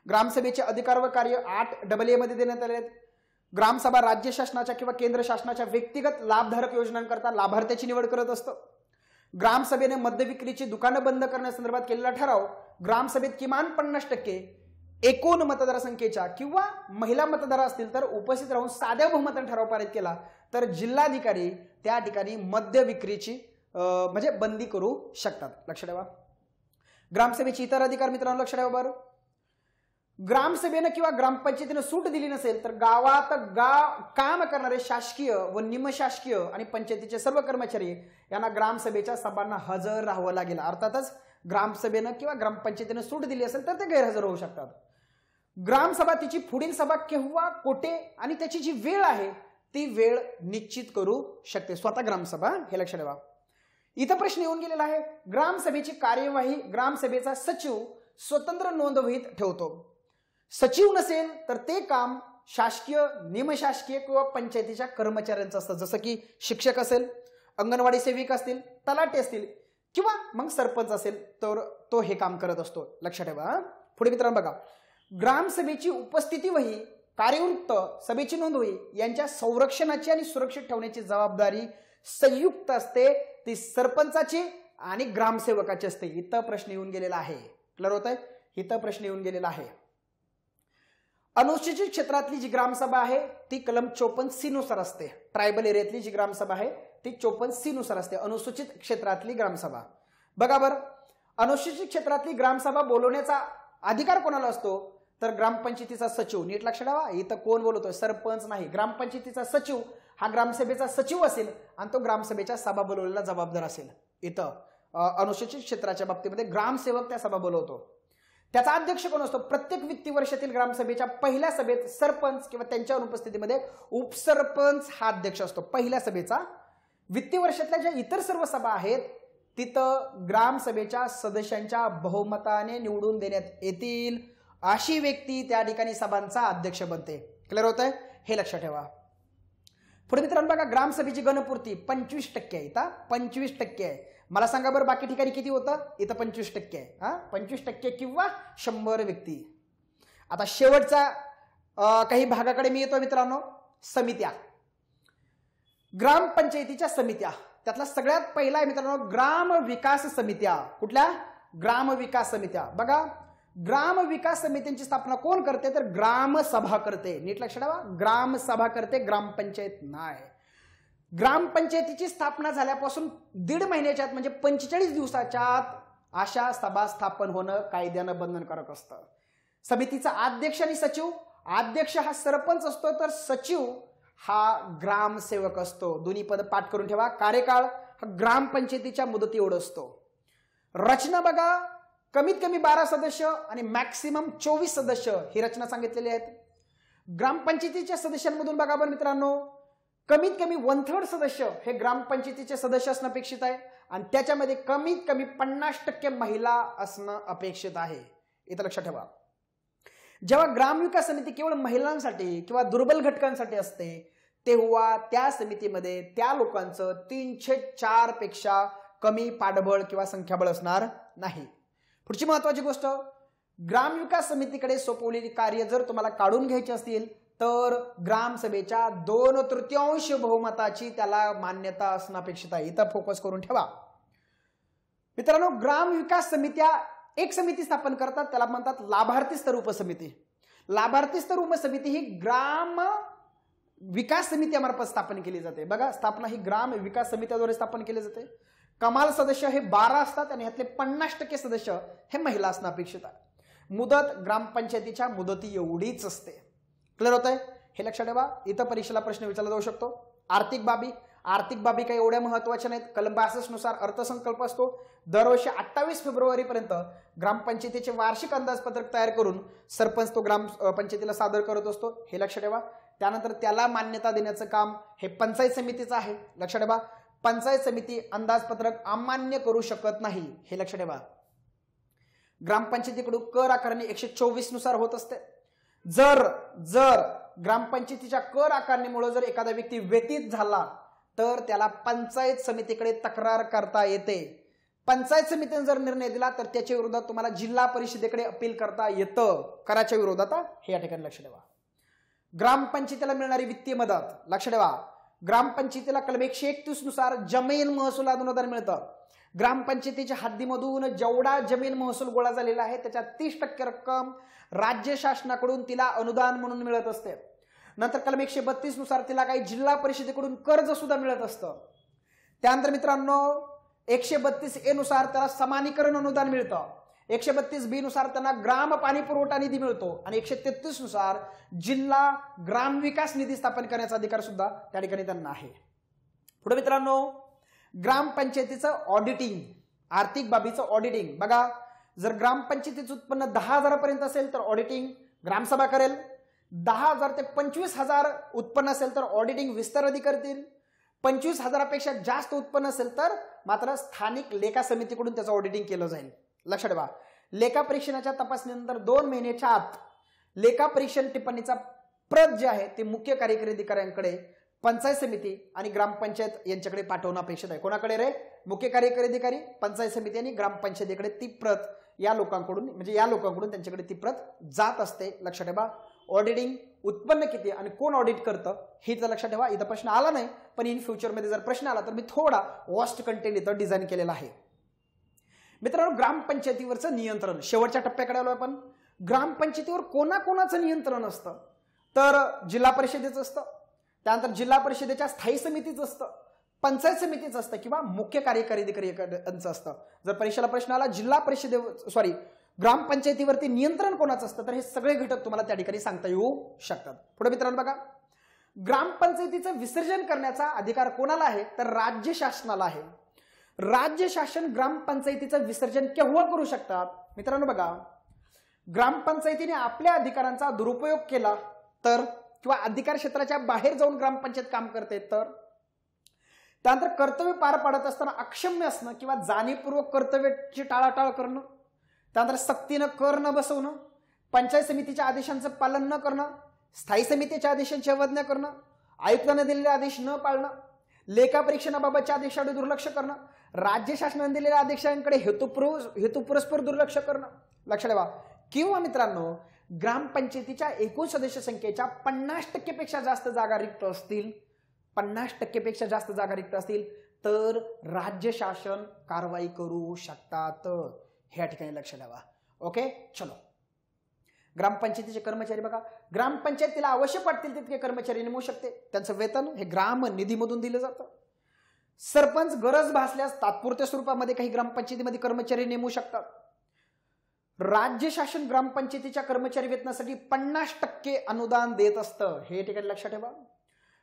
ग्रामसभेचे अधिकार व कार्य 8AA मध्ये देण्यात आले आहेत. ग्रामसभा राज्य शासनाच्या किंवा केंद्र शासनाच्या व्यक्तिगत लाभधारक योजनांकरता लाभार्थ्याची निवड करत असतं. ग्रामसभेने मद्य विक्रीची दुकानं बंद करण्यासंदर्भात केलेला ठराव ग्रामसभेत किमान 50% एकूण मतदारसंख्येच्या किंवा महिला मतदार असतील तर उपस्थित राहून साध्या बहुमताने ठराव पारित केला तर जिल्हाधिकारी त्या ठिकाणी मद्य विक्रीची म्हणजे बंदी करू शकतात, लक्षात ठेवा. ग्रामसभेचे इतर अधिकार मित्रांनो लक्षात ठेवा बरं. ग्रामसभेनं किंवा ग्रामपंचायतीनं सूट दिली नसेल तर गावात काम करणारे शासकीय व निमशासकीय आणि पंचायतीचे सर्व कर्मचारी यांना ग्रामसभेच्या सभांना हजर राहावं लागेल. अर्थातच ग्रामसभेनं किंवा ग्रामपंचायतीनं सूट दिली असेल तर ते गैरहजर होऊ शकतात. ग्रामसभा तिची पुढील सभा केव्हा, कोठे आणि त्याची जी वेळ आहे ती वेळ निश्चित करू शकते स्वतः ग्रामसभा, हे लक्षात ठेवा. इथं प्रश्न येऊन गेलेला आहे, ग्रामसभेची कार्यवाही ग्रामसभेचा सचिव स्वतंत्र नोंदवहीत ठेवतो. सचिव नसेल तर ते काम शासकीय, निमशासकीय किंवा पंचायतीच्या कर्मचाऱ्यांचं असतं. जसं की शिक्षक असेल, अंगणवाडी सेविक असतील, तलाठी असतील किंवा मग सरपंच असेल तर तो हे काम करत असतो, लक्षात ठेवा. पुढे मित्रांनो बघा, ग्रामसभेची उपस्थिती वही कार्यवृत्त सभेची नोंद होई यांच्या संरक्षणाची आणि सुरक्षित ठेवण्याची जबाबदारी संयुक्त असते, ती सरपंचाची आणि ग्रामसेवकाची असते. इथं प्रश्न येऊन गेलेला आहे. क्लिअर होत आहे? इथं प्रश्न येऊन गेलेला आहे. अनुसूचित क्षेत्रातली जी ग्रामसभा आहे ती कलम 54C नुसार असते. ट्रायबल एरियातली जी ग्रामसभा आहे ती 54C नुसार असते. अनुसूचित क्षेत्रातली ग्रामसभा. बघा बरं, अनुसूचित क्षेत्रातली ग्रामसभा बोलवण्याचा अधिकार कोणाला असतो? तर ग्रामपंचायतीचा सचिव. नीट लक्षात ठेवा, इथं कोण बोलवतोय? सरपंच नाही, ग्रामपंचायतीचा सचिव हा ग्रामसभेचा सचिव असेल आणि तो ग्रामसभेच्या सभा बोलवण्याला जबाबदार असेल. इथं अनुसूचित क्षेत्राच्या बाबतीमध्ये ग्रामसेवक त्या सभा बोलवतो. त्याचा अध्यक्ष कोण असतो? प्रत्येक वित्तीय वर्षातील ग्रामसभेच्या पहिल्या सभेत सरपंच किंवा त्यांच्या अनुपस्थितीमध्ये उपसरपंच हा अध्यक्ष असतो. पहिल्या सभेचा. वित्तीय वर्षातल्या ज्या इतर सर्व सभा आहेत तिथं ग्रामसभेच्या सदस्यांच्या बहुमताने निवडून देण्यात येतील अशी व्यक्ती त्या ठिकाणी सभांचा अध्यक्ष बनते. क्लिअर होत आहे? हे लक्षात ठेवा. पुढे मित्रांनो बघा, ग्रामसभेची गणपूर्ती 25% आहे. इथं 25% आहे. मला सांगा बरं बाकी ठिकाणी किती होतं? इथं 25% आहे. 25% किंवा 100 व्यक्ती. आता शेवटचा काही भागाकडे मी येतो मित्रांनो. समित्या, ग्रामपंचायतीच्या समित्या. त्यातला सगळ्यात पहिला आहे मित्रांनो ग्राम विकास समित्या. कुठल्या? ग्राम विकास समित्या. बघा, ग्राम विकास समित्यांची स्थापना कोण करते? तर ग्रामसभा करते. नीट लक्षात ठेवा, ग्रामसभा करते, ग्रामपंचायत नाही. ग्रामपंचायतीची स्थापना झाल्यापासून 1.5 महिन्याच्या आत म्हणजे 45 दिवसाच्या आत अशा सभा स्थापन होणं कायद्यानं बंधनकारक असतं. समितीचा अध्यक्ष आणि सचिव, अध्यक्ष हा सरपंच असतो तर सचिव हा ग्रामसेवक असतो. दोन्ही पद पाठ करून ठेवा. कार्यकाळ हा ग्रामपंचायतीच्या मुदती एवढा असतो. रचना बघा, कमीत कमी 12 सदस्य आणि मॅक्सिमम 24 सदस्य ही रचना सांगितलेली आहेत. ग्रामपंचायतीच्या सदस्यांमधून बघा बरं मित्रांनो, कमीत कमी 1/3 सदस्य हे ग्रामपंचायतीचे सदस्य असणं अपेक्षित आहे आणि त्याच्यामध्ये कमीत कमी 50% महिला असणं अपेक्षित आहे. इथं लक्षात ठेवा. जेव्हा ग्रामविकास समिती केवळ महिलांसाठी किंवा दुर्बल घटकांसाठी असते तेव्हा त्या समितीमध्ये त्या लोकांचं 304 पेक्षा कमी पाठबळ किंवा संख्याबळ असणार नाही. पुढची महत्वाची गोष्ट, ग्रामविकास समितीकडे सोपवलेली कार्य जर तुम्हाला काढून घ्यायची असतील तर ग्रामसभेच्या 2/3 बहुमताची त्याला मान्यता असणं अपेक्षित आहे. इथं फोकस करून ठेवा. मित्रांनो, ग्रामविकास समित्या एक समिती स्थापन करतात, त्याला म्हणतात लाभार्थी स्तर उपसमिती. लाभार्थी स्तर उपसमिती ही ग्राम विकास समितीमार्फत स्थापन केली जाते. बघा, स्थापना ही ग्राम विकास समितीद्वारे स्थापन केली जाते. कमाल सदस्य हे 12 असतात आणि यातले 50% सदस्य हे महिला असणं अपेक्षित आहे. मुदत ग्रामपंचायतीच्या मुदती एवढीच असते. क्लिअर होत आहे? हे लक्षात ठेवा. इथं परीक्षेला प्रश्न विचारला जाऊ शकतो. आर्थिक बाबी, आर्थिक बाबी काही एवढ्या महत्वाच्या नाहीत. कलम 62 नुसार अर्थसंकल्प असतो. दरवर्षी 28 फेब्रुवारीपर्यंत ग्रामपंचायतीचे वार्षिक अंदाजपत्रक तयार करून सरपंच तो ग्रामपंचायतीला सादर करत असतो. हे लक्षात ठेवा. त्यानंतर त्याला मान्यता देण्याचं काम हे पंचायत समितीचं आहे. लक्षात ठेवा, पंचायत समिती अंदाजपत्रक अमान्य करू शकत नाही. हे लक्षात ठेवा. ग्रामपंचायतीकडून कर आकारणी 124 नुसार होत असते. जर ग्रामपंचायतीच्या कर आकारणीमुळे जर एखादा व्यक्ती व्यतीत झाला तर त्याला पंचायत समितीकडे तक्रार करता येते. पंचायत समितीने जर निर्णय दिला तर त्याच्या विरोधात तुम्हाला जिल्हा परिषदेकडे अपील करता येतं. कराच्या विरोधात. हे या ठिकाणी लक्ष ठेवा. ग्रामपंचायतीला मिळणारी वित्तीय मदत लक्ष ठेवा. ग्रामपंचायतीला कलम 131 नुसार जमीन महसुलात अनुदान मिळतं. ग्रामपंचायतीच्या हद्दीमधून जेवढा जमीन महसूल गोळा झालेला आहे त्याच्या 30% रक्कम राज्य शासनाकडून तिला अनुदान म्हणून मिळत असते. नंतर कलम 132 नुसार तिला काही जिल्हा परिषदेकडून कर्ज सुद्धा मिळत असतं. त्यानंतर मित्रांनो 132A नुसार त्याला समानीकरण अनुदान मिळतं. 132B नुसार त्यांना ग्राम पाणी पुरवठा निधी मिळतो आणि 133 नुसार जिल्हा ग्रामविकास निधी स्थापन करण्याचा अधिकार सुद्धा त्या ठिकाणी त्यांना आहे. पुढे मित्रांनो, ग्रामपंचायतीचं ऑडिटिंग, आर्थिक बाबीचं ऑडिटिंग. बघा, जर ग्रामपंचायतीचं उत्पन्न 10,000 पर्यंत असेल तर ऑडिटिंग ग्रामसभा करेल. 10,000 ते 25,000 उत्पन्न असेल तर ऑडिटिंग विस्तार अधिकारी करतील. 25,000 पेक्षा जास्त उत्पन्न असेल तर मात्र स्थानिक लेखा समितीकडून त्याचं ऑडिटिंग केलं जाईल. लक्षात ठेवा. लेखा परीक्षणाच्या तपासणीनंतर 2 महिन्याच्या आत लेखा परीक्षण टिप्पणीचा प्रत जे आहे ते मुख्य कार्यकारी अधिकाऱ्यांकडे पंचायत समिती आणि ग्रामपंचायत यांच्याकडे पाठवणं अपेक्षित आहे. कोणाकडे रे? मुख्य कार्यकारी अधिकारी, पंचायत समिती आणि ग्रामपंचायतीकडे ती प्रत या लोकांकडून त्यांच्याकडे ती प्रत जात असते. लक्षात ठेवा. ऑडिटिंग उत्पन्न किती आणि कोण ऑडिट करतं हे तर लक्षात ठेवा. इथं प्रश्न आला नाही, पण इन फ्युचरमध्ये जर प्रश्न आला तर मी थोडा वॉस्ट कंटेंट इथं डिझाईन केलेला आहे. मित्रांनो, ग्रामपंचायतीवरचं नियंत्रण शेवटच्या टप्प्याकडे आलो आपण. ग्रामपंचायतीवर कोणाकोणाचं नियंत्रण असतं तर जिल्हा परिषदेचं असतं, त्यानंतर जिल्हा परिषदेच्या स्थायी समितीचं असतं, पंचायत समितीचं असतं किंवा मुख्य कार्यकारी अधिकाऱ्यांचं असतं. जर परीक्षेला प्रश्न आला ग्रामपंचायतीवरती नियंत्रण कोणाचं असतं तर हे सगळे घटक तुम्हाला त्या ठिकाणी सांगता येऊ शकतात. पुढे मित्रांनो बघा, ग्रामपंचायतीचं विसर्जन करण्याचा अधिकार कोणाला आहे तर राज्य शासनाला आहे. राज्य शासन ग्रामपंचायतीचं विसर्जन केव्हा करू शकतात मित्रांनो बघा, ग्रामपंचायतीने आपल्या अधिकारांचा दुरुपयोग केला तर किंवा अधिकार क्षेत्राच्या बाहेर जाऊन ग्रामपंचायत काम करते तर, त्यानंतर कर्तव्य पार पाडत असताना अक्षम्य असणं किंवा जाणीवपूर्वक कर्तव्याची टाळाटाळ करणं, त्यानंतर सक्तीनं कर न बसवणं, पंचायत समितीच्या आदेशांचं पालन न करणं, स्थायी समितीच्या आदेशांची अवज्ञा करणं, आयुक्तांना दिलेले आदेश न पाळणं, लेखापरीक्षणाबाबतच्या आदेशाकडे दुर्लक्ष करणं, राज्य शासनाने दिलेल्या आदेशांकडे हेतुपुरस्पर दुर्लक्ष करणं लक्षात ठेवा, किंवा मित्रांनो ग्रामपंचायतीच्या एकूण सदस्य संख्येच्या 50% पेक्षा जास्त जागा रिक्त असतील, 50% पेक्षा जास्त जागा रिक्त असतील तर राज्य शासन कारवाई करू शकतात. ह्या ठिकाणी लक्ष द्यावा. ओके, चलो. ग्रामपंचायतीचे कर्मचारी बघा, ग्रामपंचायत तिला आवश्यक वाटतील तितके कर्मचारी नेमू शकते. त्यांचं वेतन हे ग्राम निधीमधून दिलं जातं. सरपंच गरज भासल्यास तात्पुरत्या स्वरूपामध्ये काही ग्रामपंचायतीमध्ये कर्मचारी नेमू शकतात. राज्य शासन ग्रामपंचायतीच्या कर्मचारी वेतनासाठी 50% अनुदान देत असतं. हे ठिकाणी लक्षात ठेवा.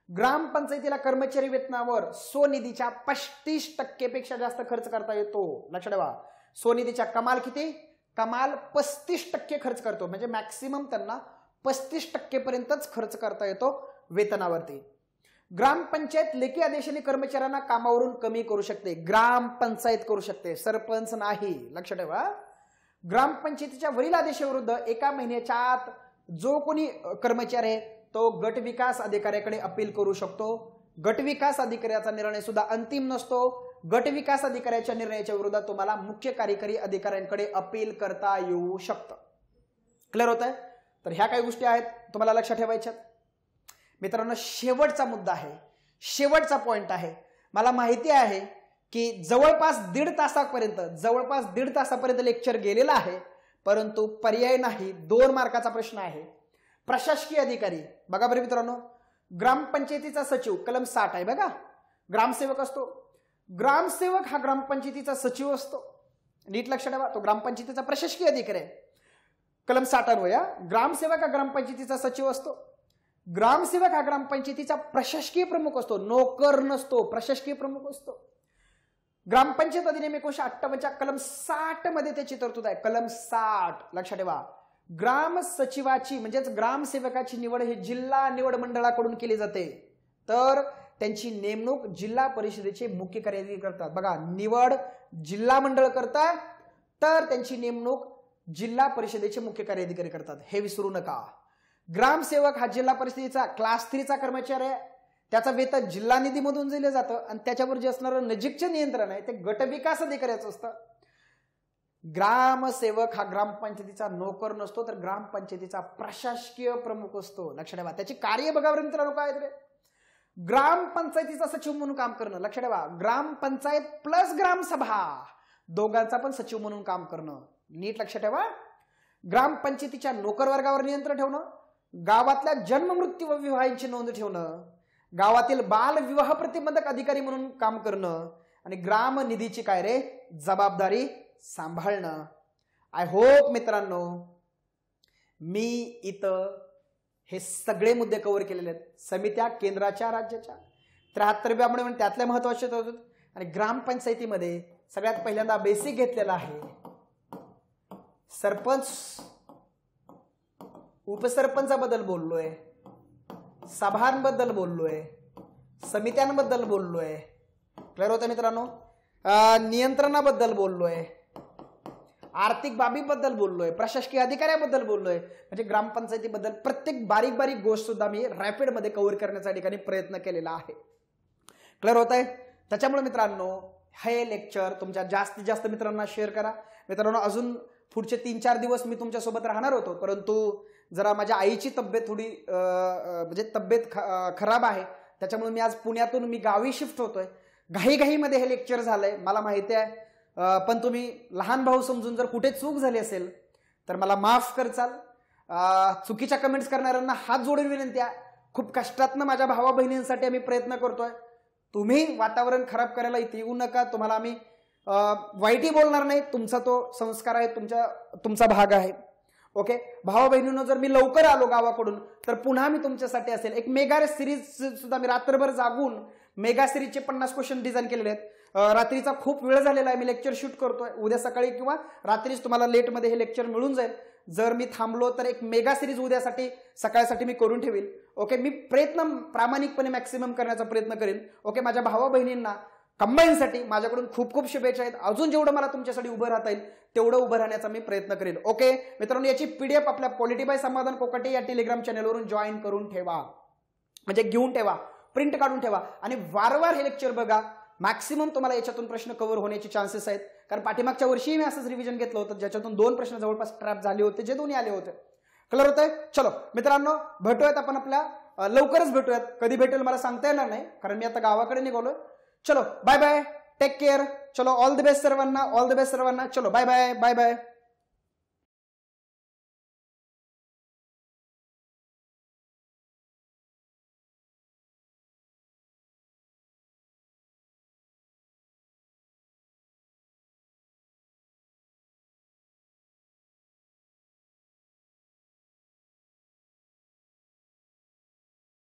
ग्रामपंचायतीला कर्मचारी वेतनावर स्वनिधीच्या 35% पेक्षा जास्त खर्च करता येतो. लक्षात ठेवा, स्वनिधीच्या कमाल किती, कमाल 35% खर्च करतो, म्हणजे मॅक्सिमम त्यांना 35% पर्यंतच खर्च करता येतो वेतनावरती. ग्रामपंचायत लेखी आदेशाने कर्मचाऱ्यांना कामावरून कमी करू शकते. ग्रामपंचायत करू शकते, सरपंच नाही. लक्षात ठेवा, ग्रामपंचायतीच्या वरील आदेशाविरुद्ध 1 महिन्याच्या आत जो कोणी कर्मचारी आहे तो गट विकास अधिकाऱ्याकडे अपील करू शकतो. गट विकास अधिकाऱ्याचा निर्णय सुद्धा अंतिम नसतो. गट विकास अधिकाऱ्याच्या निर्णयाच्या विरोधात तुम्हाला मुख्य कार्यकारी अधिकाऱ्यांकडे अपील करता येऊ शकतं. क्लिअर होत आहे? तर ह्या काही गोष्टी आहेत तुम्हाला लक्षात ठेवायच्यात. मित्रांनो, शेवटचा मुद्दा आहे, शेवटचा पॉइंट आहे. मला माहिती आहे की जवळपास दीड तासापर्यंत लेक्चर गेलेला आहे, परंतु पर्याय नाही. 2 मार्काचा प्रश्न आहे. प्रशासकीय अधिकारी बघा बरं मित्रांनो, ग्रामपंचायतीचा सचिव कलम 60 आहे बघा. ग्रामसेवक असतो, ग्रामसेवक हा ग्रामपंचायतीचा सचिव असतो. नीट लक्षात ठेवा, तो ग्रामपंचायतीचा प्रशासकीय अधिकारी आहे. कलम 60 अन्वये ग्रामसेवक हा ग्रामपंचायतीचा सचिव असतो. ग्रामसेवक हा ग्रामपंचायतीचा प्रशासकीय प्रमुख असतो, नोकर नसतो, प्रशासकीय प्रमुख असतो. ग्रामपंचायत अधिनियम 1958च्या कलम 60 मध्ये त्याची तरतूद आहे. कलम 60 लक्षात ठेवा. ग्राम सचिवाची म्हणजेच ग्रामसेवकाची निवड ही जिल्हा निवड मंडळाकडून केली जाते, तर त्यांची नेमणूक जिल्हा परिषदेचे मुख्य कार्यकारी करतात. बघा, निवड जिल्हा मंडळ करतात, तर त्यांची नेमणूक जिल्हा परिषदेचे मुख्य कार्यकारी करतात. हे विसरू नका. ग्रामसेवक हा जिल्हा परिषदेचा क्लास 3 चा कर्मचारी आहे. त्याचं वेतन जिल्हा निधीमधून दिलं जातं आणि त्याच्यावर जे असणारं नजीकचे नियंत्रण आहे ते गट विकास अधिकाऱ्याचं असतं. ग्रामसेवक हा ग्रामपंचायतीचा नोकर नसतो, तर ग्रामपंचायतीचा प्रशासकीय प्रमुख असतो. लक्षात ठेवा. त्याची कार्य बघा बरं मित्रांनो काय आहेत रे. ग्रामपंचायतीचा सचिव म्हणून काम करणं. लक्षात ठेवा, ग्रामपंचायत प्लस ग्रामसभा दोघांचा पण सचिव म्हणून काम करणं. नीट लक्षात ठेवा. ग्रामपंचायतीच्या नोकर वर्गावर नियंत्रण ठेवणं, गावातल्या जन्म मृत्यू व विवाहांची नोंद ठेवणं, गावातील बाल विवाह प्रतिबंधक अधिकारी म्हणून काम करणं आणि ग्राम निधीची काय रे जबाबदारी सांभाळणं. आय होप मित्रांनो मी इथं हे सगळे मुद्दे कव्हर केलेले आहेत. समित्या केंद्राच्या राज्याच्या 73व्या म्हणून त्यातल्या महत्वाचे होतात. आणि ग्रामपंचायतीमध्ये सगळ्यात पहिल्यांदा बेसिक घेतलेला आहे. सरपंच उपसरपंचाबद्दल बोललोय, सभांबद्दल बोललोय, समित्यांबद्दल बोललोय. क्लिअर होतं मित्रांनो. नियंत्रणाबद्दल बोललोय, आर्थिक बाबीबद्दल बोललोय, प्रशासकीय अधिकाऱ्याबद्दल बोललोय. म्हणजे ग्रामपंचायतीबद्दल प्रत्येक बारीक बारीक गोष्ट सुद्धा मी रॅपिड मध्ये कव्हर करण्याचा ठिकाणी प्रयत्न केलेला आहे. क्लिअर होत आहे. त्याच्यामुळे मित्रांनो हे लेक्चर तुमच्या जास्तीत जास्त मित्रांना शेअर करा. मित्रांनो अजून पुढचे 3-4 दिवस मी तुमच्यासोबत राहणार होतो, परंतु जरा माझ्या आईची तब्येत थोडी म्हणजे तब्येत खराब आहे, त्याच्यामुळे मी आज पुण्यातून मी गावी शिफ्ट होतोय. घाईघाईमध्ये हे लेक्चर झालंय मला माहिती आहे, पण तुम्ही लहान भाऊ समजून जर कुठे चूक झाली असेल तर मला माफ करचाल. चुकीच्या कमेंट्स करणाऱ्यांना हात जोडून विनंती आहे, खूप कष्टातनं माझ्या भावा बहिणींसाठी आम्ही प्रयत्न करतोय. तुम्ही वातावरण खराब करायला इथे येऊ नका. तुम्हाला आम्ही वाईटही बोलणार नाही, तुमचा तो संस्कार आहे, तुमचा भाग आहे. ओके भावा बहिणींनो, जर मी लवकर आलो गावाकडून तर पुन्हा मी तुमच्यासाठी असेल एक मेगा सिरीज सुद्धा मी रात्रभर जागून मेगा सिरीजचे 50 क्वेश्चन डिझाईन केलेले आहेत. रात्रीचा खूप वेळ झालेला आहे, मी लेक्चर शूट करतोय. उद्या सकाळी किंवा रात्रीच तुम्हाला लेटमध्ये हे लेक्चर मिळून जाईल. जर मी थांबलो तर एक मेगा सिरीज उद्यासाठी सकाळसाठी मी करून ठेवील. ओके मी प्रामाणिकपणे मॅक्सिमम करण्याचा प्रयत्न करेन. ओके माझ्या भावा बहिणींना कंबाईनसाठी माझ्याकडून खूप खूप शुभेच्छा आहेत. अजून जेवढं मला तुमच्यासाठी उभं राहता येईल तेवढं उभं राहण्याचा मी प्रयत्न करेन. ओके मित्रांनो, याची पीडीएफ आपल्या पॉलिटी बाय समाधान कोकाटे या टेलिग्राम चॅनलवरून जॉईन करून ठेवा, म्हणजे घेऊन ठेवा, प्रिंट काढून ठेवा आणि वारंवार हे लेक्चर बघा. मॅक्सिमम तुम्हाला याच्यातून प्रश्न कव्हर होण्याचे चान्सेस आहेत, कारण पाठीमागच्या वर्षी मी असंच रिव्हिजन घेतलं होतं ज्याच्यातून 2 प्रश्न जवळपास ट्रॅप झाले होते, जे दोन्ही आले होते. क्लिअर होतंय? चलो मित्रांनो, भेटूयात आपण आपल्या लवकरच भेटूयात. कधी भेटेल मला सांगता येणार नाही, कारण मी आता गावाकडे निघालोय. चलो बाय बाय, टेक केअर. चलो ऑल द बेस्ट सर्वांना, ऑल द बेस्ट सर्वांना. चलो बाय बाय, बाय बाय.